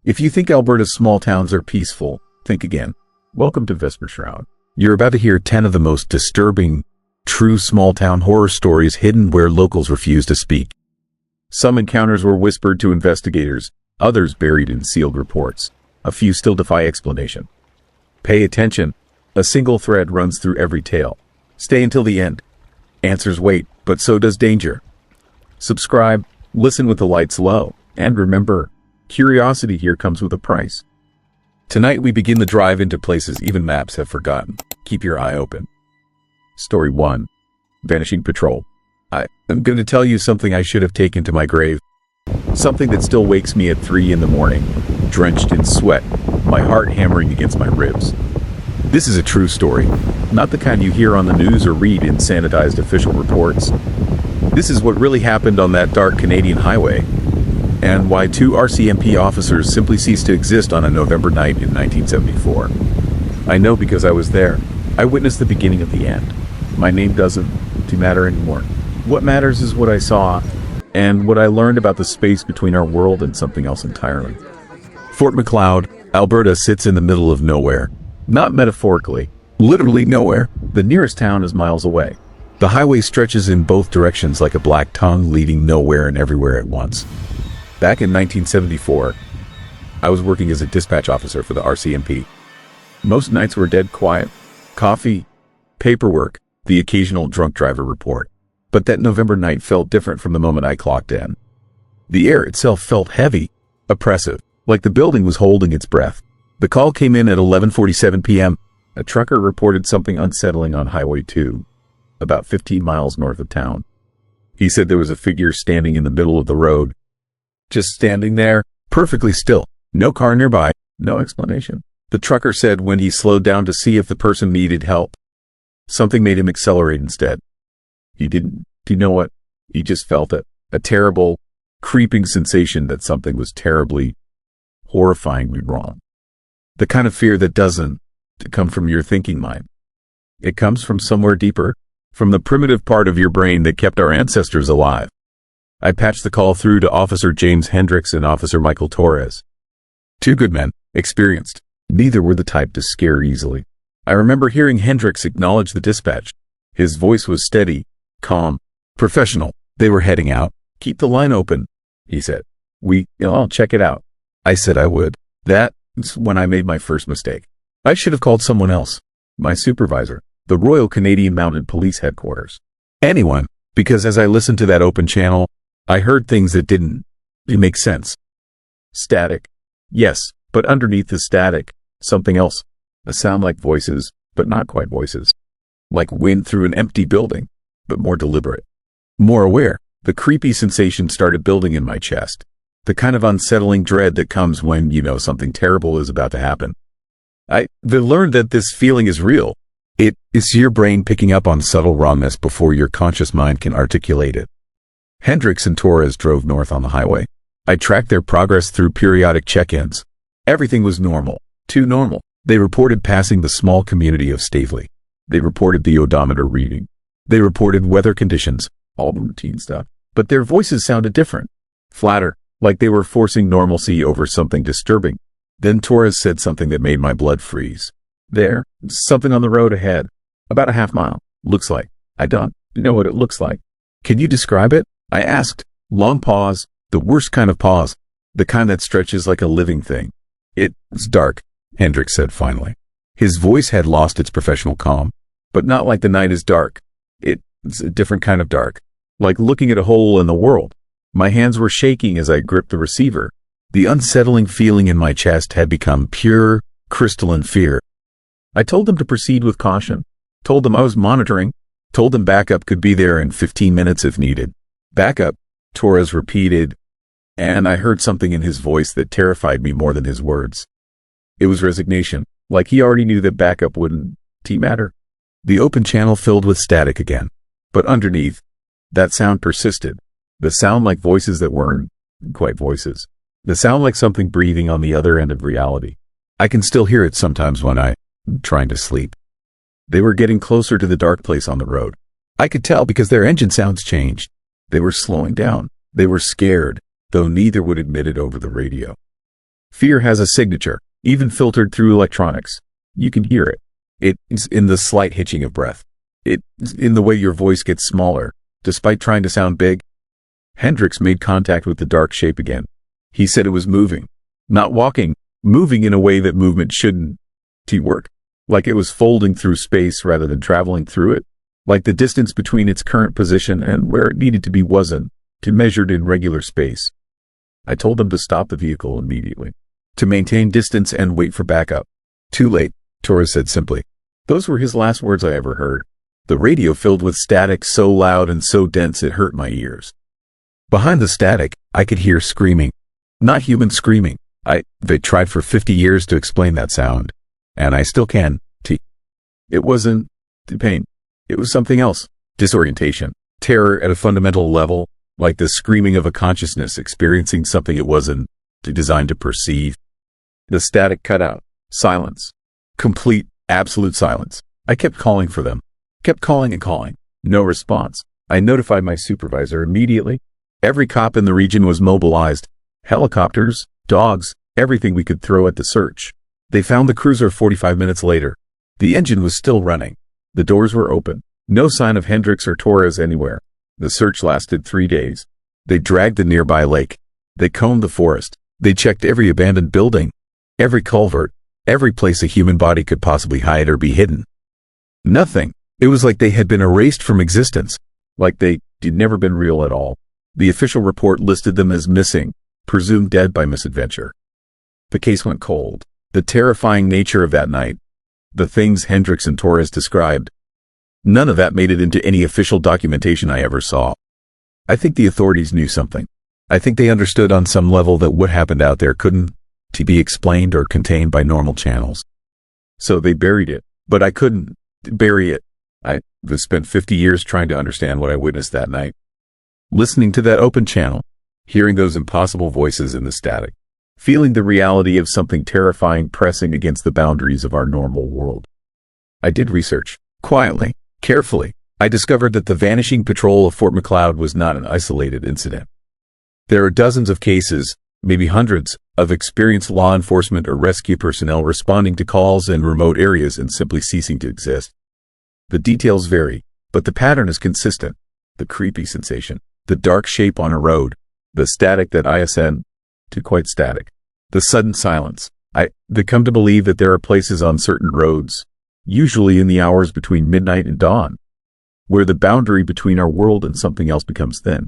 If you think Alberta's small towns are peaceful, think again. Welcome to Vesper Shroud. You're about to hear 10 of the most disturbing, true small-town horror stories hidden where locals refuse to speak. Some encounters were whispered to investigators, others buried in sealed reports. A few still defy explanation. Pay attention. A single thread runs through every tale. Stay until the end. Answers wait, but so does danger. Subscribe, listen with the lights low, and remember, curiosity here comes with a price. Tonight we begin the drive into places even maps have forgotten. Keep your eye open. Story 1. Vanishing Patrol. I'm going to tell you something I should have taken to my grave. Something that still wakes me at 3 in the morning, drenched in sweat, my heart hammering against my ribs. This is a true story, not the kind you hear on the news or read in sanitized official reports. This is what really happened on that dark Canadian highway, and why 2 RCMP officers simply ceased to exist on a November night in 1974. I know because I was there. I witnessed the beginning of the end. My name doesn't matter anymore. What matters is what I saw, and what I learned about the space between our world and something else entirely. Fort Macleod, Alberta sits in the middle of nowhere. Not metaphorically, literally nowhere. The nearest town is miles away. The highway stretches in both directions like a black tongue leading nowhere and everywhere at once. Back in 1974, I was working as a dispatch officer for the RCMP. Most nights were dead quiet. Coffee, paperwork, the occasional drunk driver report. But that November night felt different from the moment I clocked in. The air itself felt heavy, oppressive, like the building was holding its breath. The call came in at 11:47 p.m. A trucker reported something unsettling on Highway 2, about 15 miles north of town. He said there was a figure standing in the middle of the road. Just standing there, perfectly still. No car nearby, no explanation. The trucker said when he slowed down to see if the person needed help, something made him accelerate instead. He didn't. Do you know what? He just felt it. A terrible, creeping sensation that something was terribly, horrifyingly wrong. The kind of fear that doesn't come from your thinking mind. It comes from somewhere deeper, from the primitive part of your brain that kept our ancestors alive. I patched the call through to Officer James Hendricks and Officer Michael Torres. 2 good men, experienced. Neither were the type to scare easily. I remember hearing Hendricks acknowledge the dispatch. His voice was steady, calm, professional. They were heading out. Keep the line open, he said. I'll check it out. I said I would. That's when I made my first mistake. I should have called someone else. My supervisor, the Royal Canadian Mounted Police Headquarters. Anyone, because as I listened to that open channel, I heard things that didn't make sense. Static. Yes, but underneath the static, something else. A sound like voices, but not quite voices. Like wind through an empty building, but more deliberate. More aware. The creepy sensation started building in my chest. The kind of unsettling dread that comes when you know something terrible is about to happen. I learned that this feeling is real. It is your brain picking up on subtle wrongness before your conscious mind can articulate it. Hendricks and Torres drove north on the highway. I tracked their progress through periodic check-ins. Everything was normal. Too normal. They reported passing the small community of Stavely. They reported the odometer reading. They reported weather conditions, all the routine stuff. But their voices sounded different. Flatter, like they were forcing normalcy over something disturbing. Then Torres said something that made my blood freeze. There, something on the road ahead. About a half mile. Looks like. I don't know what it looks like. Can you describe it? I asked. Long pause. The worst kind of pause. The kind that stretches like a living thing. It's dark, Hendricks said finally. His voice had lost its professional calm. But not like the night is dark. It's a different kind of dark. Like looking at a hole in the world. My hands were shaking as I gripped the receiver. The unsettling feeling in my chest had become pure, crystalline fear. I told them to proceed with caution. Told them I was monitoring. Told them backup could be there in 15 minutes if needed. Backup, Torres repeated, and I heard something in his voice that terrified me more than his words. It was resignation, like he already knew that backup wouldn't matter. The open channel filled with static again. But underneath, that sound persisted. The sound like voices that weren't quite voices. The sound like something breathing on the other end of reality. I can still hear it sometimes when I'm trying to sleep. They were getting closer to the dark place on the road. I could tell because their engine sounds changed. They were slowing down. They were scared, though neither would admit it over the radio. Fear has a signature, even filtered through electronics. You can hear it. It's in the slight hitching of breath. It's in the way your voice gets smaller, despite trying to sound big. Hendricks made contact with the dark shape again. He said it was moving. Not walking, moving in a way that movement shouldn't work. Like it was folding through space rather than traveling through it. Like the distance between its current position and where it needed to be wasn't measured in regular space. I told them to stop the vehicle immediately, to maintain distance and wait for backup. Too late, Torres said simply. Those were his last words I ever heard. The radio filled with static so loud and so dense it hurt my ears. Behind the static, I could hear screaming. Not human screaming. They tried for 50 years to explain that sound. And I still can. It wasn't pain. It was something else. Disorientation. Terror at a fundamental level, like the screaming of a consciousness experiencing something it wasn't designed to perceive. The static cut out. Silence. Complete, absolute silence. I kept calling for them. Kept calling and calling. No response. I notified my supervisor immediately. Every cop in the region was mobilized. Helicopters, dogs, everything we could throw at the search. They found the cruiser 45 minutes later. The engine was still running. The doors were open. No sign of Hendricks or Torres anywhere. The search lasted 3 days. They dragged the nearby lake. They combed the forest. They checked every abandoned building, every culvert, every place a human body could possibly hide or be hidden. Nothing. It was like they had been erased from existence, like they'd never been real at all. The official report listed them as missing, presumed dead by misadventure. The case went cold. The terrifying nature of that night, the things Hendricks and Torres described, none of that made it into any official documentation I ever saw. I think the authorities knew something. I think they understood on some level that what happened out there couldn't be explained or contained by normal channels. So they buried it, but I couldn't bury it. I spent 50 years trying to understand what I witnessed that night. Listening to that open channel, hearing those impossible voices in the static, feeling the reality of something terrifying pressing against the boundaries of our normal world. I did research, quietly, carefully. I discovered that the vanishing patrol of Fort McLeod was not an isolated incident. There are dozens of cases, maybe hundreds, of experienced law enforcement or rescue personnel responding to calls in remote areas and simply ceasing to exist. The details vary, but the pattern is consistent. The creepy sensation, the dark shape on a road, the static that I ascend to quite static, the sudden silence. They come to believe that there are places on certain roads, usually in the hours between midnight and dawn, where the boundary between our world and something else becomes thin,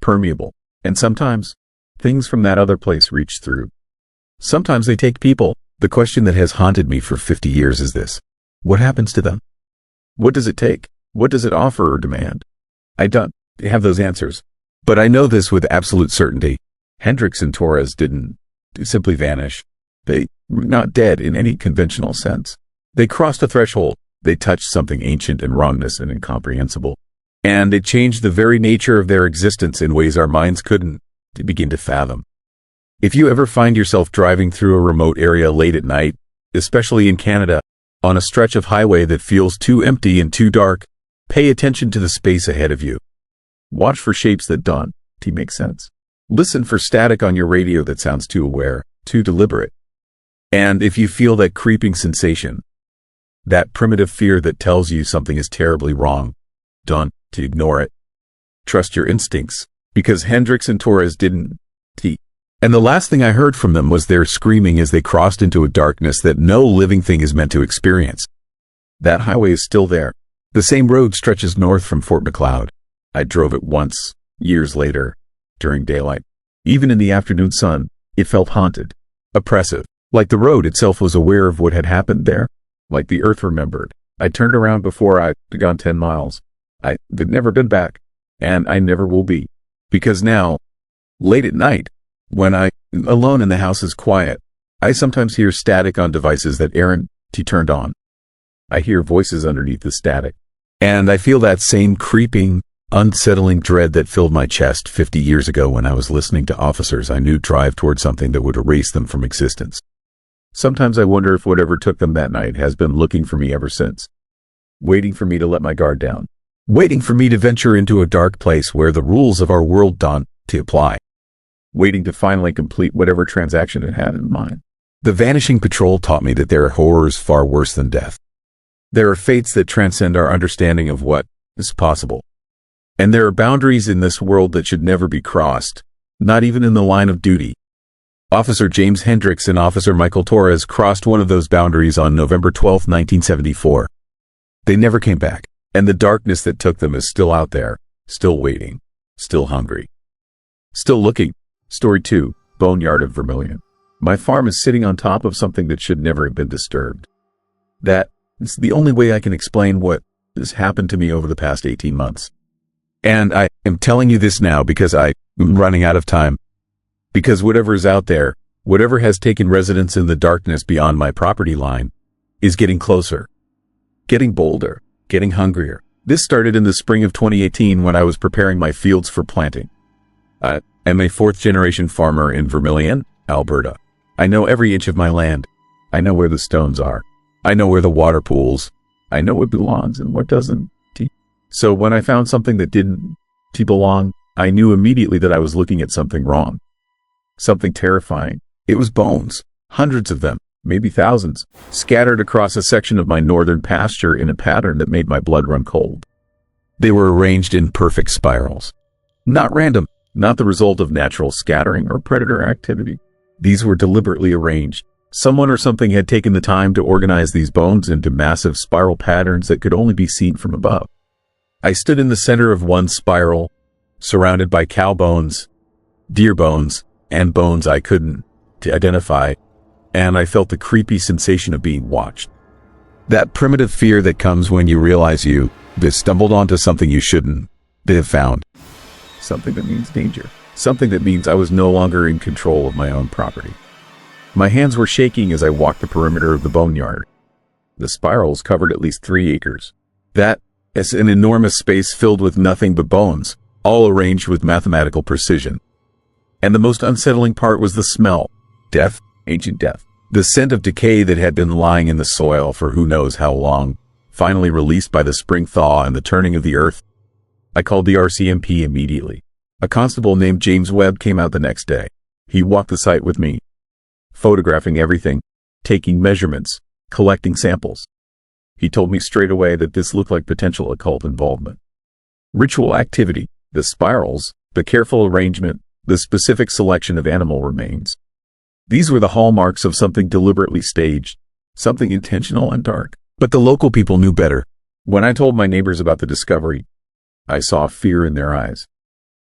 permeable, and sometimes things from that other place reach through. Sometimes they take people. The question that has haunted me for 50 years is this: what happens to them? What does it take? What does it offer or demand? I don't have those answers, but I know this with absolute certainty. Hendricks and Torres didn't simply vanish. They were not dead in any conventional sense. They crossed a threshold. They touched something ancient and wrongness and incomprehensible. And it changed the very nature of their existence in ways our minds couldn't begin to fathom. If you ever find yourself driving through a remote area late at night, especially in Canada, on a stretch of highway that feels too empty and too dark, pay attention to the space ahead of you. Watch for shapes that don't make sense. Listen for static on your radio that sounds too aware, too deliberate. And if you feel that creeping sensation, that primitive fear that tells you something is terribly wrong, don't ignore it. Trust your instincts, because Hendricks and Torres didn't. And the last thing I heard from them was their screaming as they crossed into a darkness that no living thing is meant to experience. That highway is still there. The same road stretches north from Fort McLeod. I drove it once, years later, during daylight. Even in the afternoon sun, it felt haunted, oppressive, like the road itself was aware of what had happened there, like the earth remembered. I turned around before I'd gone 10 miles. I'd never been back, and I never will be. Because now, late at night, when I'm alone and the house is quiet, I sometimes hear static on devices that aren't turned on. I hear voices underneath the static, and I feel that same creeping, unsettling dread that filled my chest 50 years ago when I was listening to officers I knew drive toward something that would erase them from existence. Sometimes I wonder if whatever took them that night has been looking for me ever since, waiting for me to let my guard down, waiting for me to venture into a dark place where the rules of our world don't apply. waiting to finally complete whatever transaction it had in mind. The Vanishing Patrol taught me that there are horrors far worse than death. There are fates that transcend our understanding of what is possible. And there are boundaries in this world that should never be crossed, not even in the line of duty. Officer James Hendricks and Officer Michael Torres crossed one of those boundaries on November 12, 1974. They never came back, and the darkness that took them is still out there, still waiting, still hungry, still looking. Story 2, Boneyard of Vermilion. My farm is sitting on top of something that should never have been disturbed. That is the only way I can explain what has happened to me over the past 18 months. And I am telling you this now because I am running out of time. Because whatever is out there, whatever has taken residence in the darkness beyond my property line, is getting closer, getting bolder, getting hungrier. This started in the spring of 2018 when I was preparing my fields for planting. I am a fourth-generation farmer in Vermilion, Alberta. I know every inch of my land. I know where the stones are. I know where the water pools. I know what belongs and what doesn't. So when I found something that didn't belong, I knew immediately that I was looking at something wrong. Something terrifying. It was bones. Hundreds of them, maybe thousands, scattered across a section of my northern pasture in a pattern that made my blood run cold. They were arranged in perfect spirals. Not random, not the result of natural scattering or predator activity. These were deliberately arranged. Someone or something had taken the time to organize these bones into massive spiral patterns that could only be seen from above. I stood in the center of one spiral, surrounded by cow bones, deer bones, and bones I couldn't identify, and I felt the creepy sensation of being watched. That primitive fear that comes when you realize you stumbled onto something you shouldn't have found. Something that means danger. Something that means I was no longer in control of my own property. My hands were shaking as I walked the perimeter of the boneyard. The spirals covered at least 3 acres. That is an enormous space filled with nothing but bones, all arranged with mathematical precision. And the most unsettling part was the smell. Death, ancient death. The scent of decay that had been lying in the soil for who knows how long, finally released by the spring thaw and the turning of the earth. I called the RCMP immediately. A constable named James Webb came out the next day. He walked the site with me, photographing everything, taking measurements, collecting samples. He told me straight away that this looked like potential occult involvement. Ritual activity, the spirals, the careful arrangement, the specific selection of animal remains. These were the hallmarks of something deliberately staged, something intentional and dark. But the local people knew better. When I told my neighbors about the discovery, I saw fear in their eyes.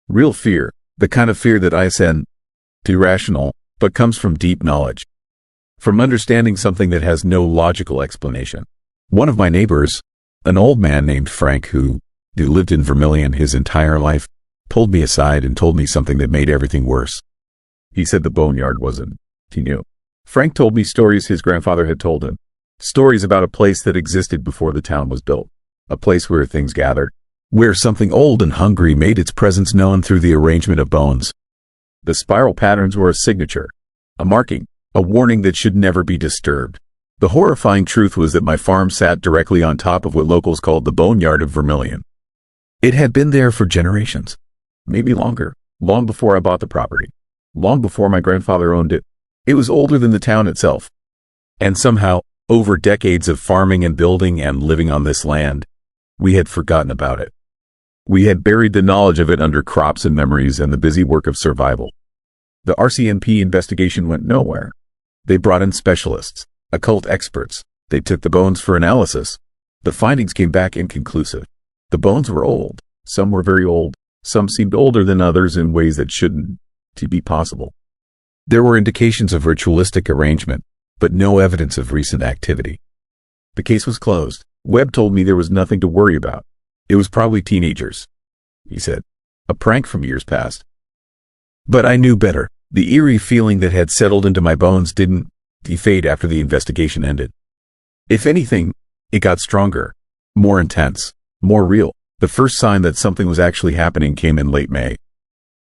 Real fear, the kind of fear that isn't irrational, but comes from deep knowledge. From understanding something that has no logical explanation. One of my neighbors, an old man named Frank who lived in Vermilion his entire life, pulled me aside and told me something that made everything worse. He said the boneyard wasn't he knew. Frank told me stories his grandfather had told him. Stories about a place that existed before the town was built. A place where things gathered. Where something old and hungry made its presence known through the arrangement of bones. The spiral patterns were a signature, a marking, a warning that should never be disturbed. The horrifying truth was that my farm sat directly on top of what locals called the Boneyard of Vermilion. It had been there for generations, maybe longer, long before I bought the property, long before my grandfather owned it. It was older than the town itself. And somehow, over decades of farming and building and living on this land, we had forgotten about it. We had buried the knowledge of it under crops and memories and the busy work of survival. The RCMP investigation went nowhere. They brought in specialists, occult experts. They took the bones for analysis. The findings came back inconclusive. The bones were old. Some were very old. Some seemed older than others in ways that shouldn't be possible. There were indications of ritualistic arrangement, but no evidence of recent activity. The case was closed. Webb told me there was nothing to worry about. It was probably teenagers, he said. A prank from years past. But I knew better. The eerie feeling that had settled into my bones didn't fade after the investigation ended. If anything, it got stronger, more intense, more real. The first sign that something was actually happening came in late May.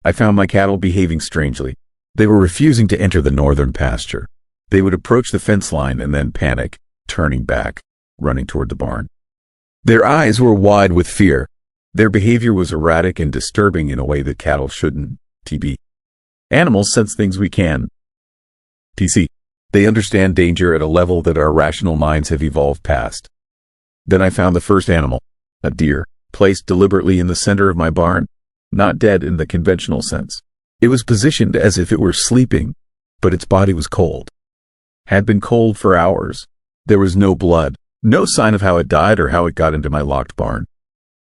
I found my cattle behaving strangely. They were refusing to enter the northern pasture. They would approach the fence line and then panic, turning back, running toward the barn. Their eyes were wide with fear. Their behavior was erratic and disturbing in a way that cattle shouldn't be. Animals sense things we can. TC. They understand danger at a level that our rational minds have evolved past. Then I found the first animal, a deer, placed deliberately in the center of my barn, not dead in the conventional sense. It was positioned as if it were sleeping, but its body was cold. Had been cold for hours. There was no blood, no sign of how it died or how it got into my locked barn.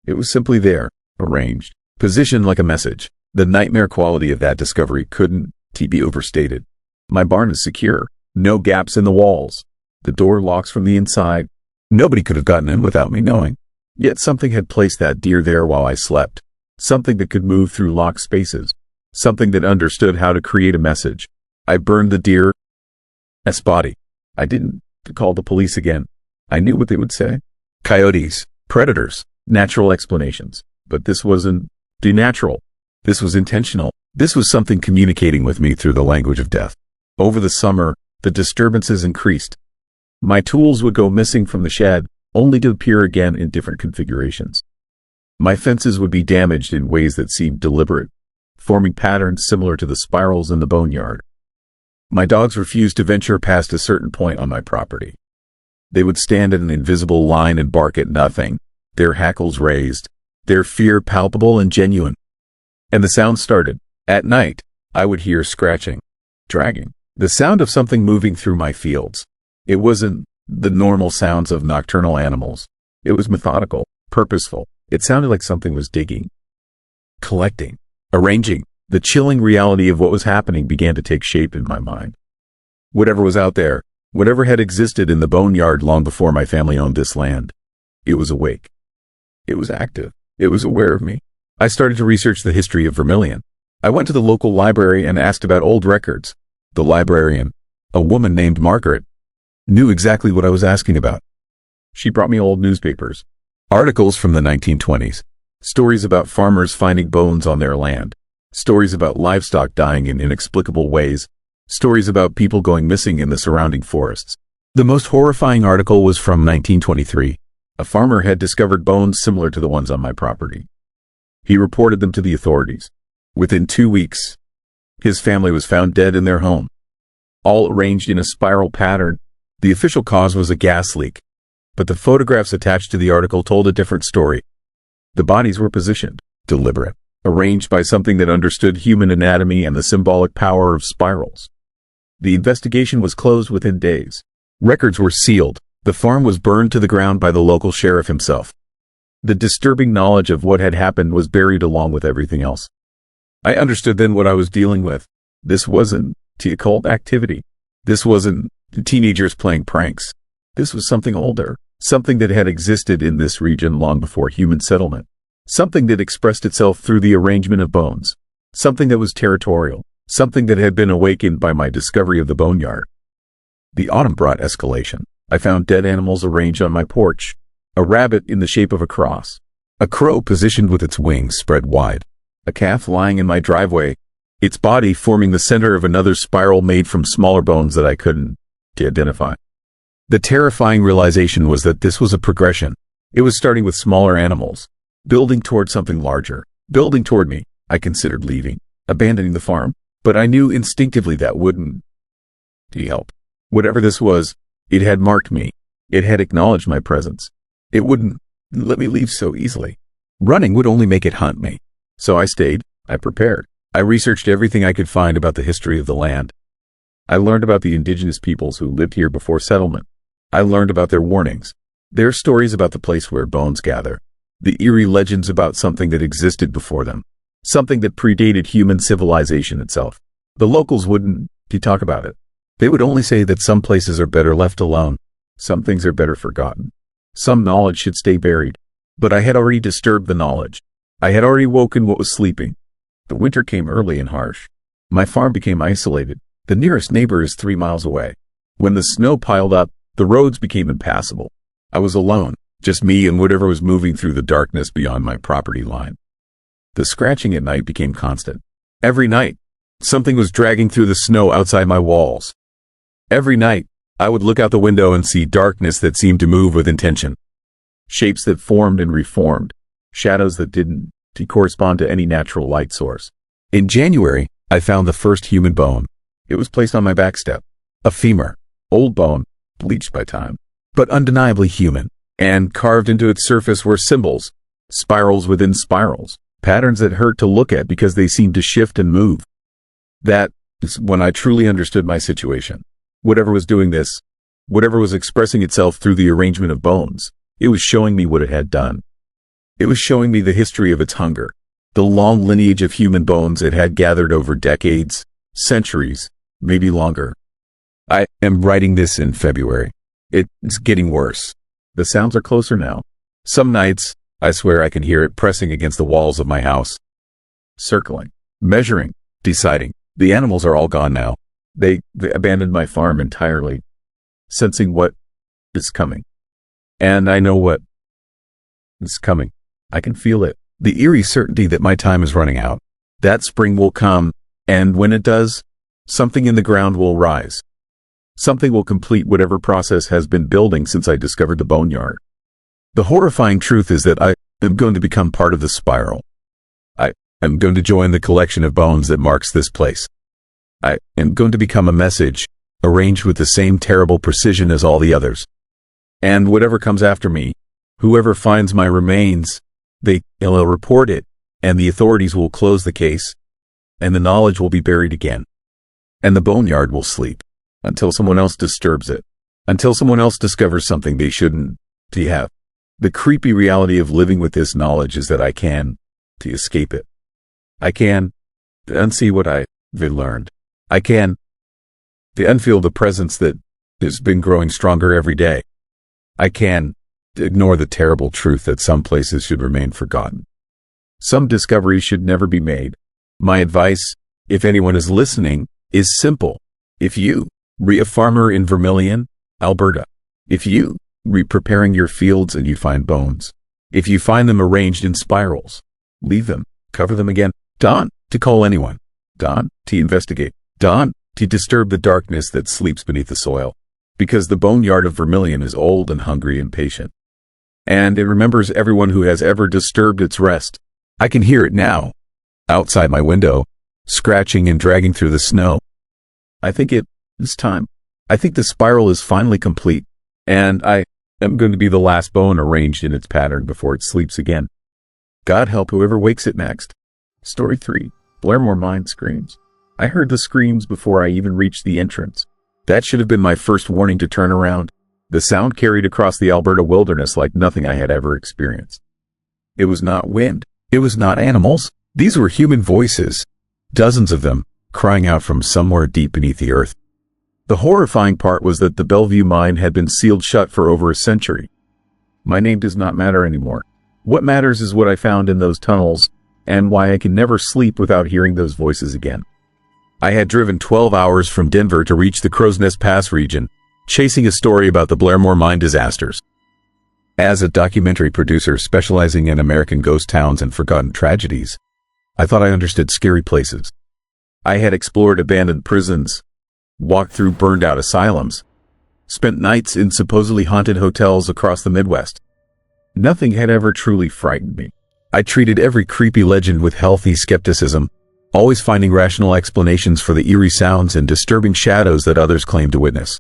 It was simply there, arranged, positioned like a message. The nightmare quality of that discovery couldn't be overstated. My barn is secure, no gaps in the walls. The door locks from the inside. Nobody could have gotten in without me knowing. Yet something had placed that deer there while I slept. Something that could move through locked spaces. Something that understood how to create a message. I burned the deer's body. I didn't call the police again. I knew what they would say. Coyotes, predators, natural explanations. But this wasn't natural. This was intentional. This was something communicating with me through the language of death. Over the summer, the disturbances increased. My tools would go missing from the shed, only to appear again in different configurations. My fences would be damaged in ways that seemed deliberate, forming patterns similar to the spirals in the boneyard. My dogs refused to venture past a certain point on my property. They would stand at an invisible line and bark at nothing, their hackles raised, their fear palpable and genuine. And the sound started. At night, I would hear scratching, dragging, the sound of something moving through my fields. It wasn't the normal sounds of nocturnal animals. It was methodical, purposeful. It sounded like something was digging, collecting, arranging. The chilling reality of what was happening began to take shape in my mind. Whatever was out there, whatever had existed in the boneyard long before my family owned this land, it was awake. It was active. It was aware of me. I started to research the history of Vermilion. I went to the local library and asked about old records. The librarian, a woman named Margaret, knew exactly what I was asking about. She brought me old newspapers, articles from the 1920s, stories about farmers finding bones on their land, stories about livestock dying in inexplicable ways, stories about people going missing in the surrounding forests. The most horrifying article was from 1923. A farmer had discovered bones similar to the ones on my property. He reported them to the authorities. Within 2 weeks, his family was found dead in their home, all arranged in a spiral pattern. The official cause was a gas leak, but the photographs attached to the article told a different story. The bodies were positioned, deliberate, arranged by something that understood human anatomy and the symbolic power of spirals. The investigation was closed within days. Records were sealed. The farm was burned to the ground by the local sheriff himself. The disturbing knowledge of what had happened was buried along with everything else. I understood then what I was dealing with. This wasn't occult activity. This wasn't teenagers playing pranks. This was something older, something that had existed in this region long before human settlement, something that expressed itself through the arrangement of bones, something that was territorial, something that had been awakened by my discovery of the boneyard. The autumn brought escalation. I found dead animals arranged on my porch, a rabbit in the shape of a cross, a crow positioned with its wings spread wide, a calf lying in my driveway, its body forming the center of another spiral made from smaller bones that I couldn't identify. The terrifying realization was that this was a progression. It was starting with smaller animals, building toward something larger, building toward me. I considered leaving, abandoning the farm, but I knew instinctively that wouldn't help. Whatever this was, it had marked me. It had acknowledged my presence. It wouldn't let me leave so easily. Running would only make it hunt me. So I stayed. I prepared. I researched everything I could find about the history of the land. I learned about the indigenous peoples who lived here before settlement. I learned about their warnings, their stories about the place where bones gather, the eerie legends about something that existed before them, something that predated human civilization itself. The locals wouldn't talk about it. They would only say that some places are better left alone. Some things are better forgotten. Some knowledge should stay buried. But I had already disturbed the knowledge. I had already woken what was sleeping. The winter came early and harsh. My farm became isolated. The nearest neighbor is 3 miles away. When the snow piled up, the roads became impassable. I was alone, just me and whatever was moving through the darkness beyond my property line. The scratching at night became constant. Every night, something was dragging through the snow outside my walls. Every night, I would look out the window and see darkness that seemed to move with intention. Shapes that formed and reformed. Shadows that didn't correspond to any natural light source. In January, I found the first human bone. It was placed on my back step. A femur. Old bone, bleached by time, but undeniably human. And carved into its surface were symbols, spirals within spirals, patterns that hurt to look at because they seemed to shift and move. That is when I truly understood my situation. Whatever was doing this, whatever was expressing itself through the arrangement of bones, it was showing me what it had done. It was showing me the history of its hunger, the long lineage of human bones it had gathered over decades, centuries, maybe longer. I am writing this in February. It's getting worse. The sounds are closer now. Some nights, I swear I can hear it pressing against the walls of my house. Circling, measuring, deciding. The animals are all gone now. They abandoned my farm entirely, sensing what is coming. And I know what is coming. I can feel it. The eerie certainty that my time is running out. That spring will come, and when it does, something in the ground will rise. Something will complete whatever process has been building since I discovered the boneyard. The horrifying truth is that I am going to become part of the spiral. I am going to join the collection of bones that marks this place. I am going to become a message, arranged with the same terrible precision as all the others. And whatever comes after me, whoever finds my remains, they'll report it, and the authorities will close the case, and the knowledge will be buried again. And the boneyard will sleep. Until someone else disturbs it. Until someone else discovers something they shouldn't have. The creepy reality of living with this knowledge is that I can escape it. I can unsee what I've learned. I can unfeel the presence that has been growing stronger every day. I can ignore the terrible truth that some places should remain forgotten. Some discoveries should never be made. My advice, if anyone is listening, is simple. If you a farmer in Vermilion, Alberta. If you preparing your fields and you find bones. If you find them arranged in spirals, leave them, cover them again. Dawn, to call anyone. Dawn, to investigate. Dawn, to disturb the darkness that sleeps beneath the soil. Because the boneyard of Vermilion is old and hungry and patient. And it remembers everyone who has ever disturbed its rest. I can hear it now, outside my window, scratching and dragging through the snow. I think it's time. I think the spiral is finally complete, and I am going to be the last bone arranged in its pattern before it sleeps again. God help whoever wakes it next. Story 3. Blairmore Mine Screams. I heard the screams before I even reached the entrance. That should have been my first warning to turn around. The sound carried across the Alberta wilderness like nothing I had ever experienced. It was not wind. It was not animals. These were human voices. Dozens of them, crying out from somewhere deep beneath the earth. The horrifying part was that the Bellevue mine had been sealed shut for over a century. My name does not matter anymore. What matters is what I found in those tunnels, and why I can never sleep without hearing those voices again. I had driven 12 hours from Denver to reach the Crow's Nest Pass region, chasing a story about the Blairmore mine disasters. As a documentary producer specializing in American ghost towns and forgotten tragedies, I thought I understood scary places. I had explored abandoned prisons, walked through burned-out asylums, spent nights in supposedly haunted hotels across the Midwest. Nothing had ever truly frightened me. I treated every creepy legend with healthy skepticism, always finding rational explanations for the eerie sounds and disturbing shadows that others claimed to witness.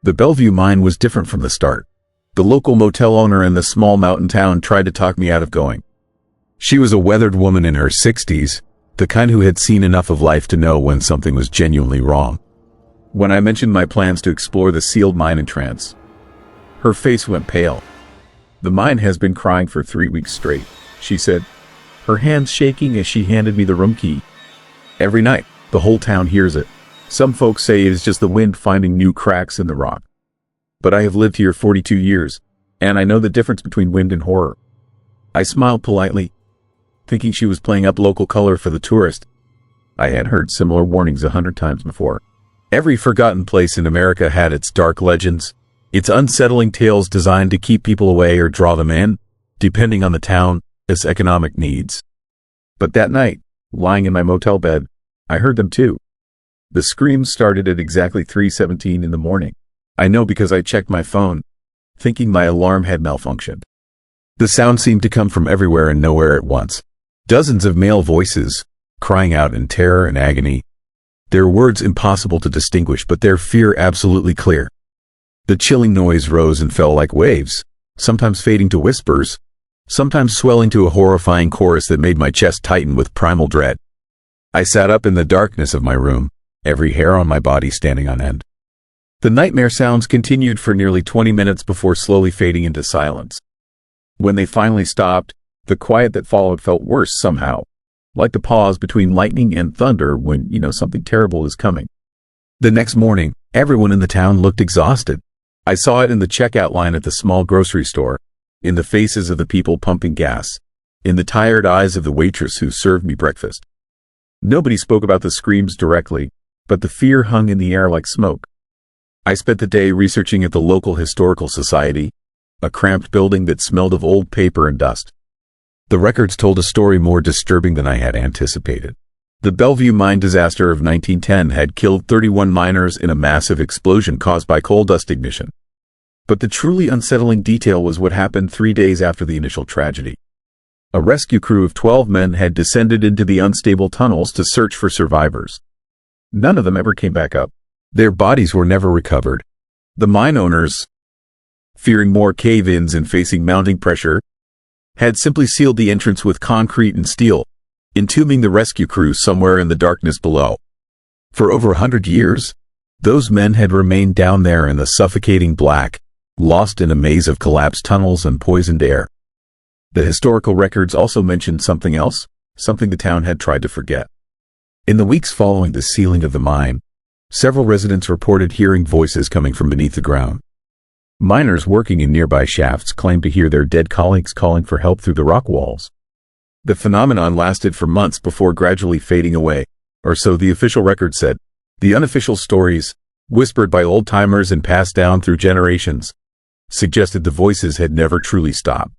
The Bellevue mine was different from the start. The local motel owner in the small mountain town tried to talk me out of going. She was a weathered woman in her 60s, the kind who had seen enough of life to know when something was genuinely wrong. When I mentioned my plans to explore the sealed mine entrance, her face went pale. The mine has been crying for 3 weeks straight, she said, her hands shaking as she handed me the room key. Every night, the whole town hears it. Some folks say it is just the wind finding new cracks in the rock. But I have lived here 42 years, and I know the difference between wind and horror. I smiled politely, thinking she was playing up local color for the tourist. I had heard similar warnings 100 times before. Every forgotten place in America had its dark legends, its unsettling tales designed to keep people away or draw them in, depending on the town, its economic needs. But that night, lying in my motel bed, I heard them too. The screams started at exactly 3:17 in the morning. I know because I checked my phone, thinking my alarm had malfunctioned. The sound seemed to come from everywhere and nowhere at once. Dozens of male voices, crying out in terror and agony. Their words impossible to distinguish, but their fear absolutely clear. The chilling noise rose and fell like waves, sometimes fading to whispers, sometimes swelling to a horrifying chorus that made my chest tighten with primal dread. I sat up in the darkness of my room, every hair on my body standing on end. The nightmare sounds continued for nearly 20 minutes before slowly fading into silence. When they finally stopped, the quiet that followed felt worse somehow, like the pause between lightning and thunder when, something terrible is coming. The next morning, everyone in the town looked exhausted. I saw it in the checkout line at the small grocery store, in the faces of the people pumping gas, in the tired eyes of the waitress who served me breakfast. Nobody spoke about the screams directly, but the fear hung in the air like smoke. I spent the day researching at the local historical society, a cramped building that smelled of old paper and dust. The records told a story more disturbing than I had anticipated. The Bellevue mine disaster of 1910 had killed 31 miners in a massive explosion caused by coal dust ignition. But the truly unsettling detail was what happened 3 days after the initial tragedy. A rescue crew of 12 men had descended into the unstable tunnels to search for survivors. None of them ever came back up. Their bodies were never recovered. The mine owners, fearing more cave-ins and facing mounting pressure, had simply sealed the entrance with concrete and steel, entombing the rescue crew somewhere in the darkness below. For over 100 years, those men had remained down there in the suffocating black, lost in a maze of collapsed tunnels and poisoned air. The historical records also mentioned something else, something the town had tried to forget. In the weeks following the sealing of the mine, several residents reported hearing voices coming from beneath the ground. Miners working in nearby shafts claimed to hear their dead colleagues calling for help through the rock walls. The phenomenon lasted for months before gradually fading away, or so the official record said. The unofficial stories, whispered by old-timers and passed down through generations, suggested the voices had never truly stopped.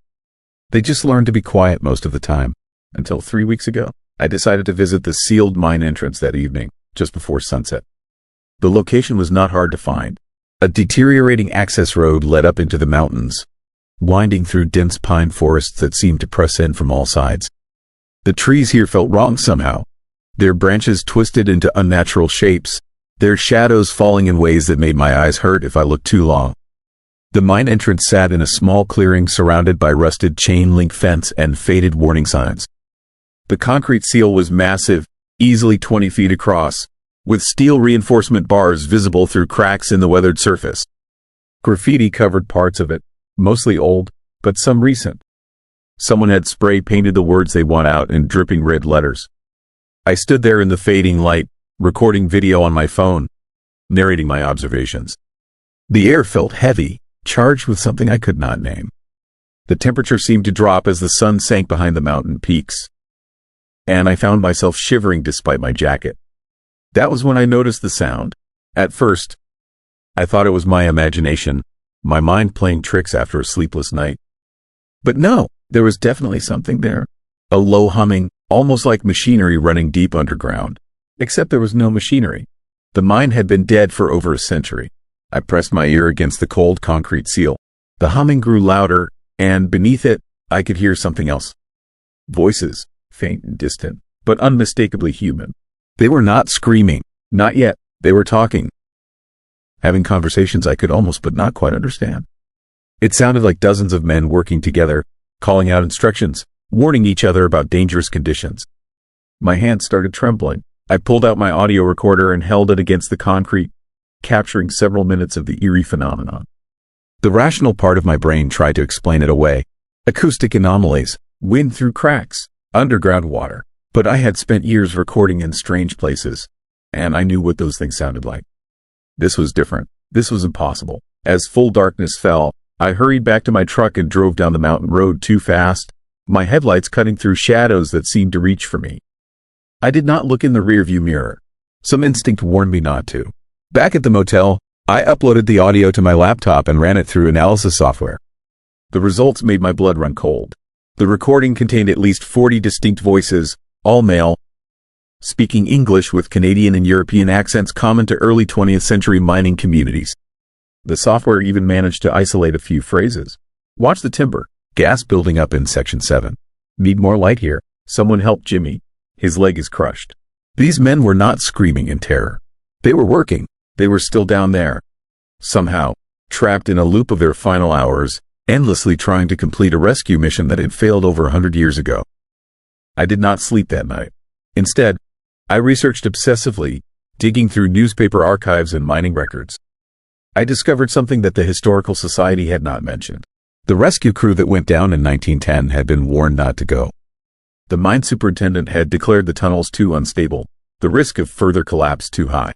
They just learned to be quiet most of the time, until 3 weeks ago, I decided to visit the sealed mine entrance that evening, just before sunset. The location was not hard to find. A deteriorating access road led up into the mountains, winding through dense pine forests that seemed to press in from all sides. The trees here felt wrong somehow, their branches twisted into unnatural shapes, their shadows falling in ways that made my eyes hurt if I looked too long. The mine entrance sat in a small clearing surrounded by rusted chain-link fence and faded warning signs. The concrete seal was massive, easily 20 feet across, with steel reinforcement bars visible through cracks in the weathered surface. Graffiti covered parts of it, mostly old, but some recent. Someone had spray painted the words they want out in dripping red letters. I stood there in the fading light, recording video on my phone, narrating my observations. The air felt heavy, charged with something I could not name. The temperature seemed to drop as the sun sank behind the mountain peaks, and I found myself shivering despite my jacket. That was when I noticed the sound. At first, I thought it was my imagination, my mind playing tricks after a sleepless night. But no, there was definitely something there. A low humming, almost like machinery running deep underground. Except there was no machinery. The mine had been dead for over a century. I pressed my ear against the cold concrete seal. The humming grew louder, and beneath it, I could hear something else. Voices, faint and distant, but unmistakably human. They were not screaming. Not yet. They were talking. Having conversations I could almost but not quite understand. It sounded like dozens of men working together, calling out instructions, warning each other about dangerous conditions. My hands started trembling. I pulled out my audio recorder and held it against the concrete, capturing several minutes of the eerie phenomenon. The rational part of my brain tried to explain it away. Acoustic anomalies, wind through cracks, underground water. But I had spent years recording in strange places, and I knew what those things sounded like. This was different. This was impossible. As full darkness fell, I hurried back to my truck and drove down the mountain road too fast, my headlights cutting through shadows that seemed to reach for me. I did not look in the rearview mirror. Some instinct warned me not to. Back at the motel, I uploaded the audio to my laptop and ran it through analysis software. The results made my blood run cold. The recording contained at least 40 distinct voices, all male, speaking English with Canadian and European accents common to early 20th century mining communities. The software even managed to isolate a few phrases. Watch the timber. Gas building up in Section 7. Need more light here. Someone help Jimmy. His leg is crushed. These men were not screaming in terror. They were working. They were still down there. Somehow, trapped in a loop of their final hours, endlessly trying to complete a rescue mission that had failed over 100 years ago. I did not sleep that night. Instead, I researched obsessively, digging through newspaper archives and mining records. I discovered something that the Historical Society had not mentioned. The rescue crew that went down in 1910 had been warned not to go. The mine superintendent had declared the tunnels too unstable, the risk of further collapse too high.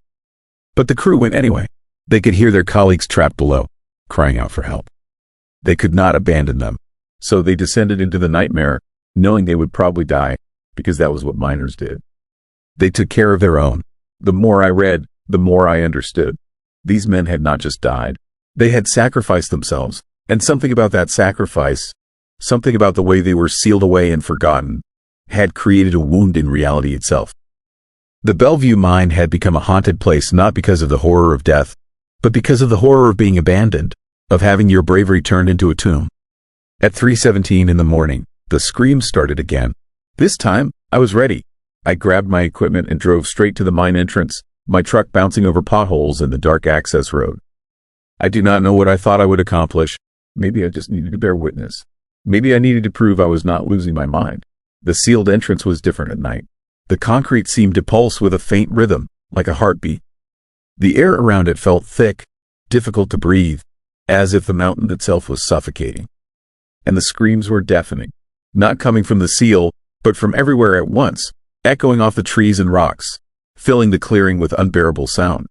But the crew went anyway. They could hear their colleagues trapped below, crying out for help. They could not abandon them, so they descended into the nightmare, knowing they would probably die, because that was what miners did. They took care of their own. The more I read, the more I understood. These men had not just died. They had sacrificed themselves, and something about that sacrifice, something about the way they were sealed away and forgotten, had created a wound in reality itself. The Bellevue mine had become a haunted place not because of the horror of death, but because of the horror of being abandoned, of having your bravery turned into a tomb. At 3:17 in the morning, the screams started again. This time, I was ready. I grabbed my equipment and drove straight to the mine entrance, my truck bouncing over potholes in the dark access road. I do not know what I thought I would accomplish. Maybe I just needed to bear witness. Maybe I needed to prove I was not losing my mind. The sealed entrance was different at night. The concrete seemed to pulse with a faint rhythm, like a heartbeat. The air around it felt thick, difficult to breathe, as if the mountain itself was suffocating. And the screams were deafening, not coming from the seal, but from everywhere at once, echoing off the trees and rocks, filling the clearing with unbearable sound.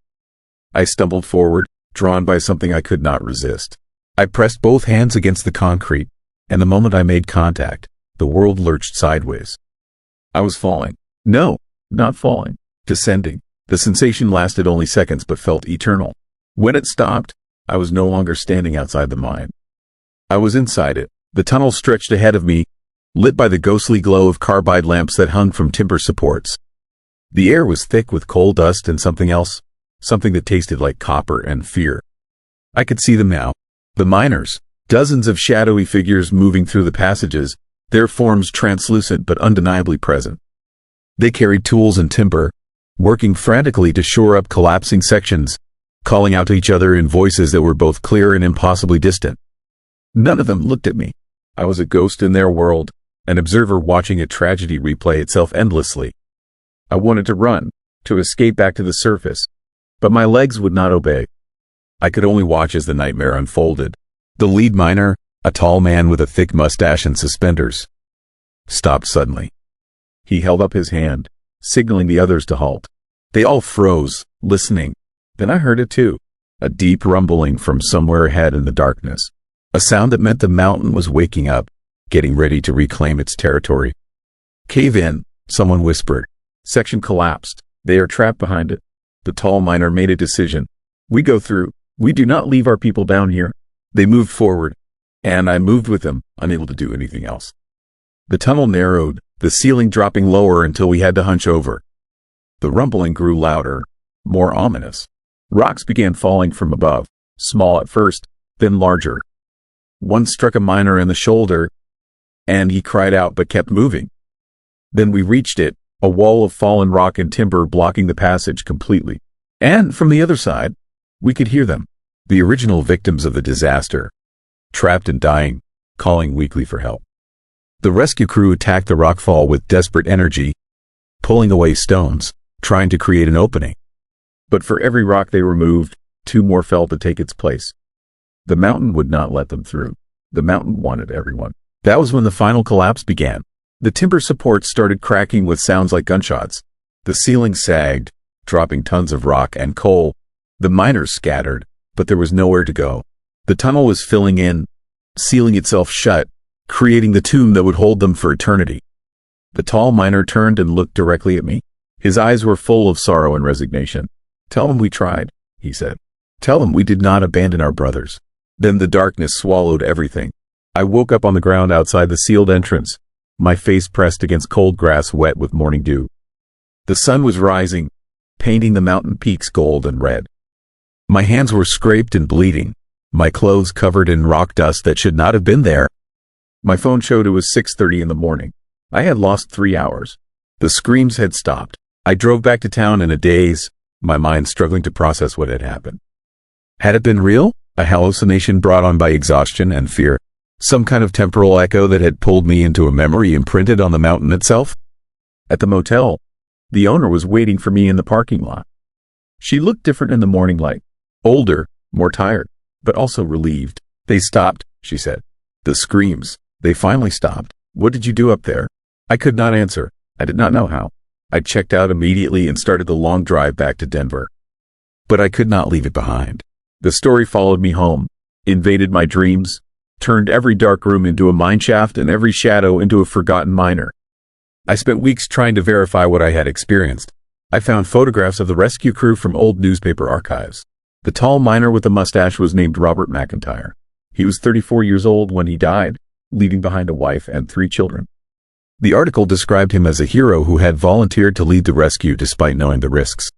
I stumbled forward, drawn by something I could not resist. I pressed both hands against the concrete, and the moment I made contact, the world lurched sideways. I was falling. No, not falling. Descending. The sensation lasted only seconds but felt eternal. When it stopped, I was no longer standing outside the mine. I was inside it. The tunnel stretched ahead of me, lit by the ghostly glow of carbide lamps that hung from timber supports. The air was thick with coal dust and something else, something that tasted like copper and fear. I could see them now. The miners, dozens of shadowy figures moving through the passages, their forms translucent but undeniably present. They carried tools and timber, working frantically to shore up collapsing sections, calling out to each other in voices that were both clear and impossibly distant. None of them looked at me. I was a ghost in their world, an observer watching a tragedy replay itself endlessly. I wanted to run, to escape back to the surface, but my legs would not obey. I could only watch as the nightmare unfolded. The lead miner, a tall man with a thick mustache and suspenders, stopped suddenly. He held up his hand, signaling the others to halt. They all froze, listening. Then I heard it too, a deep rumbling from somewhere ahead in the darkness, a sound that meant the mountain was waking up, getting ready to reclaim its territory. Cave in, someone whispered. Section collapsed. They are trapped behind it. The tall miner made a decision. We go through. We do not leave our people down here. They moved forward, and I moved with them, unable to do anything else. The tunnel narrowed, the ceiling dropping lower until we had to hunch over. The rumbling grew louder, more ominous. Rocks began falling from above, small at first, then larger. One struck a miner in the shoulder, and he cried out but kept moving. Then we reached it, a wall of fallen rock and timber blocking the passage completely. And from the other side, we could hear them, the original victims of the disaster, trapped and dying, calling weakly for help. The rescue crew attacked the rockfall with desperate energy, pulling away stones, trying to create an opening. But for every rock they removed, two more fell to take its place. The mountain would not let them through. The mountain wanted everyone. That was when the final collapse began. The timber supports started cracking with sounds like gunshots. The ceiling sagged, dropping tons of rock and coal. The miners scattered, but there was nowhere to go. The tunnel was filling in, sealing itself shut, creating the tomb that would hold them for eternity. The tall miner turned and looked directly at me. His eyes were full of sorrow and resignation. "Tell them we tried," he said. "Tell them we did not abandon our brothers." Then the darkness swallowed everything. I woke up on the ground outside the sealed entrance, my face pressed against cold grass wet with morning dew. The sun was rising, painting the mountain peaks gold and red. My hands were scraped and bleeding, my clothes covered in rock dust that should not have been there. My phone showed it was 6:30 in the morning. I had lost 3 hours. The screams had stopped. I drove back to town in a daze, my mind struggling to process what had happened. Had it been real? A hallucination brought on by exhaustion and fear? Some kind of temporal echo that had pulled me into a memory imprinted on the mountain itself? At the motel, the owner was waiting for me in the parking lot. She looked different in the morning light. Older, more tired, but also relieved. "They stopped," she said. "The screams. They finally stopped. What did you do up there?" I could not answer. I did not know how. I checked out immediately and started the long drive back to Denver. But I could not leave it behind. The story followed me home, invaded my dreams, turned every dark room into a mineshaft and every shadow into a forgotten miner. I spent weeks trying to verify what I had experienced. I found photographs of the rescue crew from old newspaper archives. The tall miner with the mustache was named Robert McIntyre. He was 34 years old when he died, leaving behind a wife and 3 children. The article described him as a hero who had volunteered to lead the rescue despite knowing the risks.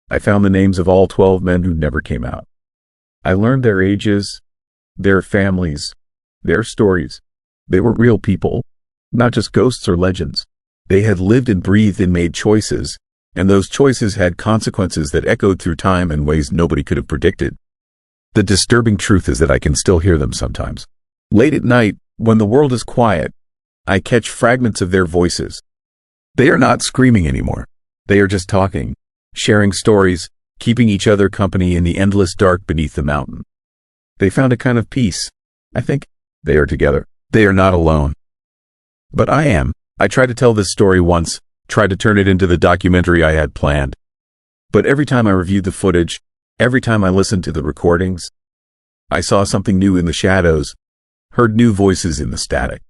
I found the names of all 12 men who never came out. I learned their ages, their families, their stories. They were real people, not just ghosts or legends. They had lived and breathed and made choices, and those choices had consequences that echoed through time in ways nobody could have predicted. The disturbing truth is that I can still hear them sometimes. Late at night, when the world is quiet, I catch fragments of their voices. They are not screaming anymore. They are just talking, sharing stories, keeping each other company in the endless dark beneath the mountain. They found a kind of peace. I think they are together. They are not alone. But I am. I tried to tell this story once, tried to turn it into the documentary I had planned. But every time I reviewed the footage, every time I listened to the recordings, I saw something new in the shadows, heard new voices in the static.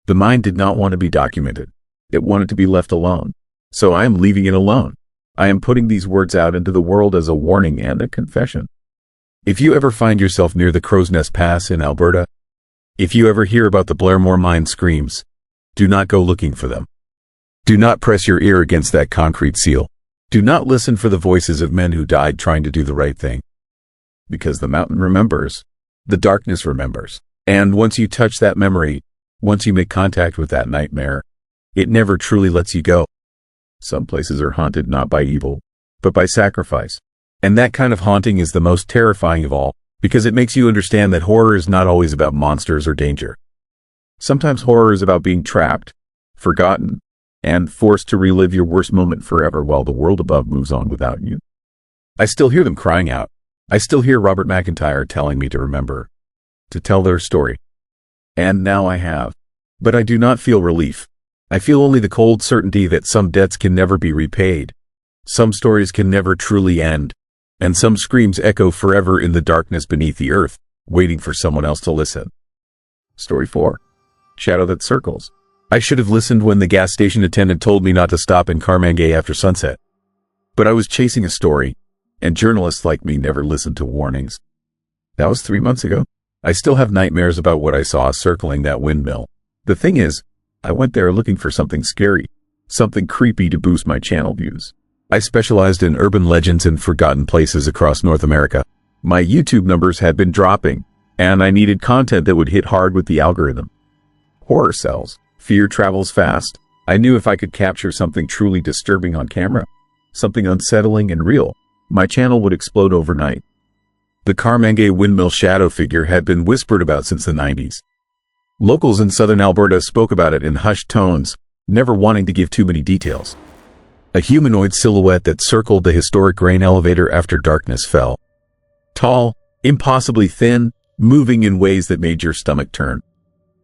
The mind did not want to be documented. It wanted to be left alone. So I am leaving it alone. I am putting these words out into the world as a warning and a confession. If you ever find yourself near the Crow's Nest Pass in Alberta, if you ever hear about the Blairmore mine screams, do not go looking for them. Do not press your ear against that concrete seal. Do not listen for the voices of men who died trying to do the right thing. Because the mountain remembers. The darkness remembers. And once you touch that memory, once you make contact with that nightmare, it never truly lets you go. Some places are haunted not by evil, but by sacrifice. And that kind of haunting is the most terrifying of all, because it makes you understand that horror is not always about monsters or danger. Sometimes horror is about being trapped, forgotten, and forced to relive your worst moment forever while the world above moves on without you. I still hear them crying out. I still hear Robert McIntyre telling me to remember, to tell their story. And now I have. But I do not feel relief. I feel only the cold certainty that some debts can never be repaid. Some stories can never truly end. And some screams echo forever in the darkness beneath the earth, waiting for someone else to listen. Story 4. Shadow that circles. I should have listened when the gas station attendant told me not to stop in Carmangay after sunset. But I was chasing a story, and journalists like me never listen to warnings. That was 3 months ago. I still have nightmares about what I saw circling that windmill. The thing is, I went there looking for something scary, something creepy to boost my channel views. I specialized in urban legends and forgotten places across North America. My YouTube numbers had been dropping, and I needed content that would hit hard with the algorithm. Horror sells. Fear travels fast. I knew if I could capture something truly disturbing on camera, something unsettling and real, my channel would explode overnight. The Carmangay windmill shadow figure had been whispered about since the 90s. Locals in southern Alberta spoke about it in hushed tones, never wanting to give too many details. A humanoid silhouette that circled the historic grain elevator after darkness fell. Tall, impossibly thin, moving in ways that made your stomach turn.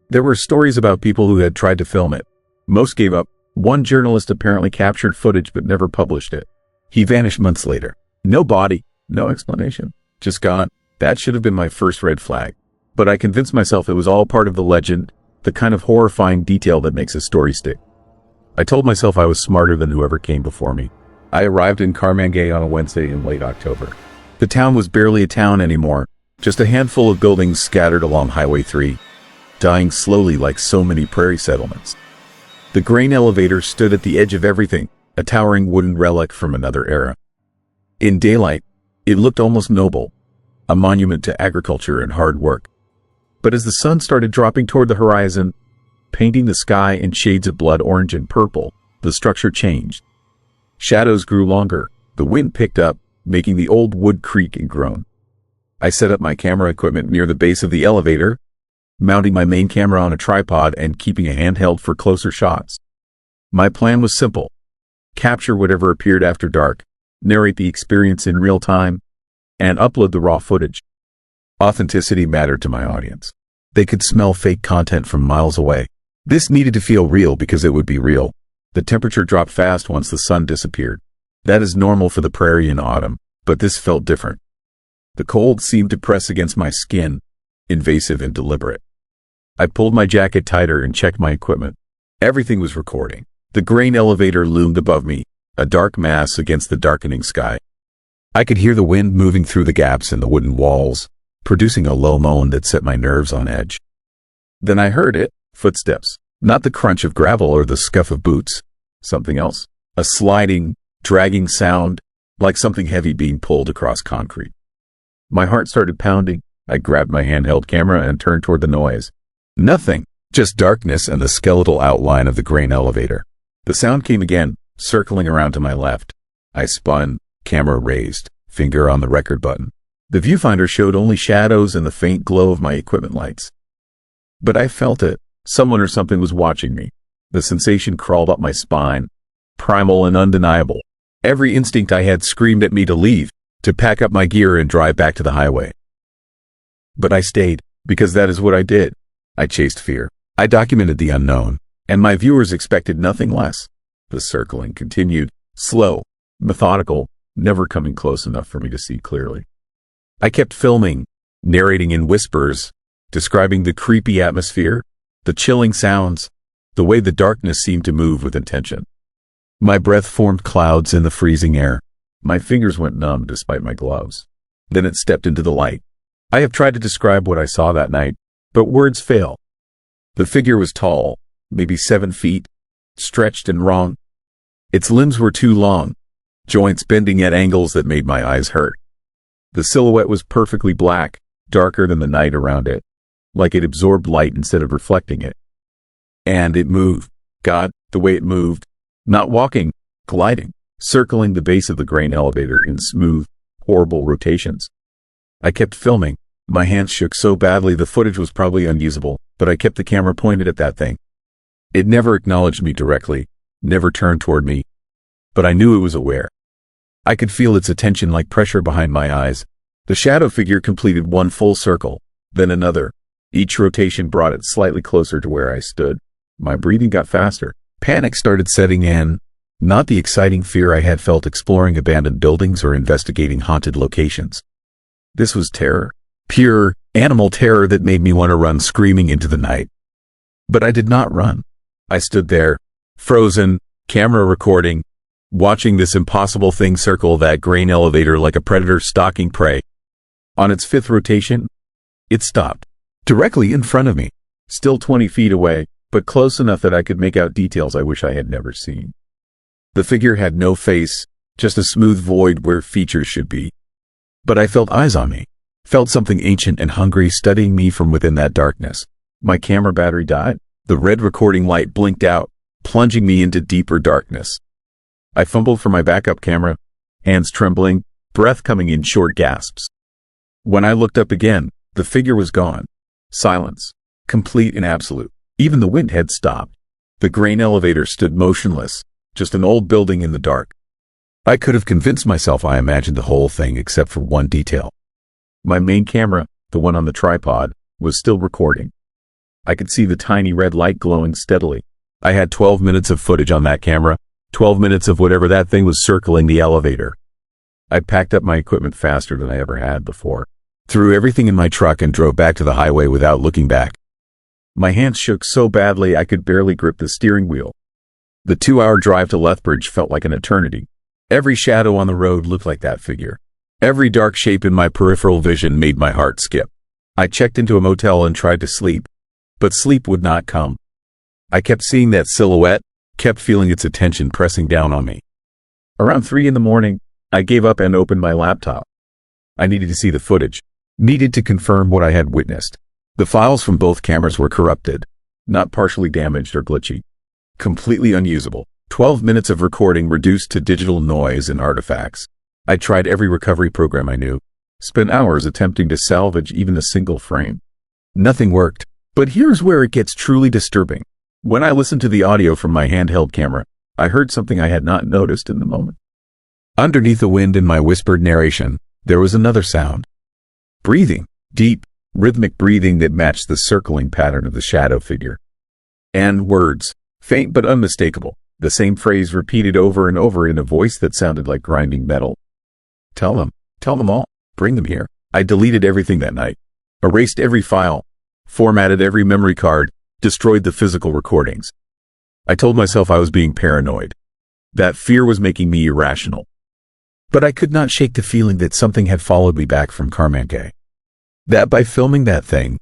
There were stories about people who had tried to film it. Most gave up. One journalist apparently captured footage but never published it. He vanished months later. No body, no explanation. Just gone. That should have been my first red flag. But I convinced myself it was all part of the legend, the kind of horrifying detail that makes a story stick. I told myself I was smarter than whoever came before me. I arrived in Carmangay on a Wednesday in late October. The town was barely a town anymore, just a handful of buildings scattered along Highway 3, dying slowly like so many prairie settlements. The grain elevator stood at the edge of everything, a towering wooden relic from another era. In daylight, it looked almost noble, a monument to agriculture and hard work. But as the sun started dropping toward the horizon, painting the sky in shades of blood orange and purple, the The structure changed. Shadows grew longer. The wind picked up, making the old wood creak and groan. I set up my camera equipment near the base of the elevator, mounting my main camera on a tripod and keeping a handheld for closer shots. My plan was simple: capture whatever appeared after dark, narrate the experience in real time, and upload the raw footage. Authenticity mattered to my audience. They could smell fake content from miles away. This needed to feel real because it would be real. The temperature dropped fast once the sun disappeared. That is normal for the prairie in autumn, but this felt different. The cold seemed to press against my skin, invasive and deliberate. I pulled my jacket tighter and checked my equipment. Everything was recording. The grain elevator loomed above me, a dark mass against the darkening sky. I could hear the wind moving through the gaps in the wooden walls, producing a low moan that set my nerves on edge. Then I heard it, footsteps, not the crunch of gravel or the scuff of boots, something else, a sliding, dragging sound, like something heavy being pulled across concrete. My heart started pounding. I grabbed my handheld camera and turned toward the noise. Nothing, just darkness and the skeletal outline of the grain elevator. The sound came again, circling around to my left. I spun, camera raised, finger on the record button. The viewfinder showed only shadows and the faint glow of my equipment lights. But I felt it. Someone or something was watching me. The sensation crawled up my spine, primal and undeniable. Every instinct I had screamed at me to leave, to pack up my gear and drive back to the highway. But I stayed, because that is what I did. I chased fear. I documented the unknown, and my viewers expected nothing less. The circling continued, slow, methodical, never coming close enough for me to see clearly. I kept filming, narrating in whispers, describing the creepy atmosphere, the chilling sounds, the way the darkness seemed to move with intention. My breath formed clouds in the freezing air. My fingers went numb despite my gloves. Then it stepped into the light. I have tried to describe what I saw that night, but words fail. The figure was tall, maybe 7 feet, stretched and wrong. Its limbs were too long, joints bending at angles that made my eyes hurt. The silhouette was perfectly black, darker than the night around it, like it absorbed light instead of reflecting it. And it moved. God, the way it moved. Not walking, gliding, circling the base of the grain elevator in smooth, horrible rotations. I kept filming. My hands shook so badly the footage was probably unusable, but I kept the camera pointed at that thing. It never acknowledged me directly, never turned toward me, but I knew it was aware. I could feel its attention like pressure behind my eyes. The shadow figure completed one full circle, then another. Each rotation brought it slightly closer to where I stood. My breathing got faster. Panic started setting in, not the exciting fear I had felt exploring abandoned buildings or investigating haunted locations. This was terror, pure, animal terror that made me want to run screaming into the night. But I did not run. I stood there, frozen, camera recording, watching this impossible thing circle that grain elevator like a predator stalking prey. On its 5th rotation, it stopped, directly in front of me, still 20 feet away, but close enough that I could make out details I wish I had never seen. The figure had no face, just a smooth void where features should be. But I felt eyes on me, felt something ancient and hungry studying me from within that darkness. My camera battery died. The red recording light blinked out, plunging me into deeper darkness. I fumbled for my backup camera, hands trembling, breath coming in short gasps. When I looked up again, the figure was gone. Silence, complete and absolute. Even the wind had stopped. The grain elevator stood motionless, just an old building in the dark. I could have convinced myself I imagined the whole thing except for one detail. My main camera, the one on the tripod, was still recording. I could see the tiny red light glowing steadily. I had 12 minutes of footage on that camera, 12 minutes of whatever that thing was circling the elevator. I packed up my equipment faster than I ever had before, threw everything in my truck and drove back to the highway without looking back. My hands shook so badly I could barely grip the steering wheel. The 2-hour drive to Lethbridge felt like an eternity. Every shadow on the road looked like that figure. Every dark shape in my peripheral vision made my heart skip. I checked into a motel and tried to sleep, but sleep would not come. I kept seeing that silhouette, kept feeling its attention pressing down on me. Around 3 in the morning, I gave up and opened my laptop. I needed to see the footage, needed to confirm what I had witnessed. The files from both cameras were corrupted, not partially damaged or glitchy, completely unusable. 12 minutes of recording reduced to digital noise and artifacts. I tried every recovery program I knew, spent hours attempting to salvage even a single frame. Nothing worked. But here's where it gets truly disturbing. When I listened to the audio from my handheld camera, I heard something I had not noticed in the moment. Underneath the wind in my whispered narration, there was another sound. Breathing. Deep, rhythmic breathing that matched the circling pattern of the shadow figure. And words. Faint but unmistakable. The same phrase repeated over and over in a voice that sounded like grinding metal. Tell them all. Bring them here. I deleted everything that night. Erased every file. Formatted every memory card. Destroyed the physical recordings. I told myself I was being paranoid. That fear was making me irrational. But I could not shake the feeling that something had followed me back from Carmangay. That by filming that thing,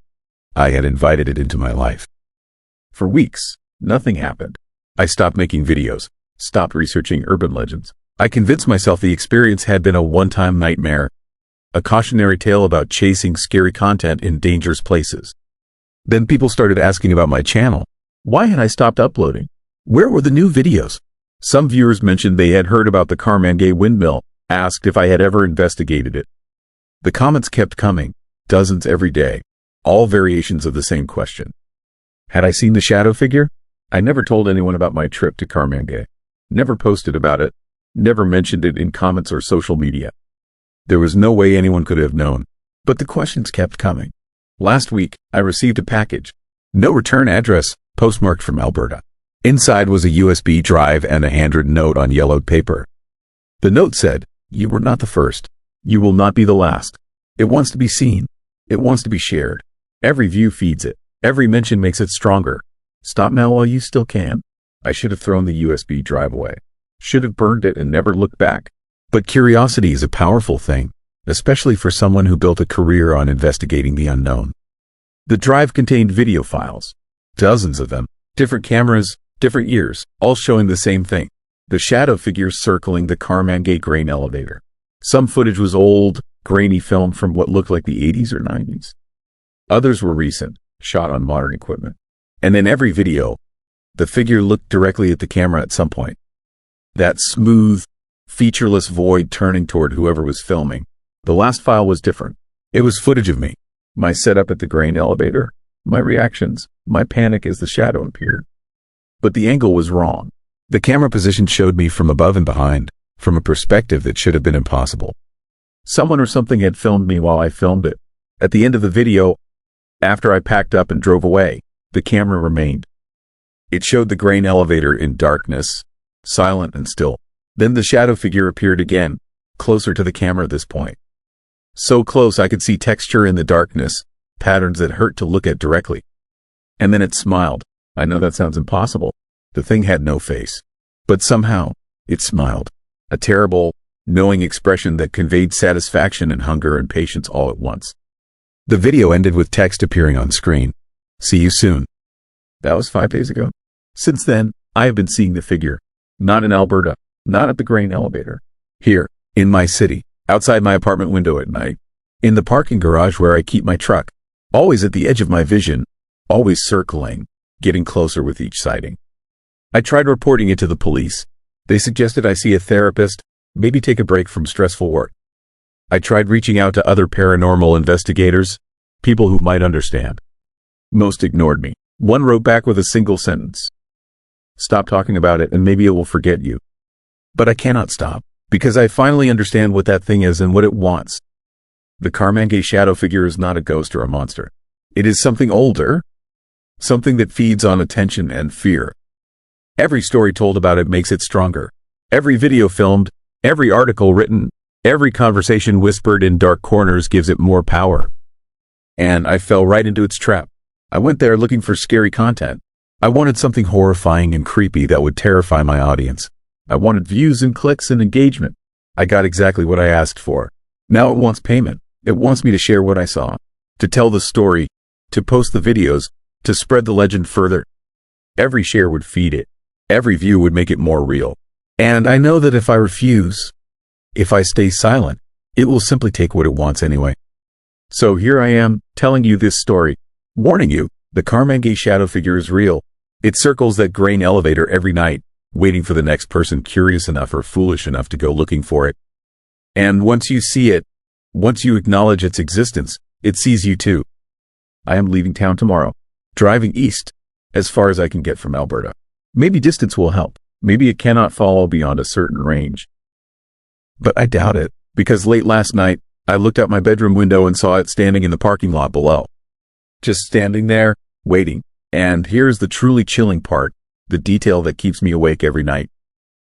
I had invited it into my life. For weeks, nothing happened. I stopped making videos, stopped researching urban legends. I convinced myself the experience had been a one-time nightmare, a cautionary tale about chasing scary content in dangerous places. Then people started asking about my channel. Why had I stopped uploading? Where were the new videos? Some viewers mentioned they had heard about the Carmangay windmill, asked if I had ever investigated it. The comments kept coming, dozens every day, all variations of the same question. Had I seen the shadow figure? I never told anyone about my trip to Carmangay, never posted about it, never mentioned it in comments or social media. There was no way anyone could have known, but the questions kept coming. Last week, I received a package. No return address, postmarked from Alberta. Inside was a USB drive and a handwritten note on yellowed paper. The note said, "You were not the first. You will not be the last. It wants to be seen. It wants to be shared. Every view feeds it. Every mention makes it stronger. Stop now while you still can." I should have thrown the USB drive away. Should have burned it and never looked back. But curiosity is a powerful thing, especially for someone who built a career on investigating the unknown. The drive contained video files, dozens of them, different cameras, different years, all showing the same thing. The shadow figures circling the Carmangay grain elevator. Some footage was old, grainy film from what looked like the 80s or 90s. Others were recent, shot on modern equipment. And in every video, the figure looked directly at the camera at some point. That smooth, featureless void turning toward whoever was filming. The last file was different. It was footage of me, my setup at the grain elevator, my reactions, my panic as the shadow appeared. But the angle was wrong. The camera position showed me from above and behind, from a perspective that should have been impossible. Someone or something had filmed me while I filmed it. At the end of the video, after I packed up and drove away, the camera remained. It showed the grain elevator in darkness, silent and still. Then the shadow figure appeared again, closer to the camera at this point. So close I could see texture in the darkness, patterns that hurt to look at directly. And then it smiled. I know that sounds impossible. The thing had no face. But somehow, it smiled. A terrible, knowing expression that conveyed satisfaction and hunger and patience all at once. The video ended with text appearing on screen. "See you soon." That was 5 days ago. Since then, I have been seeing the figure. Not in Alberta, not at the grain elevator. Here, in my city, outside my apartment window at night. In the parking garage where I keep my truck. Always at the edge of my vision. Always circling, getting closer with each sighting. I tried reporting it to the police. They suggested I see a therapist, maybe take a break from stressful work. I tried reaching out to other paranormal investigators, people who might understand. Most ignored me. One wrote back with a single sentence. "Stop talking about it and maybe it will forget you." But I cannot stop, because I finally understand what that thing is and what it wants. The Carmangay shadow figure is not a ghost or a monster. It is something older, something that feeds on attention and fear. Every story told about it makes it stronger. Every video filmed, every article written, every conversation whispered in dark corners gives it more power. And I fell right into its trap. I went there looking for scary content. I wanted something horrifying and creepy that would terrify my audience. I wanted views and clicks and engagement. I got exactly what I asked for. Now it wants payment. It wants me to share what I saw, to tell the story, to post the videos, to spread the legend further. Every share would feed it. Every view would make it more real. And I know that if I refuse, if I stay silent, it will simply take what it wants anyway. So here I am, telling you this story, warning you, the Carmangay shadow figure is real. It circles that grain elevator every night, waiting for the next person curious enough or foolish enough to go looking for it. And once you see it, once you acknowledge its existence, it sees you too. I am leaving town tomorrow, driving east, as far as I can get from Alberta. Maybe distance will help. Maybe it cannot follow beyond a certain range. But I doubt it, because late last night, I looked out my bedroom window and saw it standing in the parking lot below. Just standing there, waiting. And here's the truly chilling part, the detail that keeps me awake every night.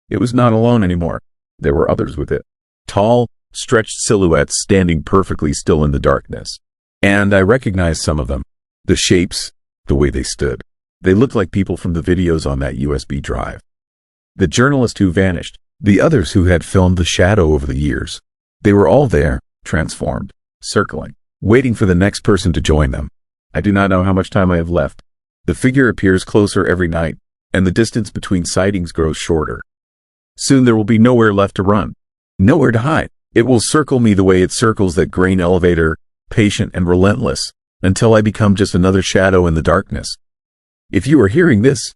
It was not alone anymore. There were others with it. Tall, stretched silhouettes standing perfectly still in the darkness. And I recognized some of them. The shapes, the way they stood. They looked like people from the videos on that USB drive. The journalist who vanished, the others who had filmed the shadow over the years. They were all there, transformed, circling, waiting for the next person to join them. I do not know how much time I have left. The figure appears closer every night, and the distance between sightings grows shorter. Soon there will be nowhere left to run, nowhere to hide. It will circle me the way it circles that grain elevator, patient and relentless, until I become just another shadow in the darkness. If you are hearing this,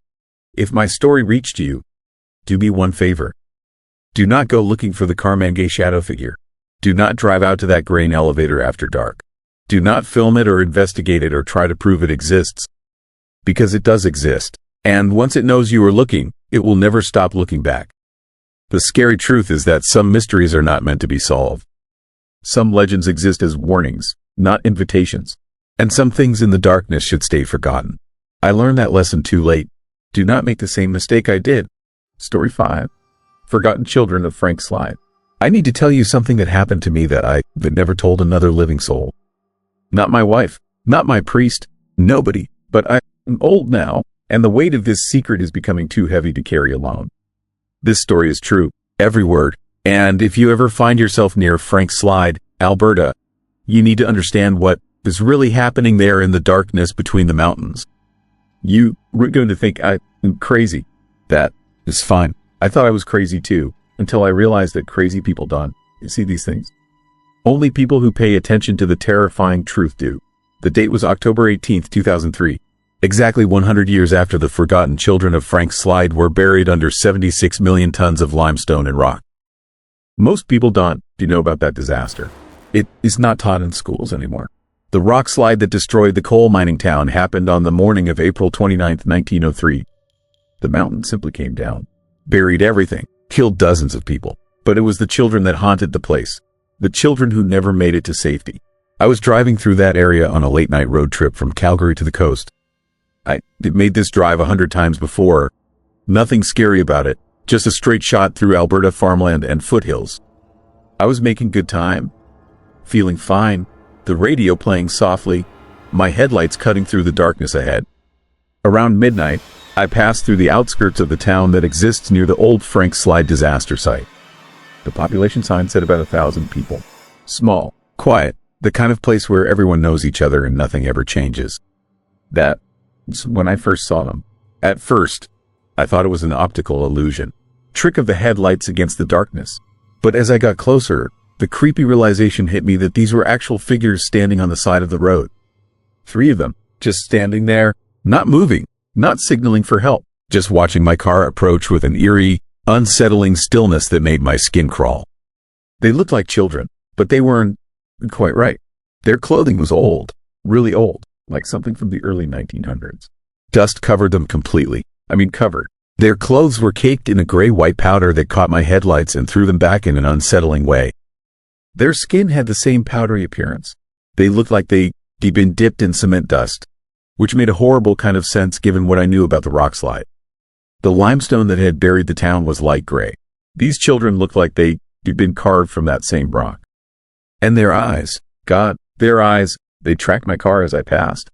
if my story reached you, do me one favor. Do not go looking for the Carmangay shadow figure. Do not drive out to that grain elevator after dark. Do not film it or investigate it or try to prove it exists. Because it does exist. And once it knows you are looking, it will never stop looking back. The scary truth is that some mysteries are not meant to be solved. Some legends exist as warnings, not invitations. And some things in the darkness should stay forgotten. I learned that lesson too late. Do not make the same mistake I did. Story 5. Forgotten Children of Frank Slide. I need to tell you something that happened to me that never told another living soul. Not my wife, not my priest, nobody, but I am old now, and the weight of this secret is becoming too heavy to carry alone. This story is true, every word, and if you ever find yourself near Frank Slide, Alberta, you need to understand what is really happening there in the darkness between the mountains. You were going to think I am crazy. That is fine. I thought I was crazy too, until I realized that crazy people don't see these things. Only people who pay attention to the terrifying truth do. The date was October 18th, 2003. Exactly 100 years after the forgotten children of Frank Slide were buried under 76 million tons of limestone and rock. Most people don't know about that disaster. It is not taught in schools anymore. The rock slide that destroyed the coal mining town happened on the morning of April 29, 1903. The mountain simply came down, buried everything, killed dozens of people. But it was the children that haunted the place. The children who never made it to safety. I was driving through that area on a late-night road trip from Calgary to the coast. I made this drive 100 times before. Nothing scary about it, just a straight shot through Alberta farmland and foothills. I was making good time, feeling fine, the radio playing softly, my headlights cutting through the darkness ahead. Around midnight, I passed through the outskirts of the town that exists near the old Frank Slide disaster site. The population sign said about 1,000 people. Small, quiet, the kind of place where everyone knows each other and nothing ever changes. That's when I first saw them. At first, I thought it was an optical illusion, trick of the headlights against the darkness. But as I got closer, the creepy realization hit me that these were actual figures standing on the side of the road. 3 of them, just standing there, not moving, not signaling for help, just watching my car approach with an eerie, unsettling stillness that made my skin crawl. They looked like children, but they weren't quite right. Their clothing was old, really old, like something from the early 1900s. Dust covered them completely. Covered. Their clothes were caked in a gray-white powder that caught my headlights and threw them back in an unsettling way. Their skin had the same powdery appearance. They looked like they'd been dipped in cement dust, which made a horrible kind of sense given what I knew about the rock slide. The limestone that had buried the town was light gray. These children looked like they'd been carved from that same rock. And their eyes, God, their eyes, they tracked my car as I passed.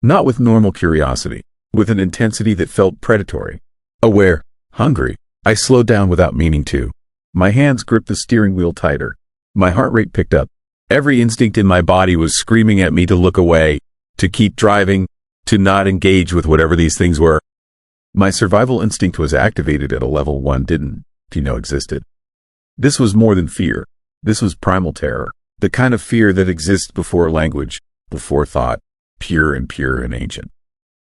Not with normal curiosity, with an intensity that felt predatory. Aware, hungry, I slowed down without meaning to. My hands gripped the steering wheel tighter. My heart rate picked up. Every instinct in my body was screaming at me to look away, to keep driving, to not engage with whatever these things were. My survival instinct was activated at a level one didn't existed. This was more than fear. This was primal terror, the kind of fear that exists before language, before thought, pure and ancient.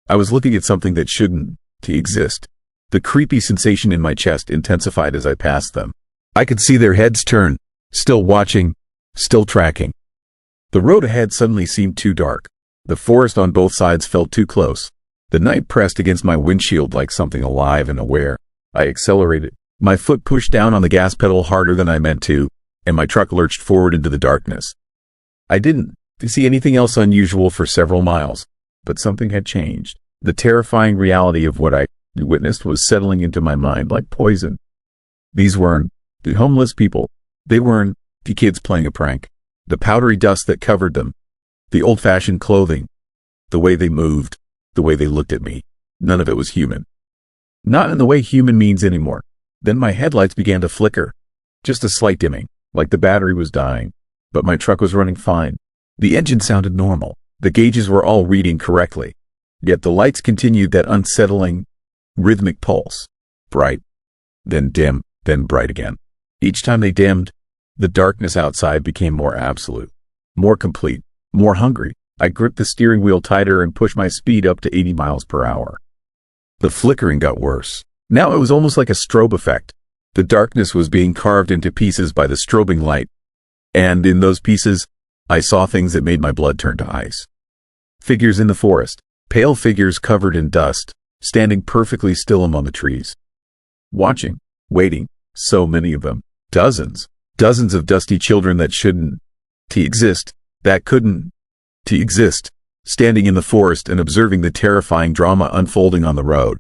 I was looking at something that shouldn't exist. The creepy sensation in my chest intensified as I passed them. I could see their heads turn, still watching, still tracking. The road ahead suddenly seemed too dark. The forest on both sides felt too close. The night pressed against my windshield like something alive and aware. I accelerated. My foot pushed down on the gas pedal harder than I meant to, and my truck lurched forward into the darkness. I didn't see anything else unusual for several miles, but something had changed. The terrifying reality of what I witnessed was settling into my mind like poison. These weren't the homeless people. They weren't the kids playing a prank. The powdery dust that covered them, the old-fashioned clothing, the way they moved, the way they looked at me. None of it was human. Not in the way human means anymore. Then my headlights began to flicker. Just a slight dimming, like the battery was dying. But my truck was running fine. The engine sounded normal. The gauges were all reading correctly. Yet the lights continued that unsettling, rhythmic pulse. Bright, then dim, then bright again. Each time they dimmed, the darkness outside became more absolute, more complete, more hungry. I gripped the steering wheel tighter and pushed my speed up to 80 miles per hour. The flickering got worse. Now it was almost like a strobe effect. The darkness was being carved into pieces by the strobing light. And in those pieces, I saw things that made my blood turn to ice. Figures in the forest, pale figures covered in dust, standing perfectly still among the trees. Watching, waiting, so many of them, dozens of dusty children that shouldn't exist, that couldn't exist, standing in the forest and observing the terrifying drama unfolding on the road.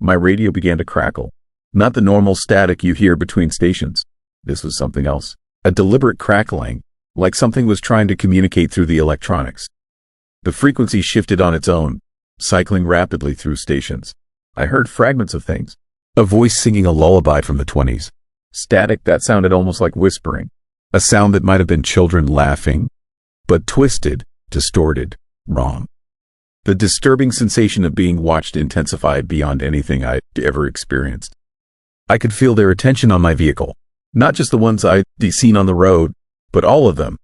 My radio began to crackle. Not the normal static you hear between stations. This was something else. A deliberate crackling, like something was trying to communicate through the electronics. The frequency shifted on its own, cycling rapidly through stations. I heard fragments of things. A voice singing a lullaby from the 20s. Static that sounded almost like whispering. A sound that might have been children laughing, but twisted, distorted, wrong. The disturbing sensation of being watched intensified beyond anything I'd ever experienced. I could feel their attention on my vehicle. Not just the ones I'd seen on the road, but all of them.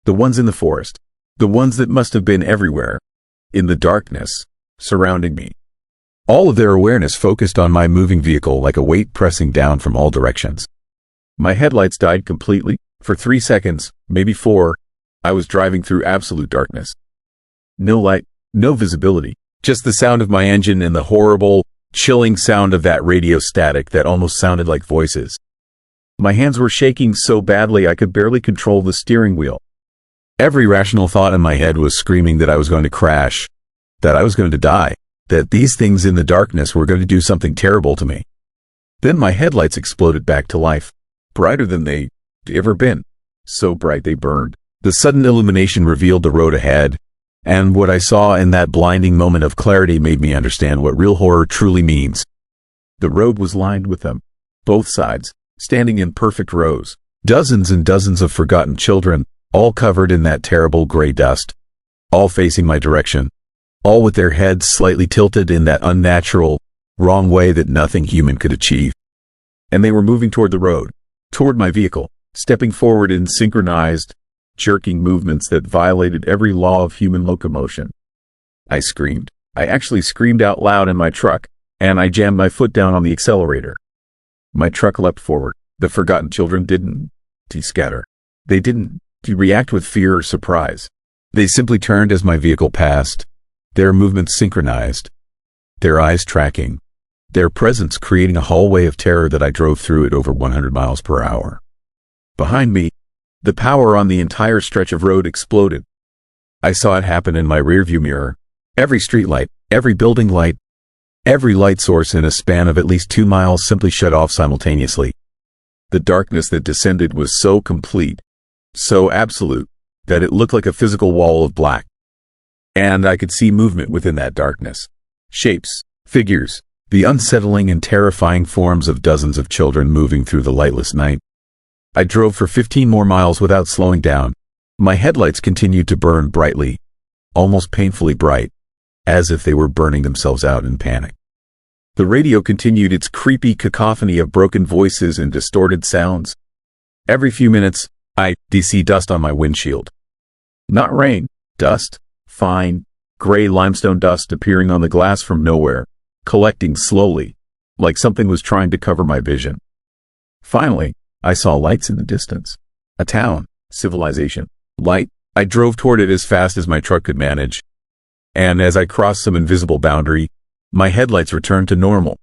The ones in the forest. The ones that must have been everywhere. In the darkness, surrounding me. All of their awareness focused on my moving vehicle like a weight pressing down from all directions. My headlights died completely. For 3 seconds, maybe 4, I was driving through absolute darkness. No light, no visibility, just the sound of my engine and the horrible, chilling sound of that radio static that almost sounded like voices. My hands were shaking so badly I could barely control the steering wheel. Every rational thought in my head was screaming that I was going to crash, that I was going to die, that these things in the darkness were going to do something terrible to me. Then my headlights exploded back to life, brighter than they'd ever been. So bright they burned. The sudden illumination revealed the road ahead, and what I saw in that blinding moment of clarity made me understand what real horror truly means. The road was lined with them, both sides, standing in perfect rows. Dozens and dozens of forgotten children, all covered in that terrible gray dust, all facing my direction, all with their heads slightly tilted in that unnatural, wrong way that nothing human could achieve. And they were moving toward the road, toward my vehicle, stepping forward in synchronized, jerking movements that violated every law of human locomotion. I screamed. I actually screamed out loud in my truck, and I jammed my foot down on the accelerator. My truck leapt forward. The forgotten children didn't scatter. They didn't react with fear or surprise. They simply turned as my vehicle passed, their movements synchronized, their eyes tracking, their presence creating a hallway of terror that I drove through at over 100 miles per hour. Behind me, the power on the entire stretch of road exploded. I saw it happen in my rearview mirror. Every streetlight, every building light, every light source in a span of at least 2 miles simply shut off simultaneously. The darkness that descended was so complete, so absolute, that it looked like a physical wall of black. And I could see movement within that darkness. Shapes, figures, the unsettling and terrifying forms of dozens of children moving through the lightless night. I drove for 15 more miles without slowing down. My headlights continued to burn brightly, almost painfully bright, as if they were burning themselves out in panic. The radio continued its creepy cacophony of broken voices and distorted sounds. Every few minutes, I see dust on my windshield. Not rain, dust, fine, gray limestone dust appearing on the glass from nowhere, collecting slowly, like something was trying to cover my vision. Finally, I saw lights in the distance. A town, civilization, light. I drove toward it as fast as my truck could manage, and as I crossed some invisible boundary, my headlights returned to normal.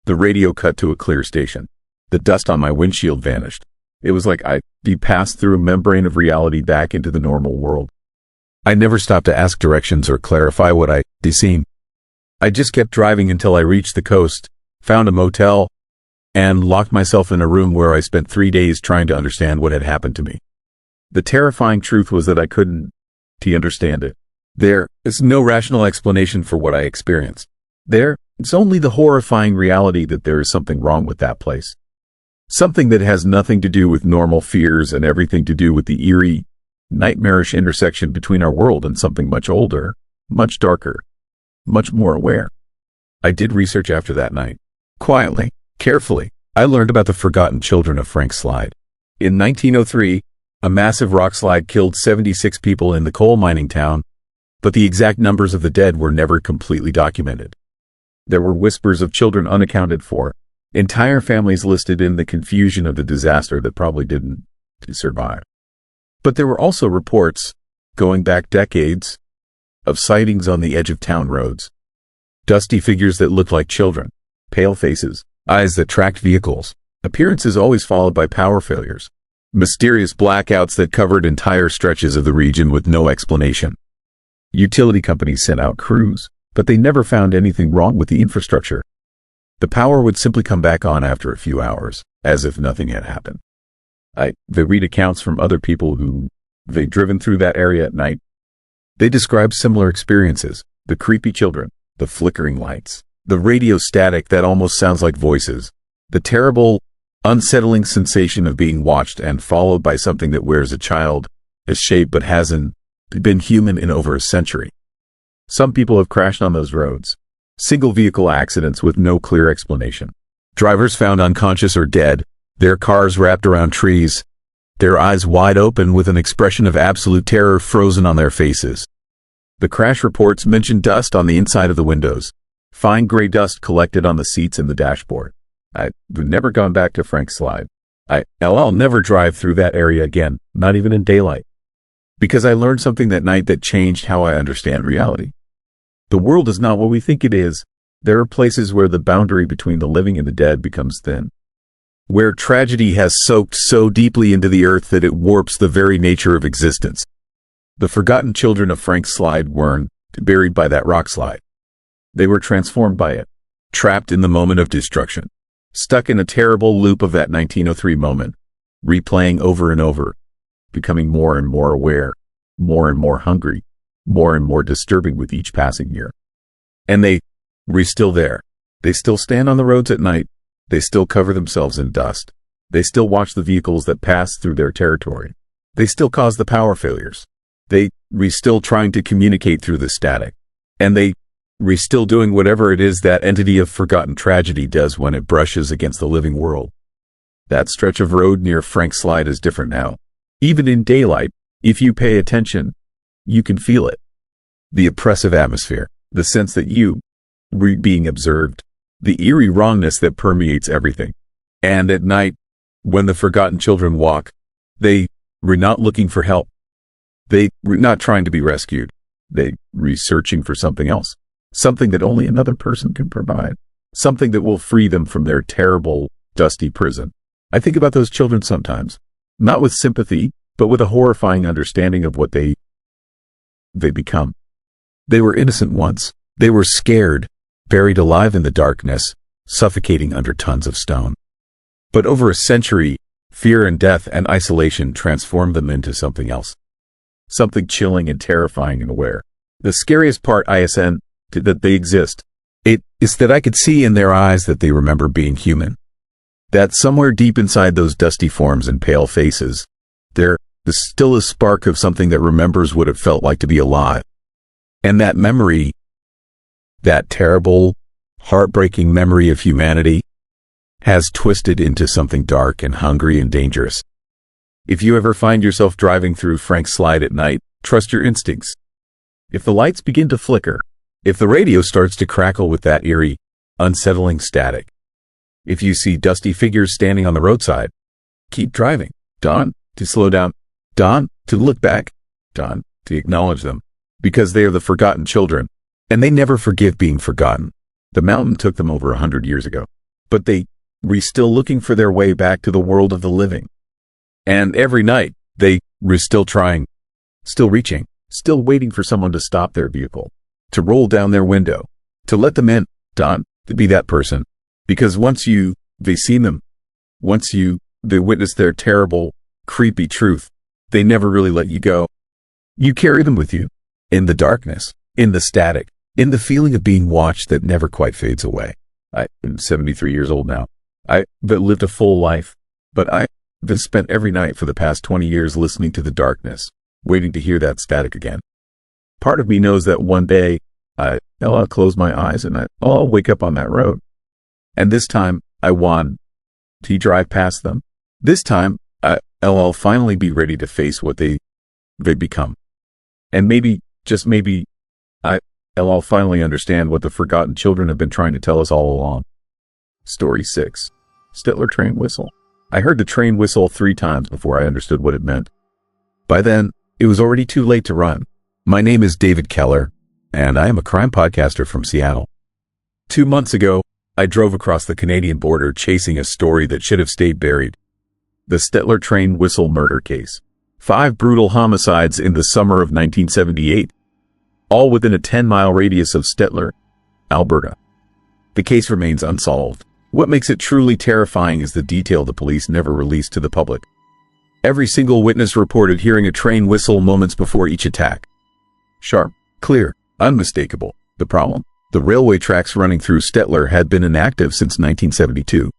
The radio cut to a clear station. The dust on my windshield vanished. It was like I'd be passed through a membrane of reality back into the normal world. I never stopped to ask directions or clarify what I'd seen. I just kept driving until I reached the coast, found a motel, and locked myself in a room where I spent 3 days trying to understand what had happened to me. The terrifying truth was that I couldn't understand it. There is no rational explanation for what I experienced. It's only the horrifying reality that there is something wrong with that place. Something that has nothing to do with normal fears and everything to do with the eerie, nightmarish intersection between our world and something much older, much darker, much more aware. I did research after that night. Quietly, carefully, I learned about the forgotten children of Frank Slide. In 1903, a massive rock slide killed 76 people in the coal mining town, but the exact numbers of the dead were never completely documented. There were whispers of children unaccounted for, entire families listed in the confusion of the disaster that probably didn't survive. But there were also reports, going back decades, of sightings on the edge of town roads. Dusty figures that looked like children, pale faces, eyes that tracked vehicles, appearances always followed by power failures, mysterious blackouts that covered entire stretches of the region with no explanation. Utility companies sent out crews, but they never found anything wrong with the infrastructure. The power would simply come back on after a few hours, as if nothing had happened. They read accounts from other people who they'd driven through that area at night. They described similar experiences: the creepy children, the flickering lights, the radio static that almost sounds like voices, the terrible, unsettling sensation of being watched and followed by something that wears a child's shape but hasn't been human in over a century. Some people have crashed on those roads. Single vehicle accidents with no clear explanation. Drivers found unconscious or dead, their cars wrapped around trees, their eyes wide open with an expression of absolute terror frozen on their faces. The crash reports mentioned dust on the inside of the windows, fine gray dust collected on the seats and the dashboard. I've never gone back to Frank Slide. I'll never drive through that area again, not even in daylight. Because I learned something that night that changed how I understand reality. The world is not what we think it is. There are places where the boundary between the living and the dead becomes thin. Where tragedy has soaked so deeply into the earth that it warps the very nature of existence. The forgotten children of Frank Slide weren't buried by that rock slide. They were transformed by it, trapped in the moment of destruction, stuck in a terrible loop of that 1903 moment, replaying over and over, becoming more and more aware, more and more hungry, more and more disturbing with each passing year. And they were still there. They still stand on the roads at night. They still cover themselves in dust. They still watch the vehicles that pass through their territory. They still cause the power failures. They were still trying to communicate through the static. And they were still doing whatever it is that entity of forgotten tragedy does when it brushes against the living world. That stretch of road near Frank Slide is different now. Even in daylight, if you pay attention, you can feel it. The oppressive atmosphere, the sense that you were being observed, the eerie wrongness that permeates everything. And at night, when the forgotten children walk, they were not looking for help. They were not trying to be rescued. They were searching for something else, something that only another person can provide, something that will free them from their terrible, dusty prison. I think about those children sometimes, not with sympathy, but with a horrifying understanding of what they become. They were innocent once. They were scared, buried alive in the darkness, suffocating under tons of stone. But over a century, fear and death and isolation transformed them into something else. Something chilling and terrifying and aware. The scariest part, that they exist. It is that I could see in their eyes that they remember being human. That somewhere deep inside those dusty forms and pale faces, there is still a spark of something that remembers what it felt like to be alive. And that memory, that terrible, heartbreaking memory of humanity, has twisted into something dark and hungry and dangerous. If you ever find yourself driving through Frank Slide at night, trust your instincts. If the lights begin to flicker, if the radio starts to crackle with that eerie, unsettling static, If you see dusty figures standing on the roadside, keep driving. Dawn, to slow down. Dawn, to look back. Dawn, to acknowledge them. Because they are the forgotten children, and they never forgive being forgotten. The mountain took them over 100 years ago, but they were still looking for their way back to the world of the living. And every night, they were still trying, still reaching, still waiting for someone to stop their vehicle, to roll down their window, to let them in. Dawn, to be that person. Because once they've seen them, they witness their terrible, creepy truth, they never really let you go. You carry them with you. In the darkness, in the static, in the feeling of being watched that never quite fades away. I'm 73 years old now. I've lived a full life, but I've spent every night for the past 20 years listening to the darkness, waiting to hear that static again. Part of me knows that one day, I'll close my eyes and I'll wake up on that road. And this time, I want to drive past them. This time, I'll finally be ready to face what they become. And maybe, just maybe, I'll finally understand what the forgotten children have been trying to tell us all along. Story 6. Stettler Train Whistle. I heard the train whistle 3 times before I understood what it meant. By then, it was already too late to run. My name is David Keller, and I am a crime podcaster from Seattle. 2 months ago, I drove across the Canadian border chasing a story that should have stayed buried. The Stettler Train Whistle murder case. 5 brutal homicides in the summer of 1978, all within a 10-mile radius of Stettler, Alberta. The case remains unsolved. What makes it truly terrifying is the detail the police never released to the public. Every single witness reported hearing a train whistle moments before each attack. Sharp, clear, unmistakable. The problem? The railway tracks running through Stettler had been inactive since 1972.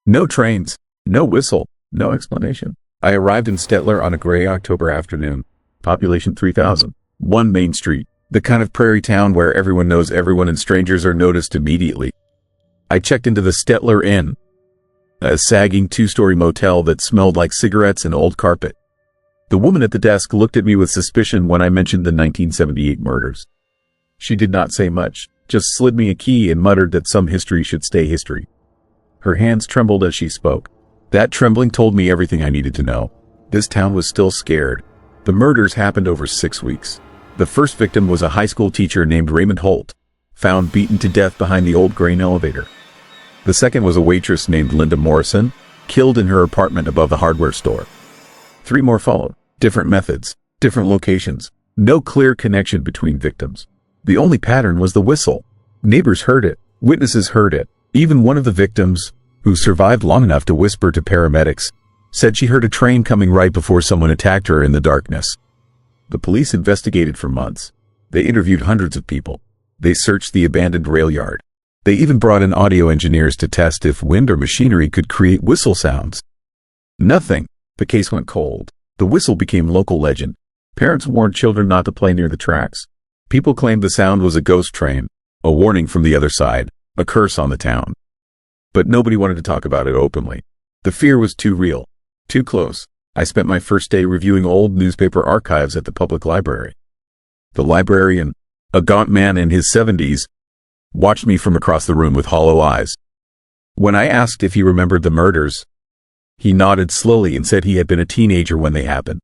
No trains, no whistle, no explanation. I arrived in Stettler on a gray October afternoon. Population 3,000. 1 Main Street. The kind of prairie town where everyone knows everyone and strangers are noticed immediately. I checked into the Stettler Inn, a sagging 2-story motel that smelled like cigarettes and old carpet. The woman at the desk looked at me with suspicion when I mentioned the 1978 murders. She did not say much, just slid me a key and muttered that some history should stay history. Her hands trembled as she spoke. That trembling told me everything I needed to know. This town was still scared. The murders happened over 6 weeks. The first victim was a high school teacher named Raymond Holt, found beaten to death behind the old grain elevator. The second was a waitress named Linda Morrison, killed in her apartment above the hardware store. 3 more followed. Different methods, different locations. No clear connection between victims. The only pattern was the whistle. Neighbors heard it. Witnesses heard it. Even one of the victims, who survived long enough to whisper to paramedics, said she heard a train coming right before someone attacked her in the darkness. The police investigated for months. They interviewed hundreds of people. They searched the abandoned rail yard. They even brought in audio engineers to test if wind or machinery could create whistle sounds. Nothing. The case went cold. The whistle became local legend. Parents warned children not to play near the tracks. People claimed the sound was a ghost train, a warning from the other side, a curse on the town. But nobody wanted to talk about it openly. The fear was too real, too close. I spent my first day reviewing old newspaper archives at the public library. The librarian, a gaunt man in his 70s, watched me from across the room with hollow eyes. When I asked if he remembered the murders, he nodded slowly and said he had been a teenager when they happened.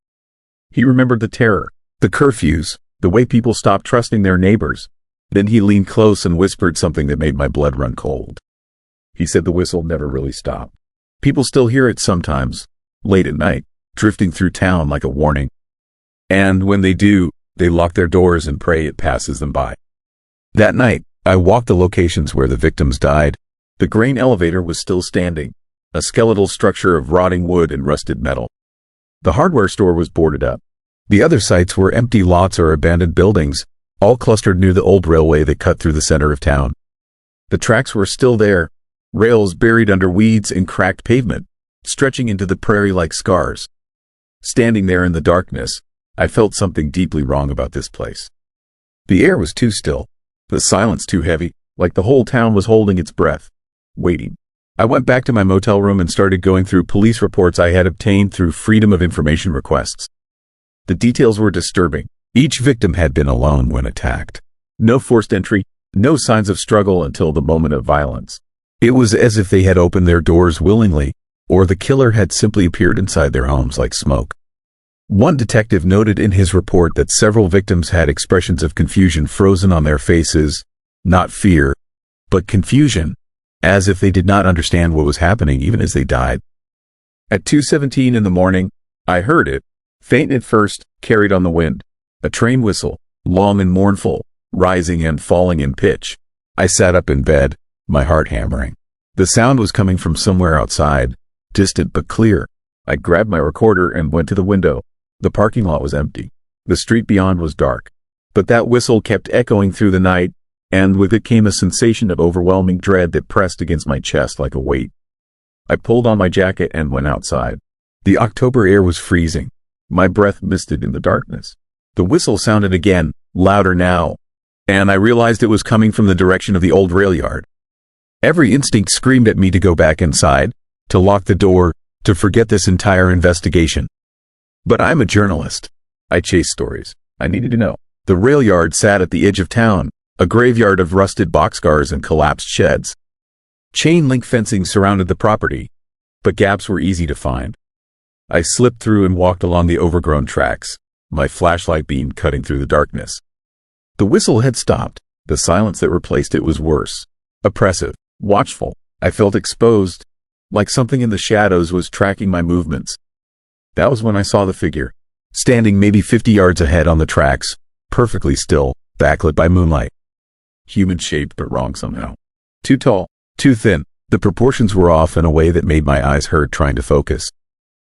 He remembered the terror, the curfews, the way people stopped trusting their neighbors. Then he leaned close and whispered something that made my blood run cold. He said the whistle never really stopped. People still hear it sometimes, late at night, drifting through town like a warning. And when they do, they lock their doors and pray it passes them by. That night, I walked the locations where the victims died. The grain elevator was still standing, a skeletal structure of rotting wood and rusted metal. The hardware store was boarded up. The other sites were empty lots or abandoned buildings, all clustered near the old railway that cut through the center of town. The tracks were still there, rails buried under weeds and cracked pavement, stretching into the prairie like scars. Standing there in the darkness, I felt something deeply wrong about this place. The air was too still, the silence too heavy, like the whole town was holding its breath, waiting. I went back to my motel room and started going through police reports I had obtained through Freedom of Information requests. The details were disturbing. Each victim had been alone when attacked. No forced entry, no signs of struggle until the moment of violence. It was as if they had opened their doors willingly, or the killer had simply appeared inside their homes like smoke. One detective noted in his report that several victims had expressions of confusion frozen on their faces, not fear, but confusion, as if they did not understand what was happening even as they died. At 2:17 in the morning, I heard it, faint at first, carried on the wind, a train whistle, long and mournful, rising and falling in pitch. I sat up in bed, my heart hammering. The sound was coming from somewhere outside, distant but clear. I grabbed my recorder and went to the window. The parking lot was empty. The street beyond was dark. But that whistle kept echoing through the night, and with it came a sensation of overwhelming dread that pressed against my chest like a weight. I pulled on my jacket and went outside. The October air was freezing. My breath misted in the darkness. The whistle sounded again, louder now, and I realized it was coming from the direction of the old rail yard. Every instinct screamed at me to go back inside, to lock the door, to forget this entire investigation. But I'm a journalist. I chase stories. I needed to know. The rail yard sat at the edge of town, a graveyard of rusted boxcars and collapsed sheds. Chain link fencing surrounded the property, but gaps were easy to find. I slipped through and walked along the overgrown tracks, my flashlight beam cutting through the darkness. The whistle had stopped. The silence that replaced it was worse. Oppressive, watchful. I felt exposed, like something in the shadows was tracking my movements. That was when I saw the figure, standing maybe 50 yards ahead on the tracks, perfectly still, backlit by moonlight. Human-shaped but wrong somehow. Too tall, too thin. The proportions were off in a way that made my eyes hurt trying to focus.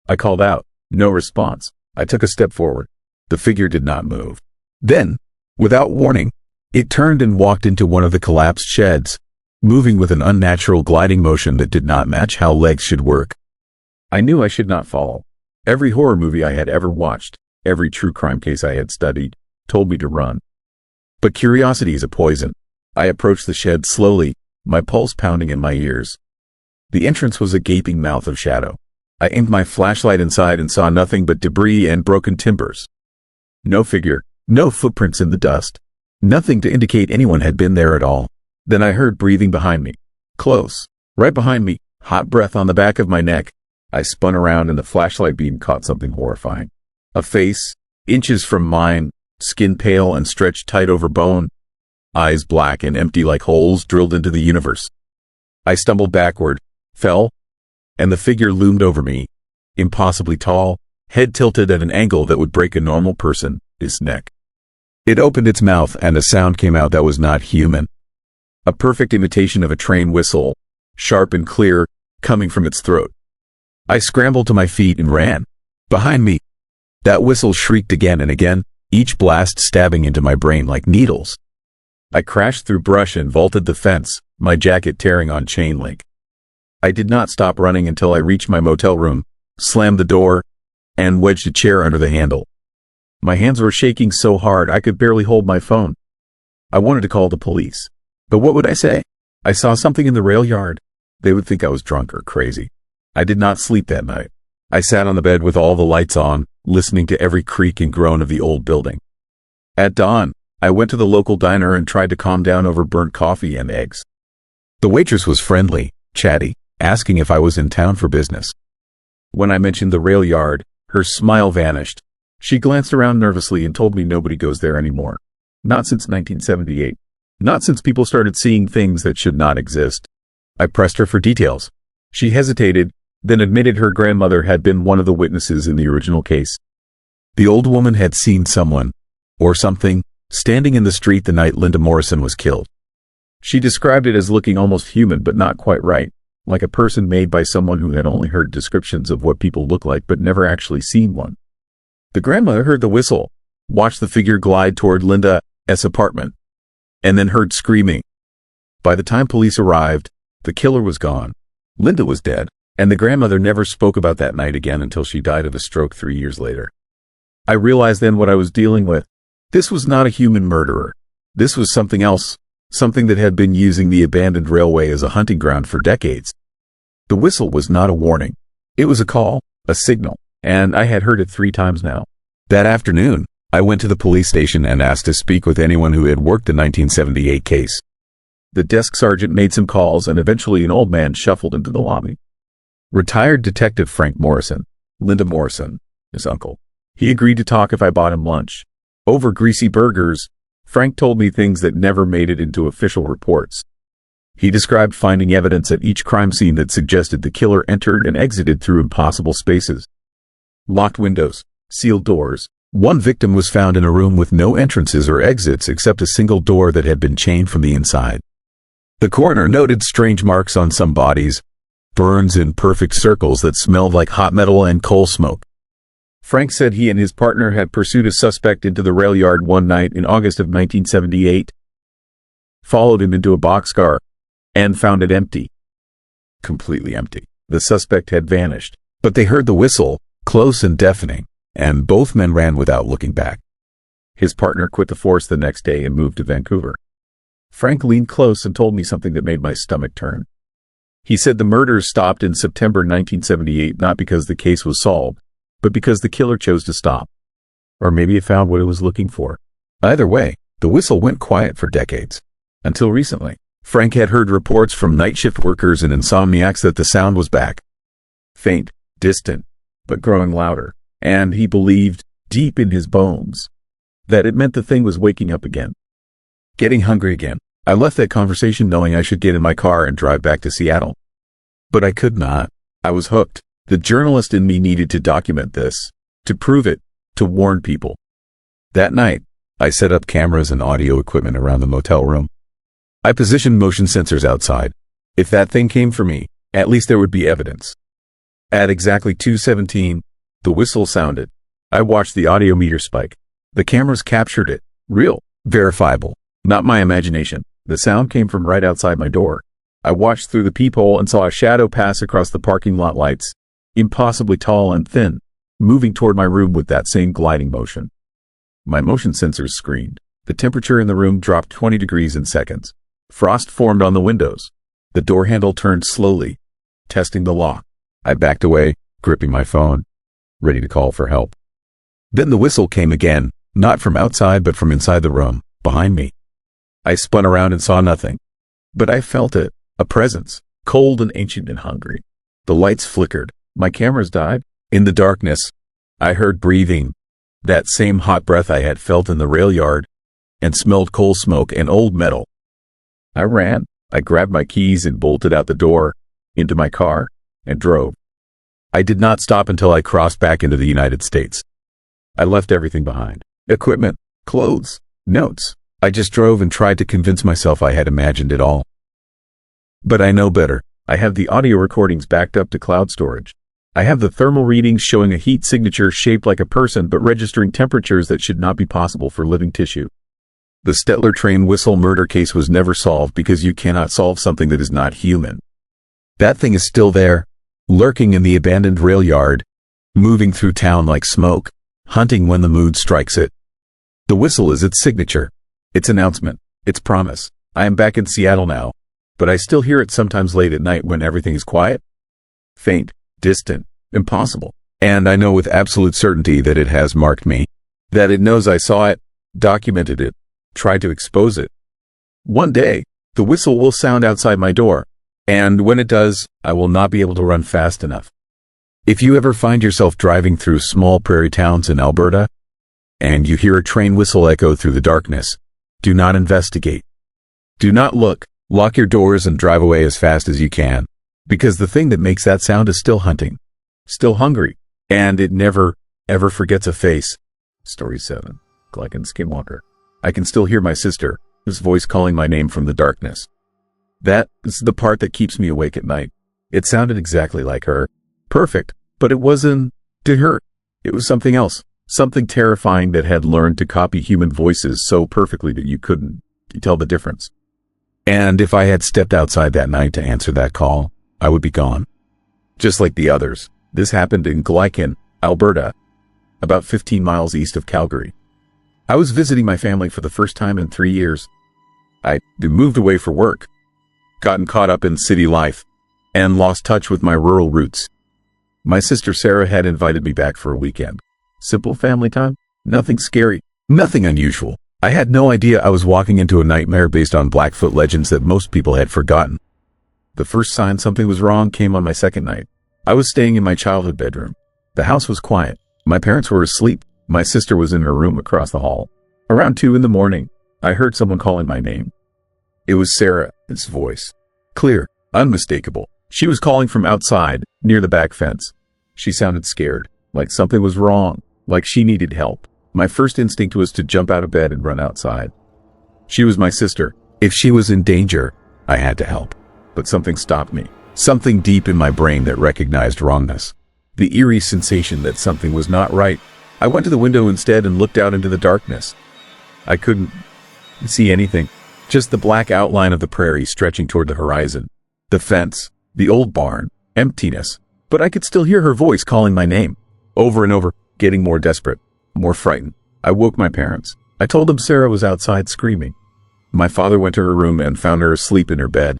I called out. No response. I took a step forward. The figure did not move. Then, without warning, it turned and walked into one of the collapsed sheds, moving with an unnatural gliding motion that did not match how legs should work. I knew I should not follow. Every horror movie I had ever watched, every true crime case I had studied, told me to run. But curiosity is a poison. I approached the shed slowly, my pulse pounding in my ears. The entrance was a gaping mouth of shadow. I aimed my flashlight inside and saw nothing but debris and broken timbers. No figure, no footprints in the dust. Nothing to indicate anyone had been there at all. Then I heard breathing behind me. Close. Right behind me. Hot breath on the back of my neck. I spun around and the flashlight beam caught something horrifying. A face, inches from mine, skin pale and stretched tight over bone. Eyes black and empty like holes drilled into the universe. I stumbled backward, fell, and the figure loomed over me. Impossibly tall, head tilted at an angle that would break a normal person, his neck. It opened its mouth and a sound came out that was not human. A perfect imitation of a train whistle, sharp and clear, coming from its throat. I scrambled to my feet and ran. Behind me, that whistle shrieked again and again, each blast stabbing into my brain like needles. I crashed through brush and vaulted the fence, my jacket tearing on chain link. I did not stop running until I reached my motel room, slammed the door, and wedged a chair under the handle. My hands were shaking so hard I could barely hold my phone. I wanted to call the police. But what would I say? I saw something in the rail yard. They would think I was drunk or crazy. I did not sleep that night. I sat on the bed with all the lights on, listening to every creak and groan of the old building. At dawn, I went to the local diner and tried to calm down over burnt coffee and eggs. The waitress was friendly, chatty, asking if I was in town for business. When I mentioned the rail yard, her smile vanished. She glanced around nervously and told me nobody goes there anymore. Not since 1978. Not since people started seeing things that should not exist. I pressed her for details. She hesitated, then admitted her grandmother had been one of the witnesses in the original case. The old woman had seen someone, or something, standing in the street the night Linda Morrison was killed. She described it as looking almost human but not quite right, like a person made by someone who had only heard descriptions of what people look like but never actually seen one. The grandmother heard the whistle, watched the figure glide toward Linda's apartment, and then heard screaming. By the time police arrived, the killer was gone. Linda was dead, and the grandmother never spoke about that night again until she died of a stroke 3 years later. I realized then what I was dealing with. This was not a human murderer. This was something else, something that had been using the abandoned railway as a hunting ground for decades. The whistle was not a warning. It was a call, a signal, and I had heard it 3 times now. That afternoon, I went to the police station and asked to speak with anyone who had worked the 1978 case. The desk sergeant made some calls, and eventually an old man shuffled into the lobby. Retired Detective Frank Morrison, Linda Morrison, his uncle. He agreed to talk if I bought him lunch. Over greasy burgers, Frank told me things that never made it into official reports. He described finding evidence at each crime scene that suggested the killer entered and exited through impossible spaces. Locked windows, sealed doors. One victim was found in a room with no entrances or exits except a single door that had been chained from the inside. The coroner noted strange marks on some bodies, burns in perfect circles that smelled like hot metal and coal smoke. Frank said he and his partner had pursued a suspect into the rail yard one night in August of 1978, followed him into a boxcar, and found it empty. Completely empty. The suspect had vanished, but they heard the whistle, close and deafening, and both men ran without looking back. His partner quit the force the next day and moved to Vancouver. Frank leaned close and told me something that made my stomach turn. He said the murders stopped in September 1978 not because the case was solved, but because the killer chose to stop. Or maybe it found what it was looking for. Either way, the whistle went quiet for decades. Until recently, Frank had heard reports from night shift workers and insomniacs that the sound was back. Faint, distant, but growing louder. And he believed, deep in his bones, that it meant the thing was waking up again. Getting hungry again. I left that conversation knowing I should get in my car and drive back to Seattle. But I could not. I was hooked. The journalist in me needed to document this, to prove it, to warn people. That night, I set up cameras and audio equipment around the motel room. I positioned motion sensors outside. If that thing came for me, at least there would be evidence. At exactly 2:17, the whistle sounded. I watched the audio meter spike. The cameras captured it. Real, verifiable, not my imagination. The sound came from right outside my door. I watched through the peephole and saw a shadow pass across the parking lot lights, impossibly tall and thin, moving toward my room with that same gliding motion. My motion sensors screamed. The temperature in the room dropped 20 degrees in seconds. Frost formed on the windows. The door handle turned slowly, testing the lock. I backed away, gripping my phone, ready to call for help. Then the whistle came again, not from outside but from inside the room, behind me. I spun around and saw nothing. But I felt it, a presence, cold and ancient and hungry. The lights flickered. My cameras died. In the darkness, I heard breathing, that same hot breath I had felt in the rail yard, and smelled coal smoke and old metal. I ran. I grabbed my keys and bolted out the door, into my car, and drove. I did not stop until I crossed back into the United States. I left everything behind. Equipment, clothes, notes. I just drove and tried to convince myself I had imagined it all. But I know better. I have the audio recordings backed up to cloud storage. I have the thermal readings showing a heat signature shaped like a person but registering temperatures that should not be possible for living tissue. The Stettler train whistle murder case was never solved because you cannot solve something that is not human. That thing is still there, lurking in the abandoned rail yard, moving through town like smoke, hunting when the mood strikes it. The whistle is its signature, its announcement, its promise. I am back in Seattle now, but I still hear it sometimes late at night when everything is quiet. Faint, distant, impossible. And I know with absolute certainty that it has marked me, that it knows I saw it, documented it, tried to expose it. One day, the whistle will sound outside my door, and when it does, I will not be able to run fast enough. If you ever find yourself driving through small prairie towns in Alberta, and you hear a train whistle echo through the darkness, do not investigate. Do not look, lock your doors and drive away as fast as you can, because the thing that makes that sound is still hunting, still hungry, and it never, ever forgets a face. Story 7. Glycan Skinwalker. I can still hear my sister, whose voice calling my name from the darkness. That is the part that keeps me awake at night. It sounded exactly like her. Perfect, but it wasn't her. It was something else, something terrifying that had learned to copy human voices so perfectly that you couldn't tell the difference. And if I had stepped outside that night to answer that call, I would be gone. Just like the others. This happened in Glycan, Alberta, about 15 miles east of Calgary. I was visiting my family for the first time in 3 years. I moved away for work, gotten caught up in city life, and lost touch with my rural roots. My sister Sarah had invited me back for a weekend. Simple family time, nothing scary, nothing unusual, I had no idea I was walking into a nightmare based on Blackfoot legends that most people had forgotten. The first sign something was wrong came on my second night. I was staying in my childhood bedroom. The house was quiet. My parents were asleep. My sister was in her room across the hall. Around 2 in the morning, I heard someone calling my name. It was Sarah's voice. Clear, unmistakable. She was calling from outside, near the back fence. She sounded scared, like something was wrong, like she needed help. My first instinct was to jump out of bed and run outside. She was my sister. If she was in danger, I had to help. But something stopped me. Something deep in my brain that recognized wrongness. The eerie sensation that something was not right. I went to the window instead and looked out into the darkness. I couldn't see anything. Just the black outline of the prairie stretching toward the horizon. The fence, the old barn, emptiness. But I could still hear her voice calling my name. Over and over, getting more desperate, more frightened. I woke my parents. I told them Sarah was outside screaming. My father went to her room and found her asleep in her bed.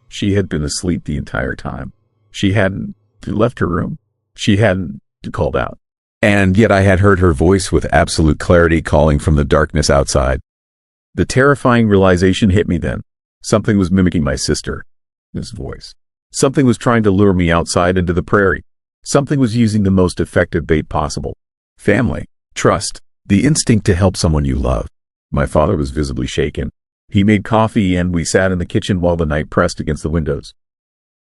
She had been asleep the entire time. She hadn't left her room. She hadn't called out. And yet I had heard her voice with absolute clarity calling from the darkness outside. The terrifying realization hit me then. Something was mimicking my sister's voice. Something was trying to lure me outside into the prairie. Something was using the most effective bait possible. Family, trust, the instinct to help someone you love. My father was visibly shaken. He made coffee and we sat in the kitchen while the night pressed against the windows.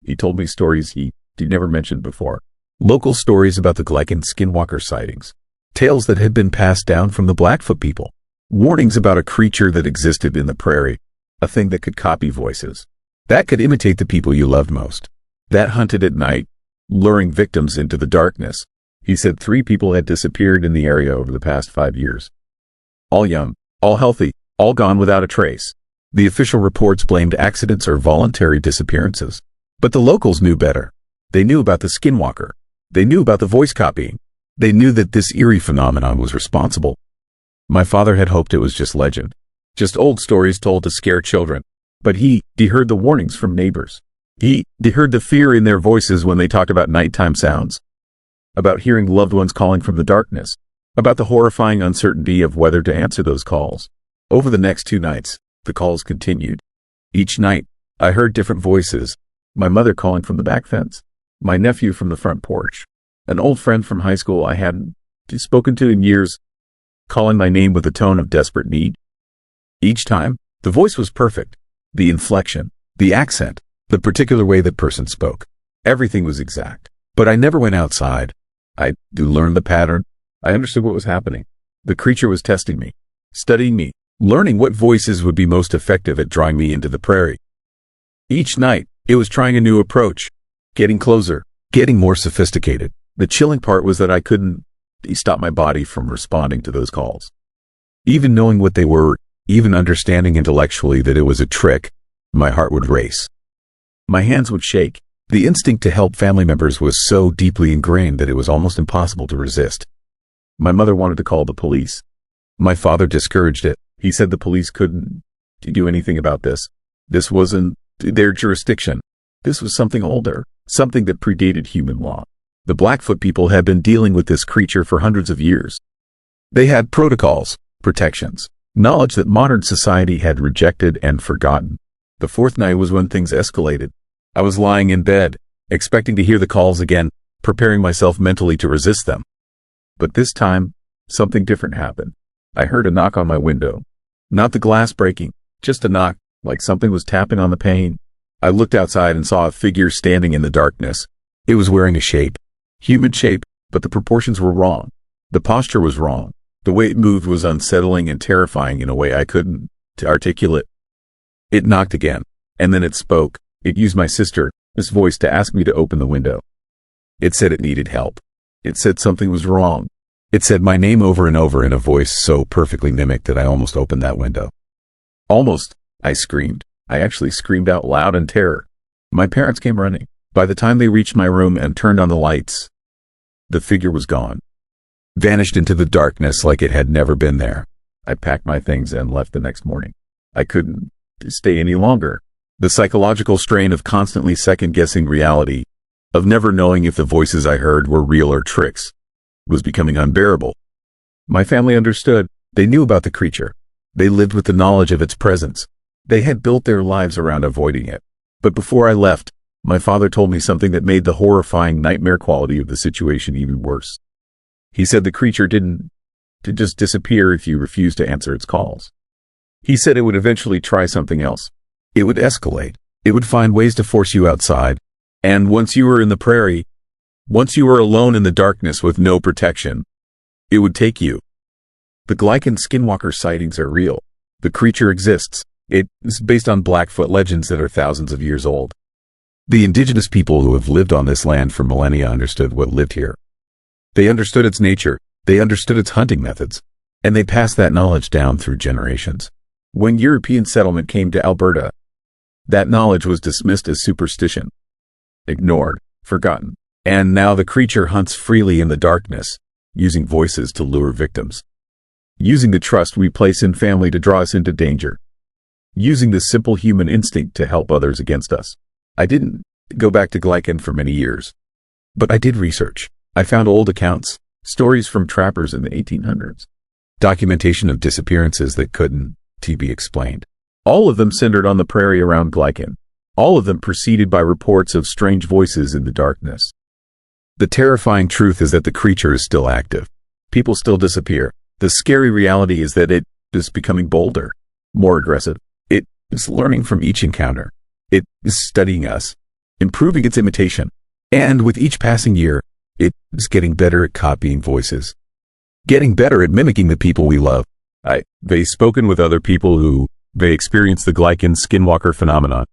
He told me stories he'd never mentioned before. Local stories about the Gleichen skinwalker sightings. Tales that had been passed down from the Blackfoot people. Warnings about a creature that existed in the prairie. A thing that could copy voices. That could imitate the people you loved most. That hunted at night, luring victims into the darkness. He said 3 people had disappeared in the area over the past 5 years. All young, all healthy, all gone without a trace. The official reports blamed accidents or voluntary disappearances. But the locals knew better. They knew about the skinwalker. They knew about the voice copying. They knew that this eerie phenomenon was responsible. My father had hoped it was just legend. Just old stories told to scare children. But he heard the warnings from neighbors. He heard the fear in their voices when they talked about nighttime sounds. About hearing loved ones calling from the darkness. About the horrifying uncertainty of whether to answer those calls. Over the next 2 nights, the calls continued. Each night, I heard different voices. My mother calling from the back fence. My nephew from the front porch. An old friend from high school I hadn't spoken to in years, calling my name with a tone of desperate need. Each time, the voice was perfect. The inflection, the accent, the particular way that person spoke. Everything was exact. But I never went outside. I learned the pattern. I understood what was happening. The creature was testing me, studying me, learning what voices would be most effective at drawing me into the prairie. Each night, it was trying a new approach, getting closer, getting more sophisticated. The chilling part was that I couldn't stop my body from responding to those calls. Even knowing what they were, even understanding intellectually that it was a trick, my heart would race. My hands would shake. The instinct to help family members was so deeply ingrained that it was almost impossible to resist. My mother wanted to call the police. My father discouraged it. He said the police couldn't do anything about this. This wasn't their jurisdiction. This was something older, something that predated human law. The Blackfoot people had been dealing with this creature for hundreds of years. They had protocols, protections, knowledge that modern society had rejected and forgotten. The 4th night was when things escalated. I was lying in bed, expecting to hear the calls again, preparing myself mentally to resist them. But this time, something different happened. I heard a knock on my window. Not the glass breaking, just a knock, like something was tapping on the pane. I looked outside and saw a figure standing in the darkness. It was wearing a shape, human shape, but the proportions were wrong. The posture was wrong. The way it moved was unsettling and terrifying in a way I couldn't articulate. It knocked again, and then it spoke. It used my sister's voice to ask me to open the window. It said it needed help. It said something was wrong. It said my name over and over in a voice so perfectly mimicked that I almost opened that window. Almost, I screamed. I actually screamed out loud in terror. My parents came running. By the time they reached my room and turned on the lights, the figure was gone. Vanished into the darkness like it had never been there. I packed my things and left the next morning. I couldn't stay any longer. The psychological strain of constantly second-guessing reality, of never knowing if the voices I heard were real or tricks, was becoming unbearable. My family understood. They knew about the creature. They lived with the knowledge of its presence. They had built their lives around avoiding it. But before I left, my father told me something that made the horrifying nightmare quality of the situation even worse. He said the creature didn't just disappear if you refused to answer its calls. He said it would eventually try something else. It would escalate. It would find ways to force you outside. And once you were in the prairie, once you were alone in the darkness with no protection, it would take you. The Glycan skinwalker sightings are real. The creature exists. It is based on Blackfoot legends that are thousands of years old. The indigenous people who have lived on this land for millennia understood what lived here. They understood its nature, they understood its hunting methods, and they passed that knowledge down through generations. When European settlement came to Alberta, that knowledge was dismissed as superstition, ignored, forgotten, and now the creature hunts freely in the darkness, using voices to lure victims, using the trust we place in family to draw us into danger, using the simple human instinct to help others against us. I didn't go back to Glycan for many years, but I did research. I found old accounts, stories from trappers in the 1800s, documentation of disappearances that couldn't be explained. All of them centered on the prairie around Glycan, all of them preceded by reports of strange voices in the darkness. The terrifying truth is that the creature is still active. People still disappear. The scary reality is that it is becoming bolder, more aggressive. It is learning from each encounter. It is studying us, improving its imitation. And with each passing year, it is getting better at copying voices, getting better at mimicking the people we love. They've spoken with other people who experienced the Glycan skinwalker phenomenon.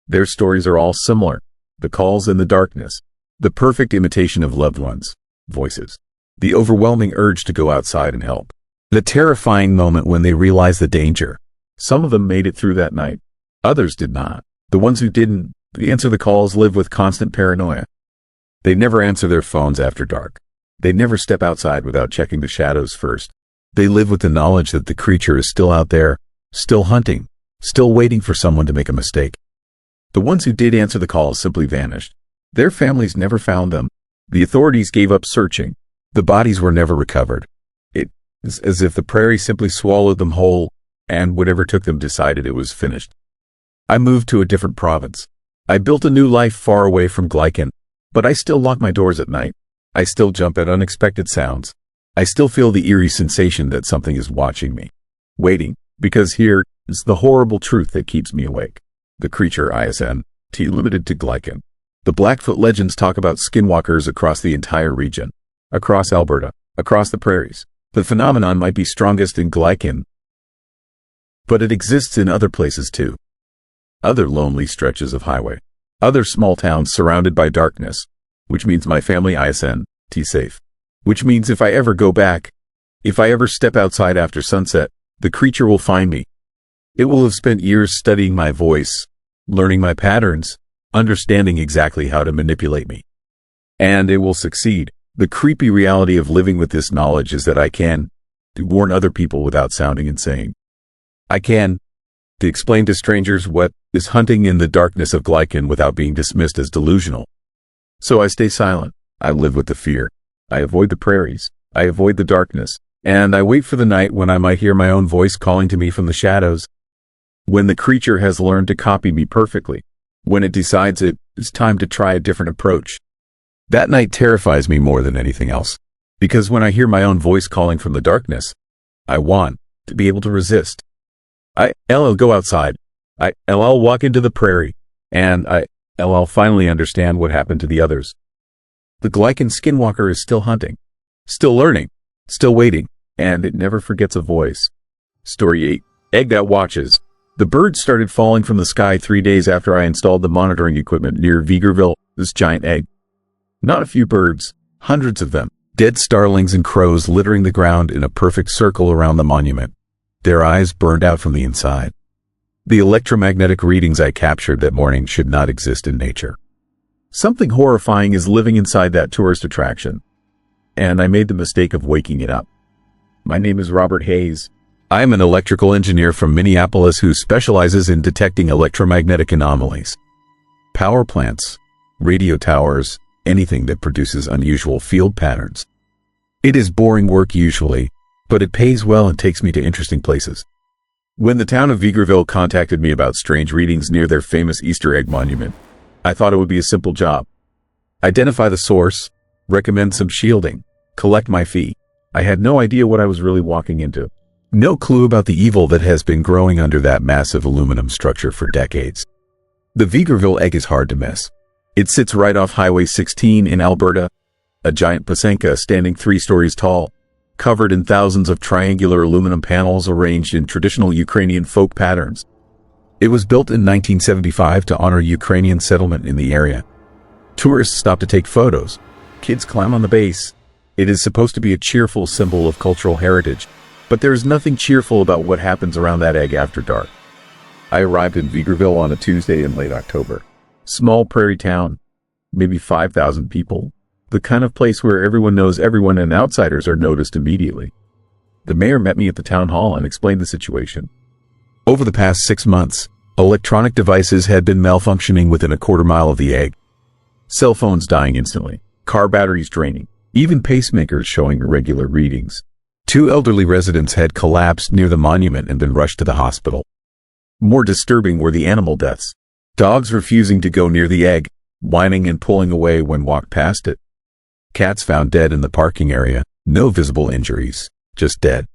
Their stories are all similar. The calls in the darkness, the perfect imitation of loved ones' voices, the overwhelming urge to go outside and help, the terrifying moment when they realize the danger. Some of them made it through that night. Others did not. The ones who didn't answer the calls live with constant paranoia. They never answer their phones after dark. They never step outside without checking the shadows first. They live with the knowledge that the creature is still out there, still hunting, still waiting for someone to make a mistake. The ones who did answer the calls simply vanished. Their families never found them. The authorities gave up searching. The bodies were never recovered. It is as if the prairie simply swallowed them whole, and whatever took them decided it was finished. I moved to a different province. I built a new life far away from Glycan, but I still lock my doors at night. I still jump at unexpected sounds. I still feel the eerie sensation that something is watching me, waiting, because here is the horrible truth that keeps me awake. The creature isn't limited to Glycan. The Blackfoot legends talk about skinwalkers across the entire region, across Alberta, across the prairies. The phenomenon might be strongest in Glycan, but it exists in other places too. Other lonely stretches of highway, other small towns surrounded by darkness, which means my family isn't safe. Which means if I ever go back, if I ever step outside after sunset, the creature will find me. It will have spent years studying my voice, learning my patterns, understanding exactly how to manipulate me. And it will succeed. The creepy reality of living with this knowledge is that I can warn other people without sounding insane. I can explain to strangers what is hunting in the darkness of Glycan without being dismissed as delusional. So I stay silent. I live with the fear. I avoid the prairies. I avoid the darkness. And I wait for the night when I might hear my own voice calling to me from the shadows. When the creature has learned to copy me perfectly. When it decides it is time to try a different approach. That night terrifies me more than anything else. Because when I hear my own voice calling from the darkness, I want to be able to resist. I'll go outside. I'll walk into the prairie. And I'll finally understand what happened to the others. The Glycan skinwalker is still hunting, still learning, still waiting, and it never forgets a voice. Story 8. Egg that watches. The birds started falling from the sky 3 days after I installed the monitoring equipment near Vegreville, this giant egg. Not a few birds, hundreds of them, dead starlings and crows littering the ground in a perfect circle around the monument. Their eyes burned out from the inside. The electromagnetic readings I captured that morning should not exist in nature. Something horrifying is living inside that tourist attraction, and I made the mistake of waking it up. My name is Robert Hayes. I am an electrical engineer from Minneapolis who specializes in detecting electromagnetic anomalies. Power plants, radio towers, anything that produces unusual field patterns. It is boring work usually, but it pays well and takes me to interesting places. When the town of Vegreville contacted me about strange readings near their famous Easter egg monument, I thought it would be a simple job. Identify the source, recommend some shielding, collect my fee. I had no idea what I was really walking into. No clue about the evil that has been growing under that massive aluminum structure for decades. The Vegreville egg is hard to miss. It sits right off Highway 16 in Alberta, a giant pasenka standing 3 stories tall, covered in thousands of triangular aluminum panels arranged in traditional Ukrainian folk patterns. It was built in 1975 to honor Ukrainian settlement in the area. Tourists stop to take photos. Kids climb on the base. It is supposed to be a cheerful symbol of cultural heritage, but there is nothing cheerful about what happens around that egg after dark. I arrived in Vegreville on a Tuesday in late October. Small prairie town, maybe 5,000 people. The kind of place where everyone knows everyone and outsiders are noticed immediately. The mayor met me at the town hall and explained the situation. Over the past 6 months, electronic devices had been malfunctioning within a quarter mile of the egg. Cell phones dying instantly, car batteries draining, even pacemakers showing irregular readings. 2 elderly residents had collapsed near the monument and been rushed to the hospital. More disturbing were the animal deaths. Dogs refusing to go near the egg, whining and pulling away when walked past it. Cats found dead in the parking area, no visible injuries, just dead.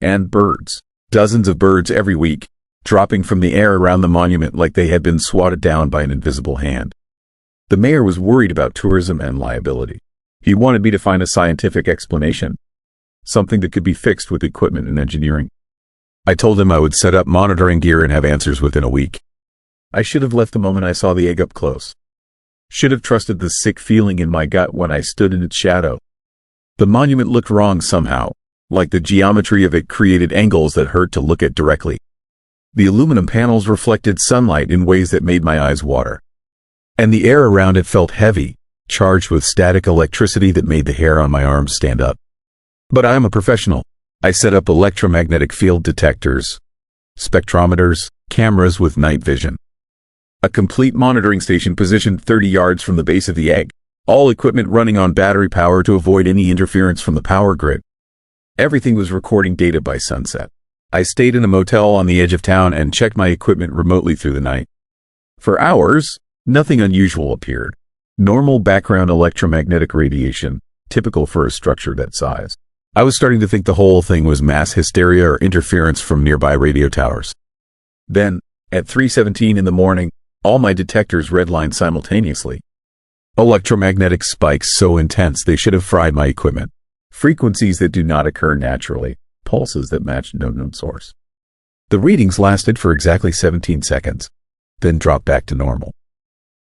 And birds. Dozens of birds every week, dropping from the air around the monument like they had been swatted down by an invisible hand. The mayor was worried about tourism and liability. He wanted me to find a scientific explanation, something that could be fixed with equipment and engineering. I told him I would set up monitoring gear and have answers within a week. I should have left the moment I saw the egg up close. Should have trusted the sick feeling in my gut when I stood in its shadow. The monument looked wrong somehow, like the geometry of it created angles that hurt to look at directly. The aluminum panels reflected sunlight in ways that made my eyes water. And the air around it felt heavy, charged with static electricity that made the hair on my arms stand up. But I am a professional. I set up electromagnetic field detectors, spectrometers, cameras with night vision. A complete monitoring station positioned 30 yards from the base of the egg, all equipment running on battery power to avoid any interference from the power grid. Everything was recording data by sunset. I stayed in a motel on the edge of town and checked my equipment remotely through the night. For hours, nothing unusual appeared. Normal background electromagnetic radiation, typical for a structure that size. I was starting to think the whole thing was mass hysteria or interference from nearby radio towers. Then, at 3:17 in the morning, all my detectors redlined simultaneously. Electromagnetic spikes so intense they should have fried my equipment. Frequencies that do not occur naturally, pulses that matched no known source. The readings lasted for exactly 17 seconds, then dropped back to normal.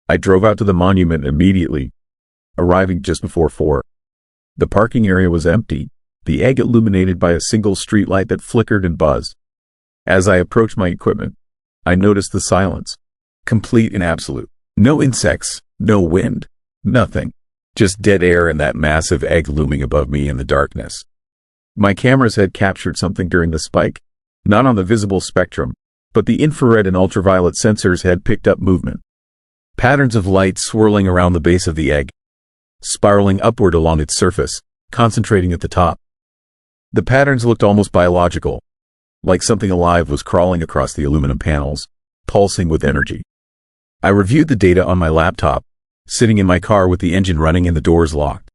I drove out to the monument immediately, arriving just before 4. The parking area was empty, the egg illuminated by a single streetlight that flickered and buzzed. As I approached my equipment, I noticed the silence. Complete and absolute. No insects, no wind, nothing. Just dead air and that massive egg looming above me in the darkness. My cameras had captured something during the spike, not on the visible spectrum, but the infrared and ultraviolet sensors had picked up movement. Patterns of light swirling around the base of the egg, spiraling upward along its surface, concentrating at the top. The patterns looked almost biological, like something alive was crawling across the aluminum panels, pulsing with energy. I reviewed the data on my laptop, sitting in my car with the engine running and the doors locked.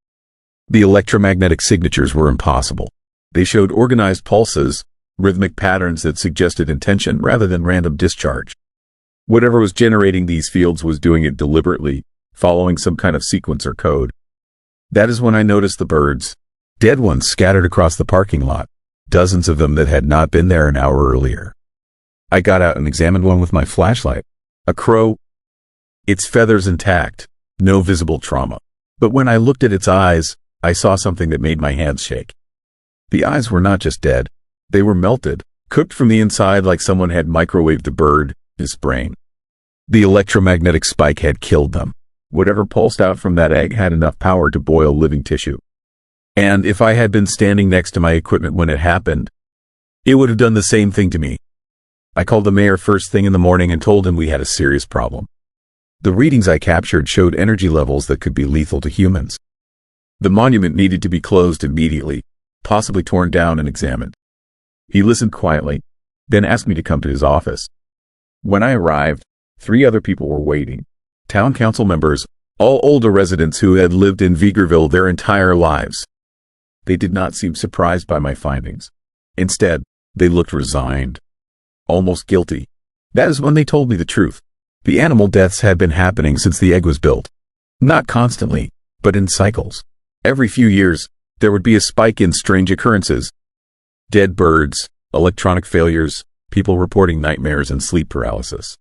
The electromagnetic signatures were impossible. They showed organized pulses, rhythmic patterns that suggested intention rather than random discharge. Whatever was generating these fields was doing it deliberately, following some kind of sequence or code. That is when I noticed the birds, dead ones scattered across the parking lot, dozens of them that had not been there an hour earlier. I got out and examined one with my flashlight. A crow, its feathers intact, no visible trauma. But when I looked at its eyes, I saw something that made my hands shake. The eyes were not just dead, they were melted, cooked from the inside like someone had microwaved the bird, his brain. The electromagnetic spike had killed them. Whatever pulsed out from that egg had enough power to boil living tissue. And if I had been standing next to my equipment when it happened, it would have done the same thing to me. I called the mayor first thing in the morning and told him we had a serious problem. The readings I captured showed energy levels that could be lethal to humans. The monument needed to be closed immediately, possibly torn down and examined. He listened quietly, then asked me to come to his office. When I arrived, 3 other people were waiting. Town council members, all older residents who had lived in Vegreville their entire lives. They did not seem surprised by my findings. Instead, they looked resigned, almost guilty. That is when they told me the truth. The animal deaths had been happening since the egg was built. Not constantly, but in cycles. Every few years, there would be a spike in strange occurrences. Dead birds, electronic failures, people reporting nightmares and sleep paralysis.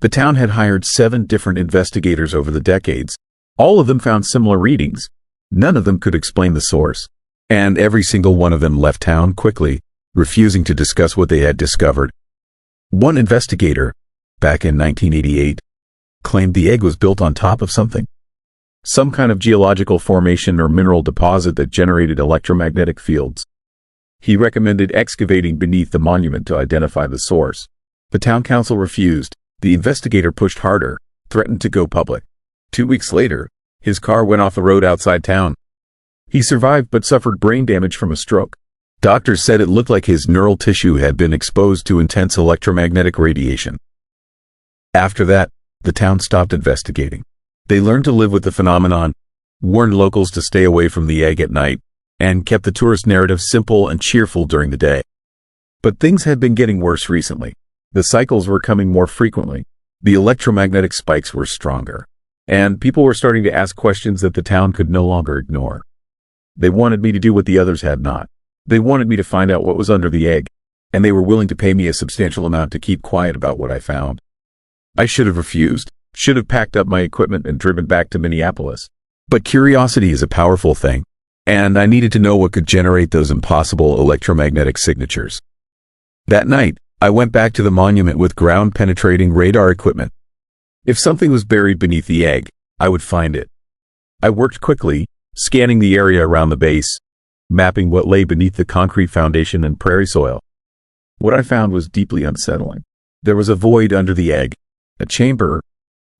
The town had hired 7 different investigators over the decades. All of them found similar readings. None of them could explain the source. And every single one of them left town quickly, refusing to discuss what they had discovered. One investigator, back in 1988, claimed the egg was built on top of something. Some kind of geological formation or mineral deposit that generated electromagnetic fields. He recommended excavating beneath the monument to identify the source. The town council refused. The investigator pushed harder, threatened to go public. 2 weeks later, his car went off the road outside town. He survived but suffered brain damage from a stroke. Doctors said it looked like his neural tissue had been exposed to intense electromagnetic radiation. After that, the town stopped investigating. They learned to live with the phenomenon, warned locals to stay away from the egg at night, and kept the tourist narrative simple and cheerful during the day. But things had been getting worse recently. The cycles were coming more frequently. The electromagnetic spikes were stronger. And people were starting to ask questions that the town could no longer ignore. They wanted me to do what the others had not. They wanted me to find out what was under the egg, and they were willing to pay me a substantial amount to keep quiet about what I found. I should have refused, should have packed up my equipment and driven back to Minneapolis. But curiosity is a powerful thing, and I needed to know what could generate those impossible electromagnetic signatures. That night, I went back to the monument with ground-penetrating radar equipment. If something was buried beneath the egg, I would find it. I worked quickly, scanning the area around the base, mapping what lay beneath the concrete foundation and prairie soil. What I found was deeply unsettling. There was a void under the egg, a chamber,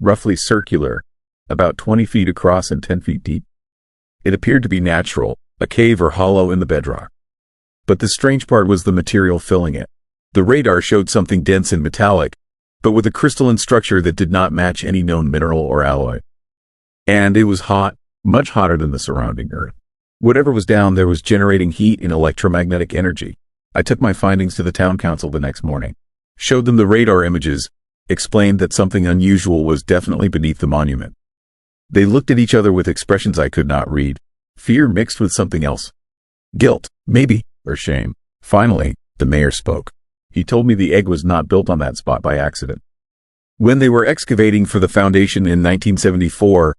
roughly circular, about 20 feet across and 10 feet deep. It appeared to be natural, a cave or hollow in the bedrock. But the strange part was the material filling it. The radar showed something dense and metallic, but with a crystalline structure that did not match any known mineral or alloy. And it was hot, much hotter than the surrounding earth. Whatever was down there was generating heat and electromagnetic energy. I took my findings to the town council the next morning, showed them the radar images, explained that something unusual was definitely beneath the monument. They looked at each other with expressions I could not read, fear mixed with something else. Guilt, maybe, or shame. Finally, the mayor spoke. He told me the egg was not built on that spot by accident. When they were excavating for the foundation in 1974,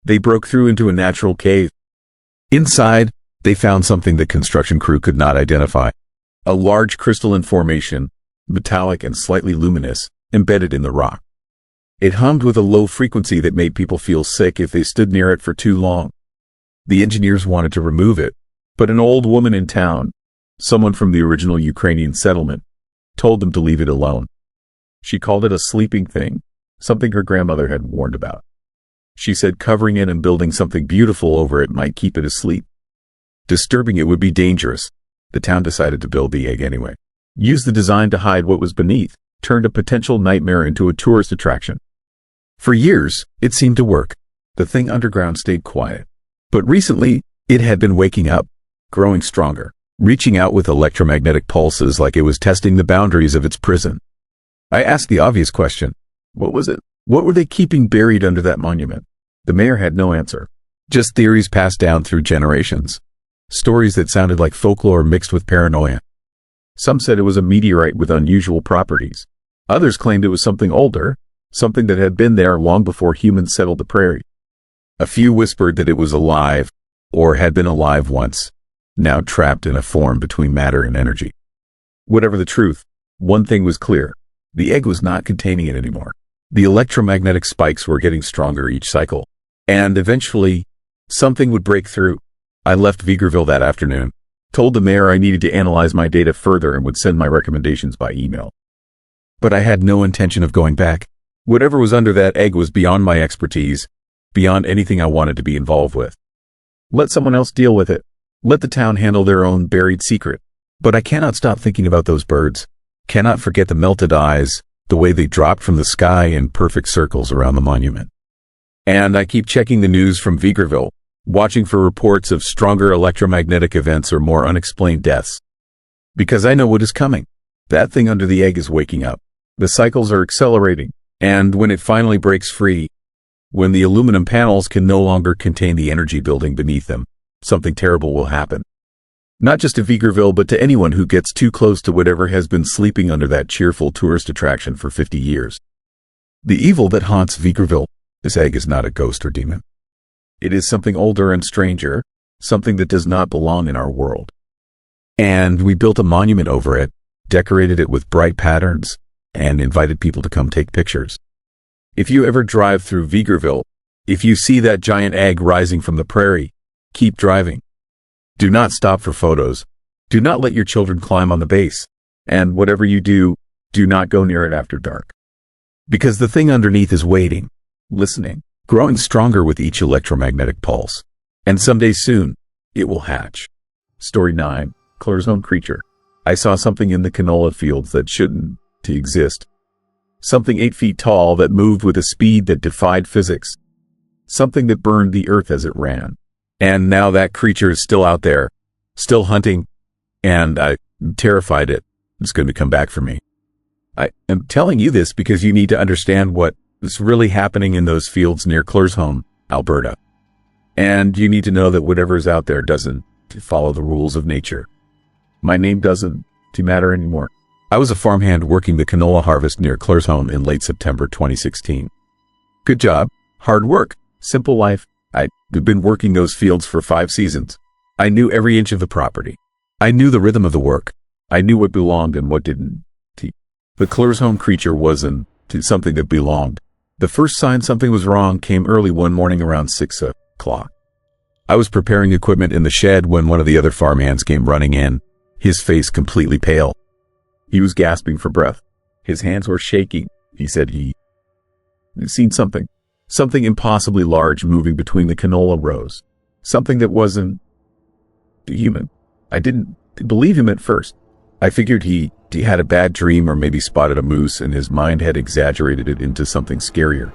they broke through into a natural cave. Inside, they found something the construction crew could not identify. A large crystalline formation, metallic and slightly luminous, embedded in the rock. It hummed with a low frequency that made people feel sick if they stood near it for too long. The engineers wanted to remove it, but an old woman in town, someone from the original Ukrainian settlement, told them to leave it alone. She called it a sleeping thing, something her grandmother had warned about. She said covering it and building something beautiful over it might keep it asleep. Disturbing it would be dangerous. The town decided to build the egg anyway. Used the design to hide what was beneath, turned a potential nightmare into a tourist attraction. For years, it seemed to work. The thing underground stayed quiet. But recently, it had been waking up, growing stronger, reaching out with electromagnetic pulses like it was testing the boundaries of its prison. I asked the obvious question. What was it? What were they keeping buried under that monument? The mayor had no answer. Just theories passed down through generations. Stories that sounded like folklore mixed with paranoia. Some said it was a meteorite with unusual properties. Others claimed it was something older, something that had been there long before humans settled the prairie. A few whispered that it was alive, or had been alive once, now trapped in a form between matter and energy. Whatever the truth, one thing was clear. The egg was not containing it anymore. The electromagnetic spikes were getting stronger each cycle. And eventually, something would break through. I left Vegreville that afternoon, told the mayor I needed to analyze my data further and would send my recommendations by email. But I had no intention of going back. Whatever was under that egg was beyond my expertise, beyond anything I wanted to be involved with. Let someone else deal with it. Let the town handle their own buried secret. But I cannot stop thinking about those birds. Cannot forget the melted eyes, the way they dropped from the sky in perfect circles around the monument. And I keep checking the news from Vegreville, watching for reports of stronger electromagnetic events or more unexplained deaths. Because I know what is coming. That thing under the egg is waking up. The cycles are accelerating. And when it finally breaks free, when the aluminum panels can no longer contain the energy building beneath them, something terrible will happen. Not just to Vegreville, but to anyone who gets too close to whatever has been sleeping under that cheerful tourist attraction for 50 years. The evil that haunts Vegreville, this egg is not a ghost or demon. It is something older and stranger, something that does not belong in our world. And we built a monument over it, decorated it with bright patterns, and invited people to come take pictures. If you ever drive through Vegreville, if you see that giant egg rising from the prairie, keep driving. Do not stop for photos. Do not let your children climb on the base. And whatever you do, do not go near it after dark. Because the thing underneath is waiting, listening, growing stronger with each electromagnetic pulse. And someday soon, it will hatch. Story 9, Claire's own creature. I saw something in the canola fields that shouldn't exist. Something 8 feet tall that moved with a speed that defied physics. Something that burned the earth as it ran. And now that creature is still out there, still hunting, and I'm terrified it's going to come back for me. I am telling you this because you need to understand what is really happening in those fields near Claire's home, Alberta. And you need to know that whatever is out there doesn't follow the rules of nature. My name doesn't matter anymore. I was a farmhand working the canola harvest near Claire's home in late September 2016. Good job, hard work, simple life. I'd been working those fields for 5 seasons. I knew every inch of the property. I knew the rhythm of the work. I knew what belonged and what didn't. The Claire's home creature wasn't something that belonged. The first sign something was wrong came early one morning around 6 o'clock. I was preparing equipment in the shed when one of the other farmhands came running in, his face completely pale. He was gasping for breath. His hands were shaking. He said he'd seen something impossibly large moving between the canola rows. Something that wasn't human. I didn't believe him at first. I figured he had a bad dream or maybe spotted a moose and his mind had exaggerated it into something scarier.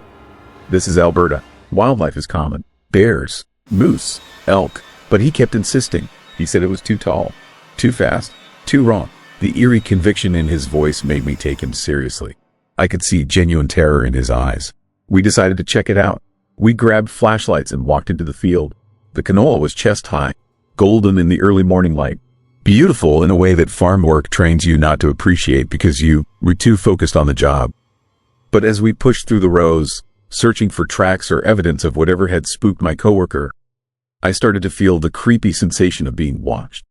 This is Alberta. Wildlife is common. Bears, moose, elk. But he kept insisting. He said it was too tall, too fast, too wrong. The eerie conviction in his voice made me take him seriously. I could see genuine terror in his eyes. We decided to check it out. We grabbed flashlights and walked into the field. The canola was chest high, golden in the early morning light. Beautiful in a way that farm work trains you not to appreciate because you were too focused on the job. But as we pushed through the rows, searching for tracks or evidence of whatever had spooked my coworker, I started to feel the creepy sensation of being watched.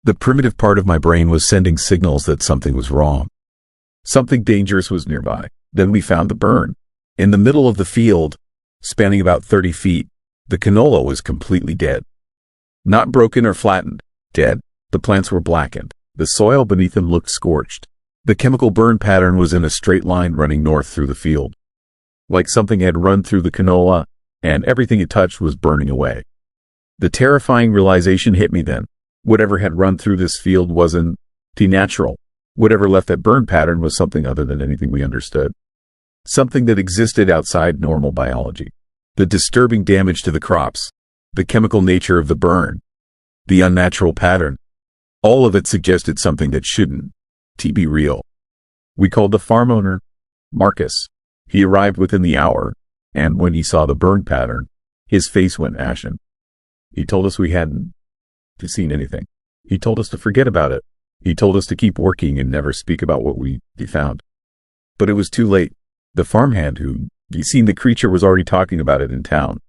The primitive part of my brain was sending signals that something was wrong. Something dangerous was nearby. Then we found the burn. In the middle of the field, spanning about 30 feet, the canola was completely dead. Not broken or flattened, dead. The plants were blackened. The soil beneath them looked scorched. The chemical burn pattern was in a straight line running north through the field. Like something had run through the canola, and everything it touched was burning away. The terrifying realization hit me then. Whatever had run through this field wasn't natural. Whatever left that burn pattern was something other than anything we understood. Something that existed outside normal biology. The disturbing damage to the crops, the chemical nature of the burn, the unnatural pattern. All of it suggested something that shouldn't be real. We called the farm owner, Marcus. He arrived within the hour, and when he saw the burn pattern, his face went ashen. He told us we hadn't seen anything. He told us to forget about it. He told us to keep working and never speak about what we found. But it was too late. The farmhand who'd seen the creature was already talking about it in town.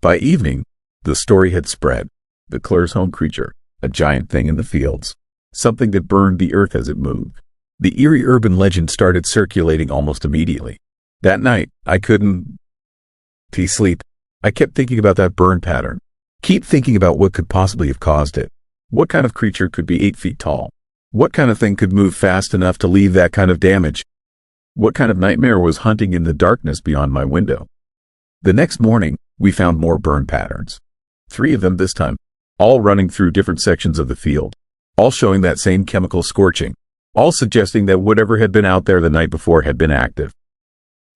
By evening, the story had spread. The Claire's home creature, a giant thing in the fields, something that burned the earth as it moved. The eerie urban legend started circulating almost immediately. That night, I couldn't sleep. I kept thinking about that burn pattern. Keep thinking about what could possibly have caused it. What kind of creature could be 8 feet tall? What kind of thing could move fast enough to leave that kind of damage? What kind of nightmare was hunting in the darkness beyond my window? The next morning, we found more burn patterns. 3 of them this time, all running through different sections of the field, all showing that same chemical scorching. all suggesting that whatever had been out there the night before had been active.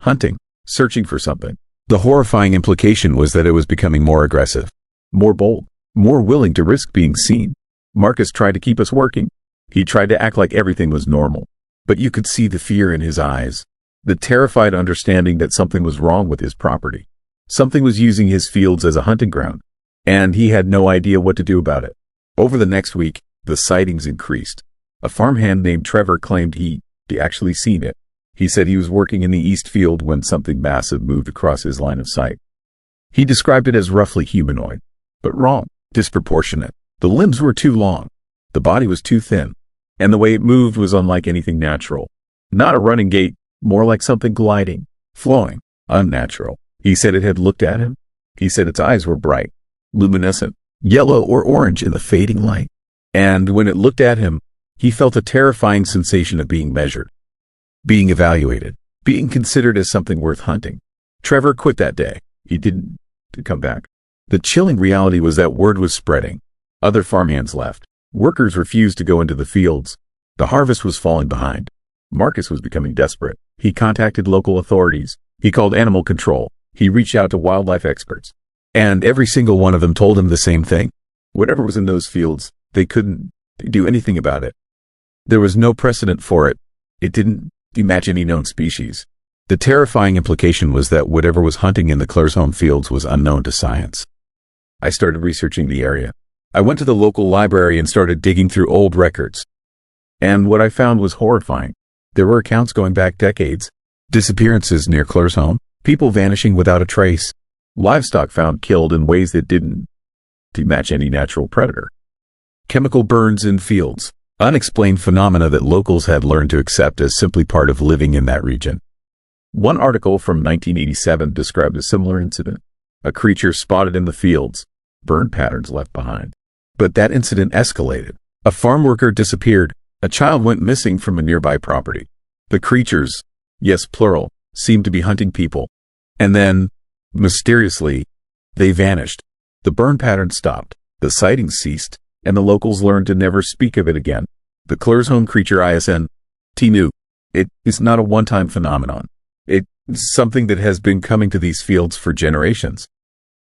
Hunting, searching for something. The horrifying implication was that it was becoming more aggressive, more bold, more willing to risk being seen. Marcus tried to keep us working. He tried to act like everything was normal, but you could see the fear in his eyes, the terrified understanding that something was wrong with his property. Something was using his fields as a hunting ground, and he had no idea what to do about it. Over the next week, the sightings increased. A farmhand named Trevor claimed he actually seen it. He said he was working in the east field when something massive moved across his line of sight. He described it as roughly humanoid, but wrong, disproportionate. The limbs were too long, the body was too thin, and the way it moved was unlike anything natural. Not a running gait, more like something gliding, flowing, unnatural. He said it had looked at him. He said its eyes were bright, luminescent, yellow or orange in the fading light. And when it looked at him, he felt a terrifying sensation of being measured, being evaluated, being considered as something worth hunting. Trevor quit that day. He didn't come back. The chilling reality was that word was spreading. Other farmhands left. Workers refused to go into the fields. The harvest was falling behind. Marcus was becoming desperate. He contacted local authorities. He called animal control. He reached out to wildlife experts. And every single one of them told him the same thing. Whatever was in those fields, they couldn't do anything about it. There was no precedent for it. It didn't match any known species. The terrifying implication was that whatever was hunting in the Claresholm fields was unknown to science. I started researching the area. I went to the local library and started digging through old records. And what I found was horrifying. There were accounts going back decades. Disappearances near Claresholm, people vanishing without a trace, livestock found killed in ways that didn't match any natural predator. Chemical burns in fields, unexplained phenomena that locals had learned to accept as simply part of living in that region. One article from 1987 described a similar incident. A creature spotted in the fields, burn patterns left behind. But that incident escalated. A farm worker disappeared. A child went missing from a nearby property. The creatures, yes plural, seemed to be hunting people. And then, mysteriously, they vanished. The burn pattern stopped. The sightings ceased, and the locals learned to never speak of it again. The Claresholm creature ISN, T-New. It is not a one-time phenomenon. It's something that has been coming to these fields for generations.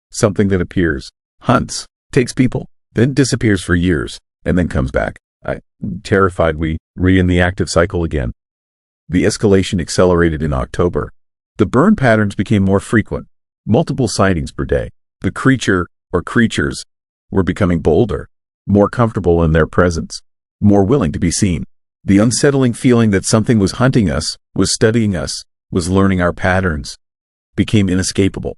Something that appears, hunts, takes people, then disappears for years, and then comes back. Terrified, we re-in the active cycle again. The escalation accelerated in October. The burn patterns became more frequent, multiple sightings per day. The creature, or creatures, were becoming bolder, more comfortable in their presence, more willing to be seen. The unsettling feeling that something was hunting us, was studying us, was learning our patterns, became inescapable.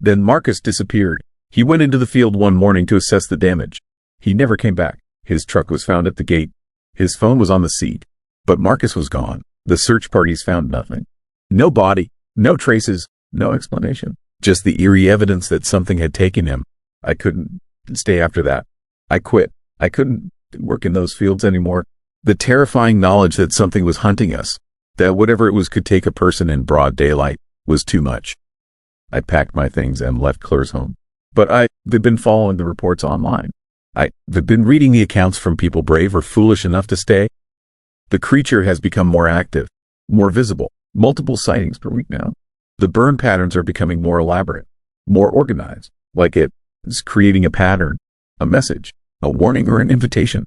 Then Marcus disappeared. He went into the field one morning to assess the damage. He never came back. His truck was found at the gate. His phone was on the seat. But Marcus was gone. The search parties found nothing. No body, no traces, no explanation. Just the eerie evidence that something had taken him. I couldn't stay after that. I quit. I couldn't work in those fields anymore. The terrifying knowledge that something was hunting us, that whatever it was could take a person in broad daylight, was too much. I packed my things and left Claresholm. But I've been following the reports online. I've been reading the accounts from people brave or foolish enough to stay. The creature has become more active, more visible, multiple sightings per week now. The burn patterns are becoming more elaborate, more organized, like it is creating a pattern, a message, a warning or an invitation.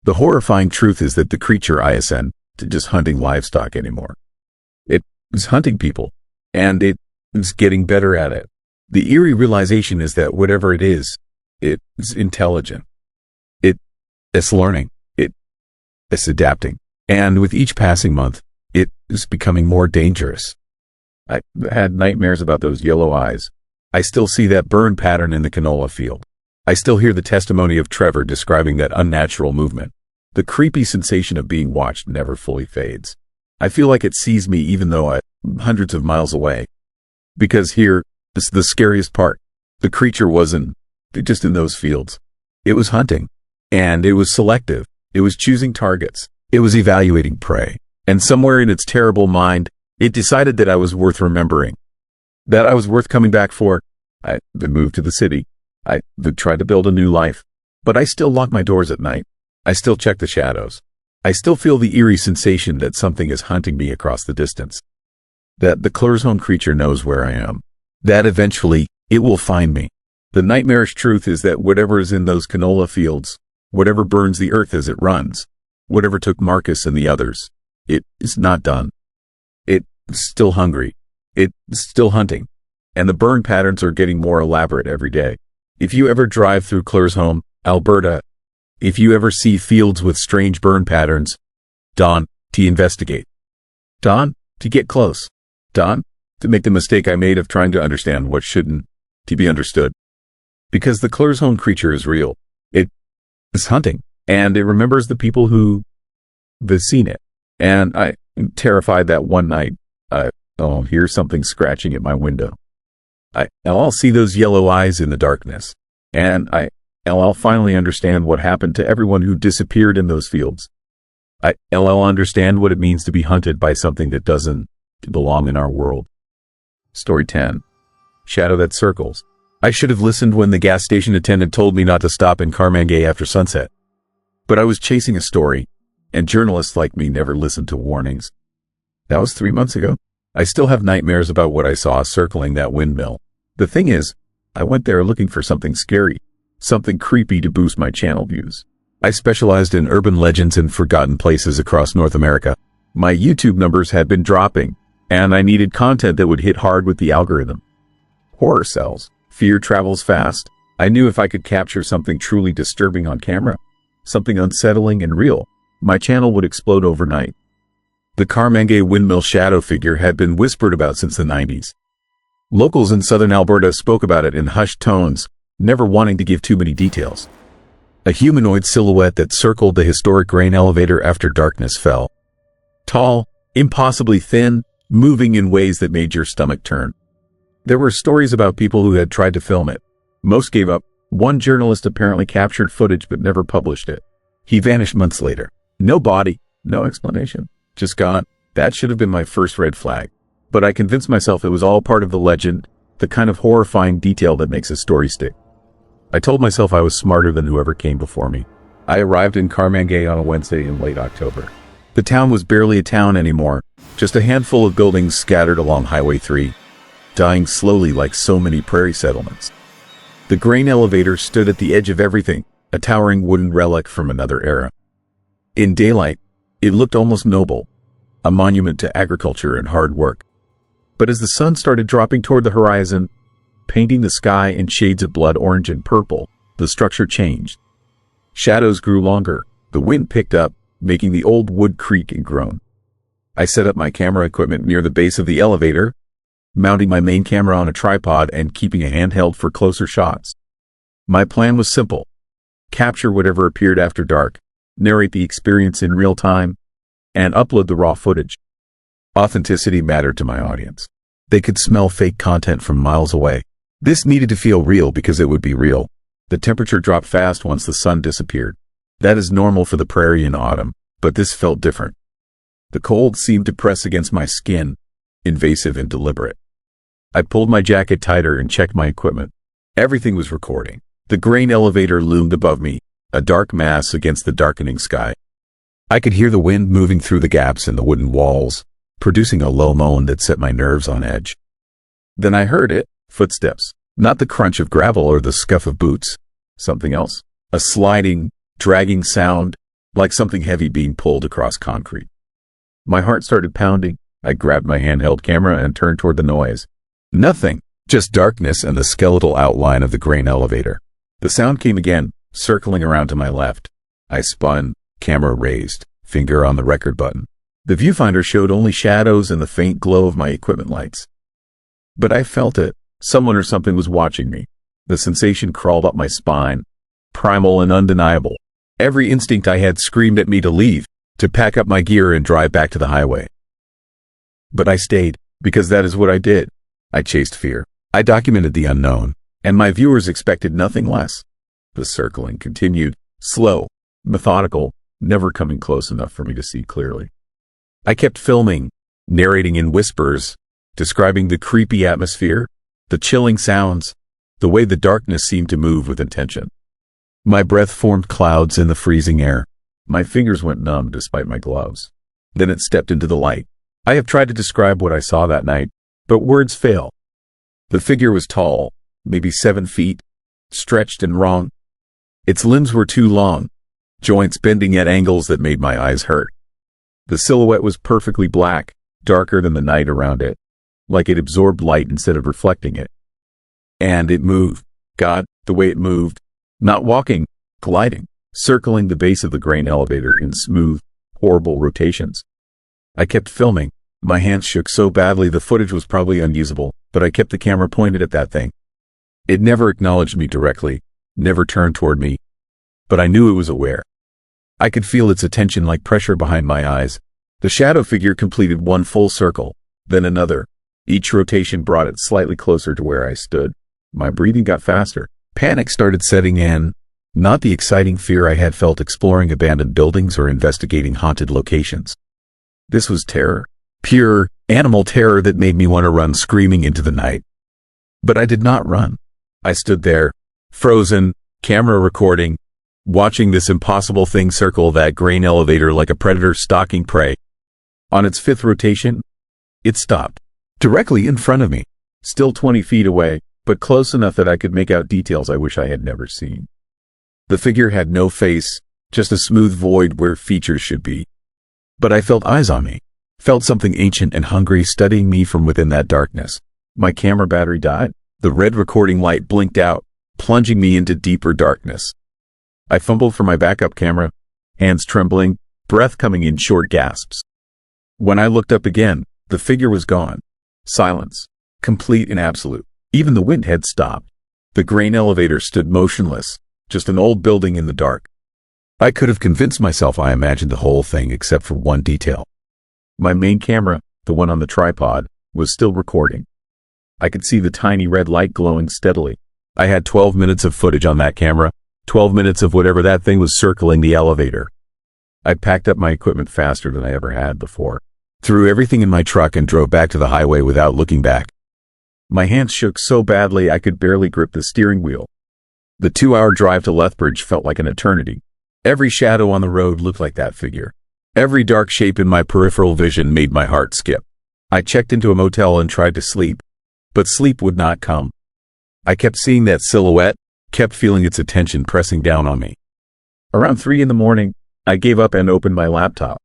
The horrifying truth is that the creature ISN isn't just hunting livestock anymore. It is hunting people, and it is getting better at it. The eerie realization is that whatever it is intelligent. It's learning. It's adapting. And with each passing month, it is becoming more dangerous. I had nightmares about those yellow eyes. I still see that burn pattern in the canola field. I still hear the testimony of Trevor describing that unnatural movement. The creepy sensation of being watched never fully fades. I feel like it sees me even though I'm hundreds of miles away. Because here is the scariest part. The creature wasn't just in those fields. It was hunting. And it was selective. It was choosing targets. It was evaluating prey. And somewhere in its terrible mind, it decided that I was worth remembering. That I was worth coming back for. I'd moved to the city. I'd tried to build a new life. But I still lock my doors at night. I still check the shadows. I still feel the eerie sensation that something is hunting me across the distance. That the Clurzone creature knows where I am. That eventually, it will find me. The nightmarish truth is that whatever is in those canola fields, whatever burns the earth as it runs, whatever took Marcus and the others, it is not done. It's still hungry. It's still hunting. And the burn patterns are getting more elaborate every day. If you ever drive through Clurzone, Alberta, if you ever see fields with strange burn patterns, dawn to investigate. Dawn to get close. Dawn to make the mistake I made of trying to understand what shouldn't to be understood. Because the Clurzone creature is real. It is hunting, and it remembers the people who have seen it. And I'm terrified that one night, I'll hear something scratching at my window. I'll see those yellow eyes in the darkness, and I'll finally understand what happened to everyone who disappeared in those fields. I'll understand what it means to be hunted by something that doesn't belong in our world. Story 10. Shadow that circles. I should have listened when the gas station attendant told me not to stop in Carmangay after sunset. But I was chasing a story, and journalists like me never listen to warnings. That was 3 months ago. I still have nightmares about what I saw circling that windmill. The thing is, I went there looking for something scary, something creepy to boost my channel views. I specialized in urban legends and forgotten places across North America. My YouTube numbers had been dropping, and I needed content that would hit hard with the algorithm. Horror sells. Fear travels fast. I knew if I could capture something truly disturbing on camera, something unsettling and real, my channel would explode overnight. The Carmangay windmill shadow figure had been whispered about since the 90s. Locals in southern Alberta spoke about it in hushed tones, never wanting to give too many details. A humanoid silhouette that circled the historic grain elevator after darkness fell. Tall, impossibly thin, moving in ways that made your stomach turn. There were stories about people who had tried to film it. Most gave up. One journalist apparently captured footage but never published it. He vanished months later. No body, no explanation. Just gone. That should have been my first red flag. But I convinced myself it was all part of the legend, the kind of horrifying detail that makes a story stick. I told myself I was smarter than whoever came before me. I arrived in Carmangay on a Wednesday in late October. The town was barely a town anymore, just a handful of buildings scattered along Highway 3, dying slowly like so many prairie settlements. The grain elevator stood at the edge of everything, a towering wooden relic from another era. In daylight, it looked almost noble, a monument to agriculture and hard work. But as the sun started dropping toward the horizon, painting the sky in shades of blood orange and purple, the structure changed. Shadows grew longer, the wind picked up, making the old wood creak and groan. I set up my camera equipment near the base of the elevator, mounting my main camera on a tripod and keeping a handheld for closer shots. My plan was simple: capture whatever appeared after dark, narrate the experience in real time, and upload the raw footage. Authenticity mattered to my audience. They could smell fake content from miles away. This needed to feel real because it would be real. The temperature dropped fast once the sun disappeared. That is normal for the prairie in autumn, but this felt different. The cold seemed to press against my skin, invasive and deliberate. I pulled my jacket tighter and checked my equipment. Everything was recording. The grain elevator loomed above me, a dark mass against the darkening sky. I could hear the wind moving through the gaps in the wooden walls, producing a low moan that set my nerves on edge. Then I heard it, footsteps, not the crunch of gravel or the scuff of boots, something else, a sliding, dragging sound, like something heavy being pulled across concrete. My heart started pounding. I grabbed my handheld camera and turned toward the noise. Nothing, just darkness and the skeletal outline of the grain elevator. The sound came again, circling around to my left. I spun, camera raised, finger on the record button. The viewfinder showed only shadows and the faint glow of my equipment lights. But I felt it. Someone or something was watching me. The sensation crawled up my spine, primal and undeniable. Every instinct I had screamed at me to leave, to pack up my gear and drive back to the highway. But I stayed, because that is what I did. I chased fear. I documented the unknown, and my viewers expected nothing less. The circling continued, slow, methodical, never coming close enough for me to see clearly. I kept filming, narrating in whispers, describing the creepy atmosphere, the chilling sounds, the way the darkness seemed to move with intention. My breath formed clouds in the freezing air. My fingers went numb despite my gloves. Then it stepped into the light. I have tried to describe what I saw that night, but words fail. The figure was tall, maybe 7 feet, stretched and wrong. Its limbs were too long, joints bending at angles that made my eyes hurt. The silhouette was perfectly black, darker than the night around it, like it absorbed light instead of reflecting it. And it moved. God, the way it moved. Not walking, gliding, circling the base of the grain elevator in smooth, horrible rotations. I kept filming. My hands shook so badly the footage was probably unusable, but I kept the camera pointed at that thing. It never acknowledged me directly, never turned toward me, but I knew it was aware. I could feel its attention like pressure behind my eyes. The shadow figure completed one full circle, then another. Each rotation brought it slightly closer to where I stood. My breathing got faster. Panic started setting in, not the exciting fear I had felt exploring abandoned buildings or investigating haunted locations. This was terror, pure, animal terror that made me want to run screaming into the night. But I did not run. I stood there, frozen, camera recording, watching this impossible thing circle that grain elevator like a predator stalking prey. On its 5th rotation, it stopped, directly in front of me, still 20 feet away, but close enough that I could make out details I wish I had never seen. The figure had no face, just a smooth void where features should be. But I felt eyes on me, felt something ancient and hungry studying me from within that darkness. My camera battery died. The red recording light blinked out, plunging me into deeper darkness. I fumbled for my backup camera, hands trembling, breath coming in short gasps. When I looked up again, the figure was gone. Silence, complete and absolute. Even the wind had stopped. The grain elevator stood motionless, just an old building in the dark. I could have convinced myself I imagined the whole thing except for one detail. My main camera, the one on the tripod, was still recording. I could see the tiny red light glowing steadily. I had 12 minutes of footage on that camera, 12 minutes of whatever that thing was circling the elevator. I packed up my equipment faster than I ever had before, threw everything in my truck and drove back to the highway without looking back. My hands shook so badly I could barely grip the steering wheel. The 2-hour drive to Lethbridge felt like an eternity. Every shadow on the road looked like that figure. Every dark shape in my peripheral vision made my heart skip. I checked into a motel and tried to sleep, but sleep would not come. I kept seeing that silhouette, kept feeling its attention pressing down on me. Around 3 in the morning, I gave up and opened my laptop.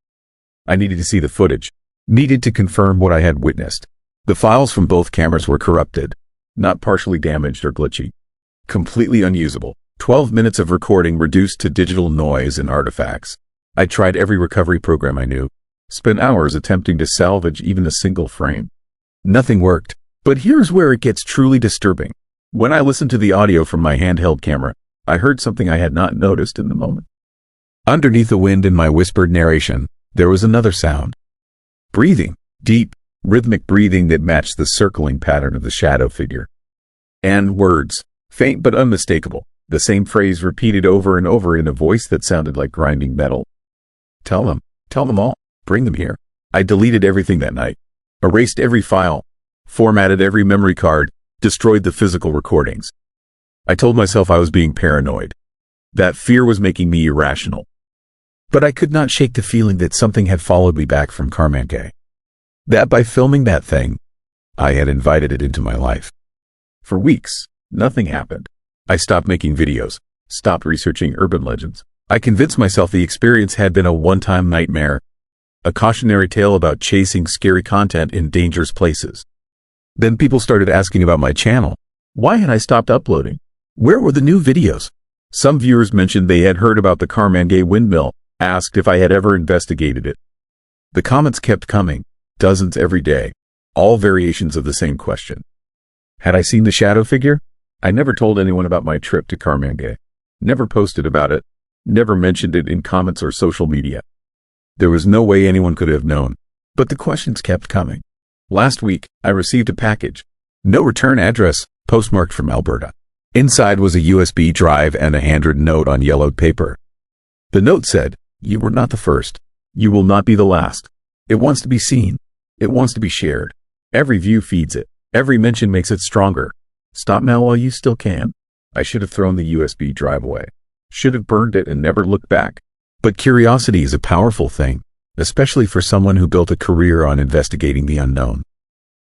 I needed to see the footage, needed to confirm what I had witnessed. The files from both cameras were corrupted, not partially damaged or glitchy. Completely unusable. 12 minutes of recording reduced to digital noise and artifacts. I tried every recovery program I knew, spent hours attempting to salvage even a single frame. Nothing worked. But here's where it gets truly disturbing. When I listened to the audio from my handheld camera, I heard something I had not noticed in the moment. Underneath the wind in my whispered narration, there was another sound. Breathing, deep, rhythmic breathing that matched the circling pattern of the shadow figure. And words, faint but unmistakable, the same phrase repeated over and over in a voice that sounded like grinding metal. Tell them all, bring them here. I deleted everything that night, erased every file, formatted every memory card, destroyed the physical recordings. I told myself I was being paranoid. That fear was making me irrational. But I could not shake the feeling that something had followed me back from Carmangue. That by filming that thing, I had invited it into my life. For weeks, nothing happened. I stopped making videos, stopped researching urban legends. I convinced myself the experience had been a one-time nightmare, a cautionary tale about chasing scary content in dangerous places. Then people started asking about my channel. Why had I stopped uploading? Where were the new videos? Some viewers mentioned they had heard about the Carmangue windmill, asked if I had ever investigated it. The comments kept coming, dozens every day, all variations of the same question. Had I seen the shadow figure? I never told anyone about my trip to Carmangue, never posted about it, never mentioned it in comments or social media. There was no way anyone could have known, but the questions kept coming. Last week, I received a package. No return address, postmarked from Alberta. Inside was a USB drive and a handwritten note on yellowed paper. The note said, "You were not the first. You will not be the last. It wants to be seen. It wants to be shared. Every view feeds it. Every mention makes it stronger. Stop now while you still can." I should have thrown the USB drive away. Should have burned it and never looked back. But curiosity is a powerful thing, especially for someone who built a career on investigating the unknown.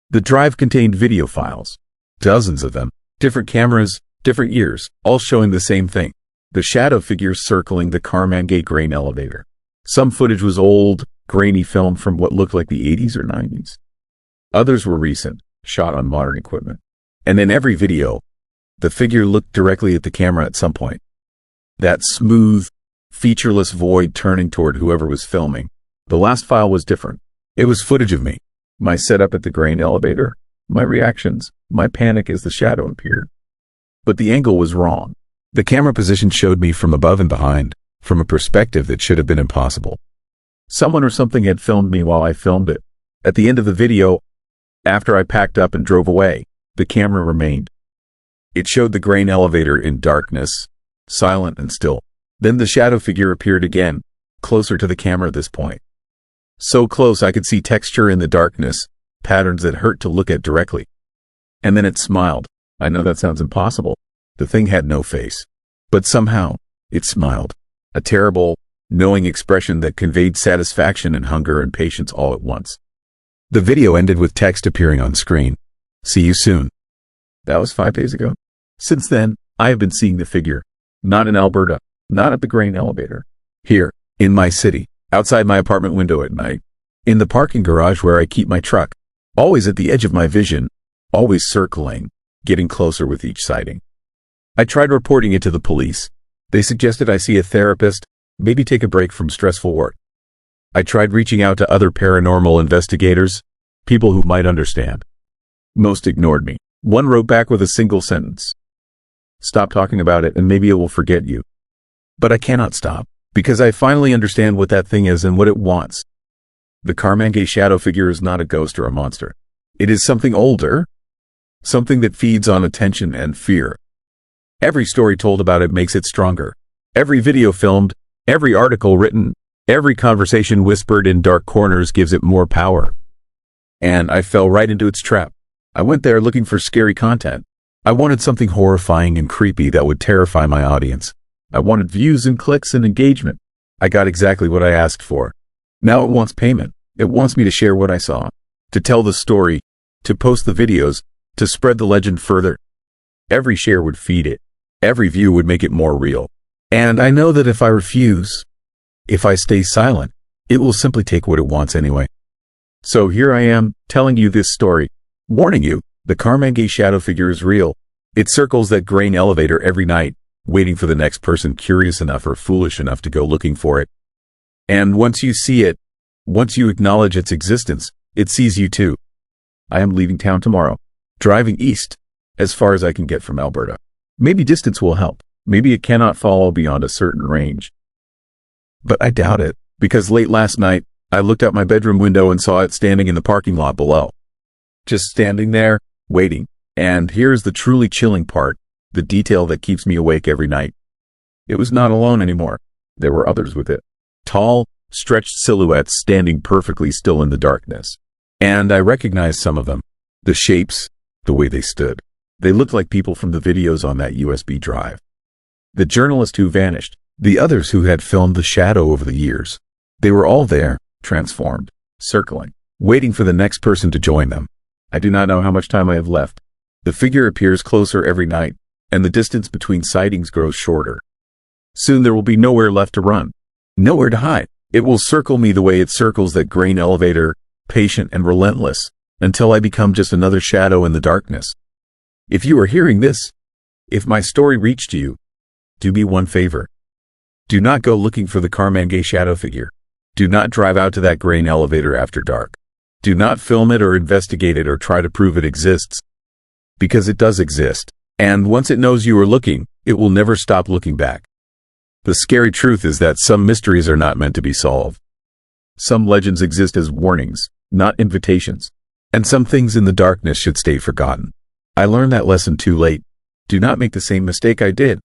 The drive contained video files, dozens of them, different cameras, different years, all showing the same thing: the shadow figures circling the Carmangay grain elevator. Some footage was old, grainy film from what looked like the 80s or 90s. Others were recent, shot on modern equipment. And in every video, the figure looked directly at the camera at some point. That smooth, featureless void turning toward whoever was filming. The last file was different. It was footage of me, my setup at the grain elevator, my reactions, my panic as the shadow appeared. But the angle was wrong. The camera position showed me from above and behind, from a perspective that should have been impossible. Someone or something had filmed me while I filmed it. At the end of the video, after I packed up and drove away, the camera remained. It showed the grain elevator in darkness, silent and still. Then the shadow figure appeared again, closer to the camera this point. So close I could see texture in the darkness, patterns that hurt to look at directly. And then it smiled. I know that sounds impossible. The thing had no face. But somehow, it smiled. A terrible, knowing expression that conveyed satisfaction and hunger and patience all at once. The video ended with text appearing on screen. "See you soon." That was 5 days ago. Since then, I have been seeing the figure. Not in Alberta, not at the grain elevator. Here, in my city, outside my apartment window at night. In the parking garage where I keep my truck. Always at the edge of my vision. Always circling, getting closer with each sighting. I tried reporting it to the police. They suggested I see a therapist, maybe take a break from stressful work. I tried reaching out to other paranormal investigators, people who might understand. Most ignored me. One wrote back with a single sentence: "Stop talking about it and maybe it will forget you." But I cannot stop, because I finally understand what that thing is and what it wants. The Carmangay shadow figure is not a ghost or a monster. It is something older, something that feeds on attention and fear. Every story told about it makes it stronger. Every video filmed, every article written, every conversation whispered in dark corners gives it more power. And I fell right into its trap. I went there looking for scary content. I wanted something horrifying and creepy that would terrify my audience. I wanted views and clicks and engagement. I got exactly what I asked for. Now it wants payment. It wants me to share what I saw, to tell the story, to post the videos, to spread the legend further. Every share would feed it. Every view would make it more real. And I know that if I refuse, if I stay silent, it will simply take what it wants anyway. So here I am, telling you this story, warning you, the Carmangay shadow figure is real. It circles that grain elevator every night, waiting for the next person curious enough or foolish enough to go looking for it. And once you see it, once you acknowledge its existence, it sees you too. I am leaving town tomorrow, driving east, as far as I can get from Alberta. Maybe distance will help. Maybe it cannot follow beyond a certain range. But I doubt it, because late last night, I looked out my bedroom window and saw it standing in the parking lot below. Just standing there, waiting. And here's the truly chilling part, the detail that keeps me awake every night. It was not alone anymore. There were others with it. Tall, stretched silhouettes standing perfectly still in the darkness. And I recognized some of them. The shapes, the way they stood. They looked like people from the videos on that USB drive. The journalist who vanished. The others who had filmed the shadow over the years. They were all there, transformed, circling, waiting for the next person to join them. I do not know how much time I have left. The figure appears closer every night, and the distance between sightings grows shorter. Soon there will be nowhere left to run, nowhere to hide. It will circle me the way it circles that grain elevator, patient and relentless, until I become just another shadow in the darkness. If you are hearing this, if my story reached you, do me one favor. Do not go looking for the Carmangay shadow figure. Do not drive out to that grain elevator after dark. Do not film it or investigate it or try to prove it exists. Because it does exist. And once it knows you are looking, it will never stop looking back. The scary truth is that some mysteries are not meant to be solved. Some legends exist as warnings, not invitations. And some things in the darkness should stay forgotten. I learned that lesson too late. Do not make the same mistake I did.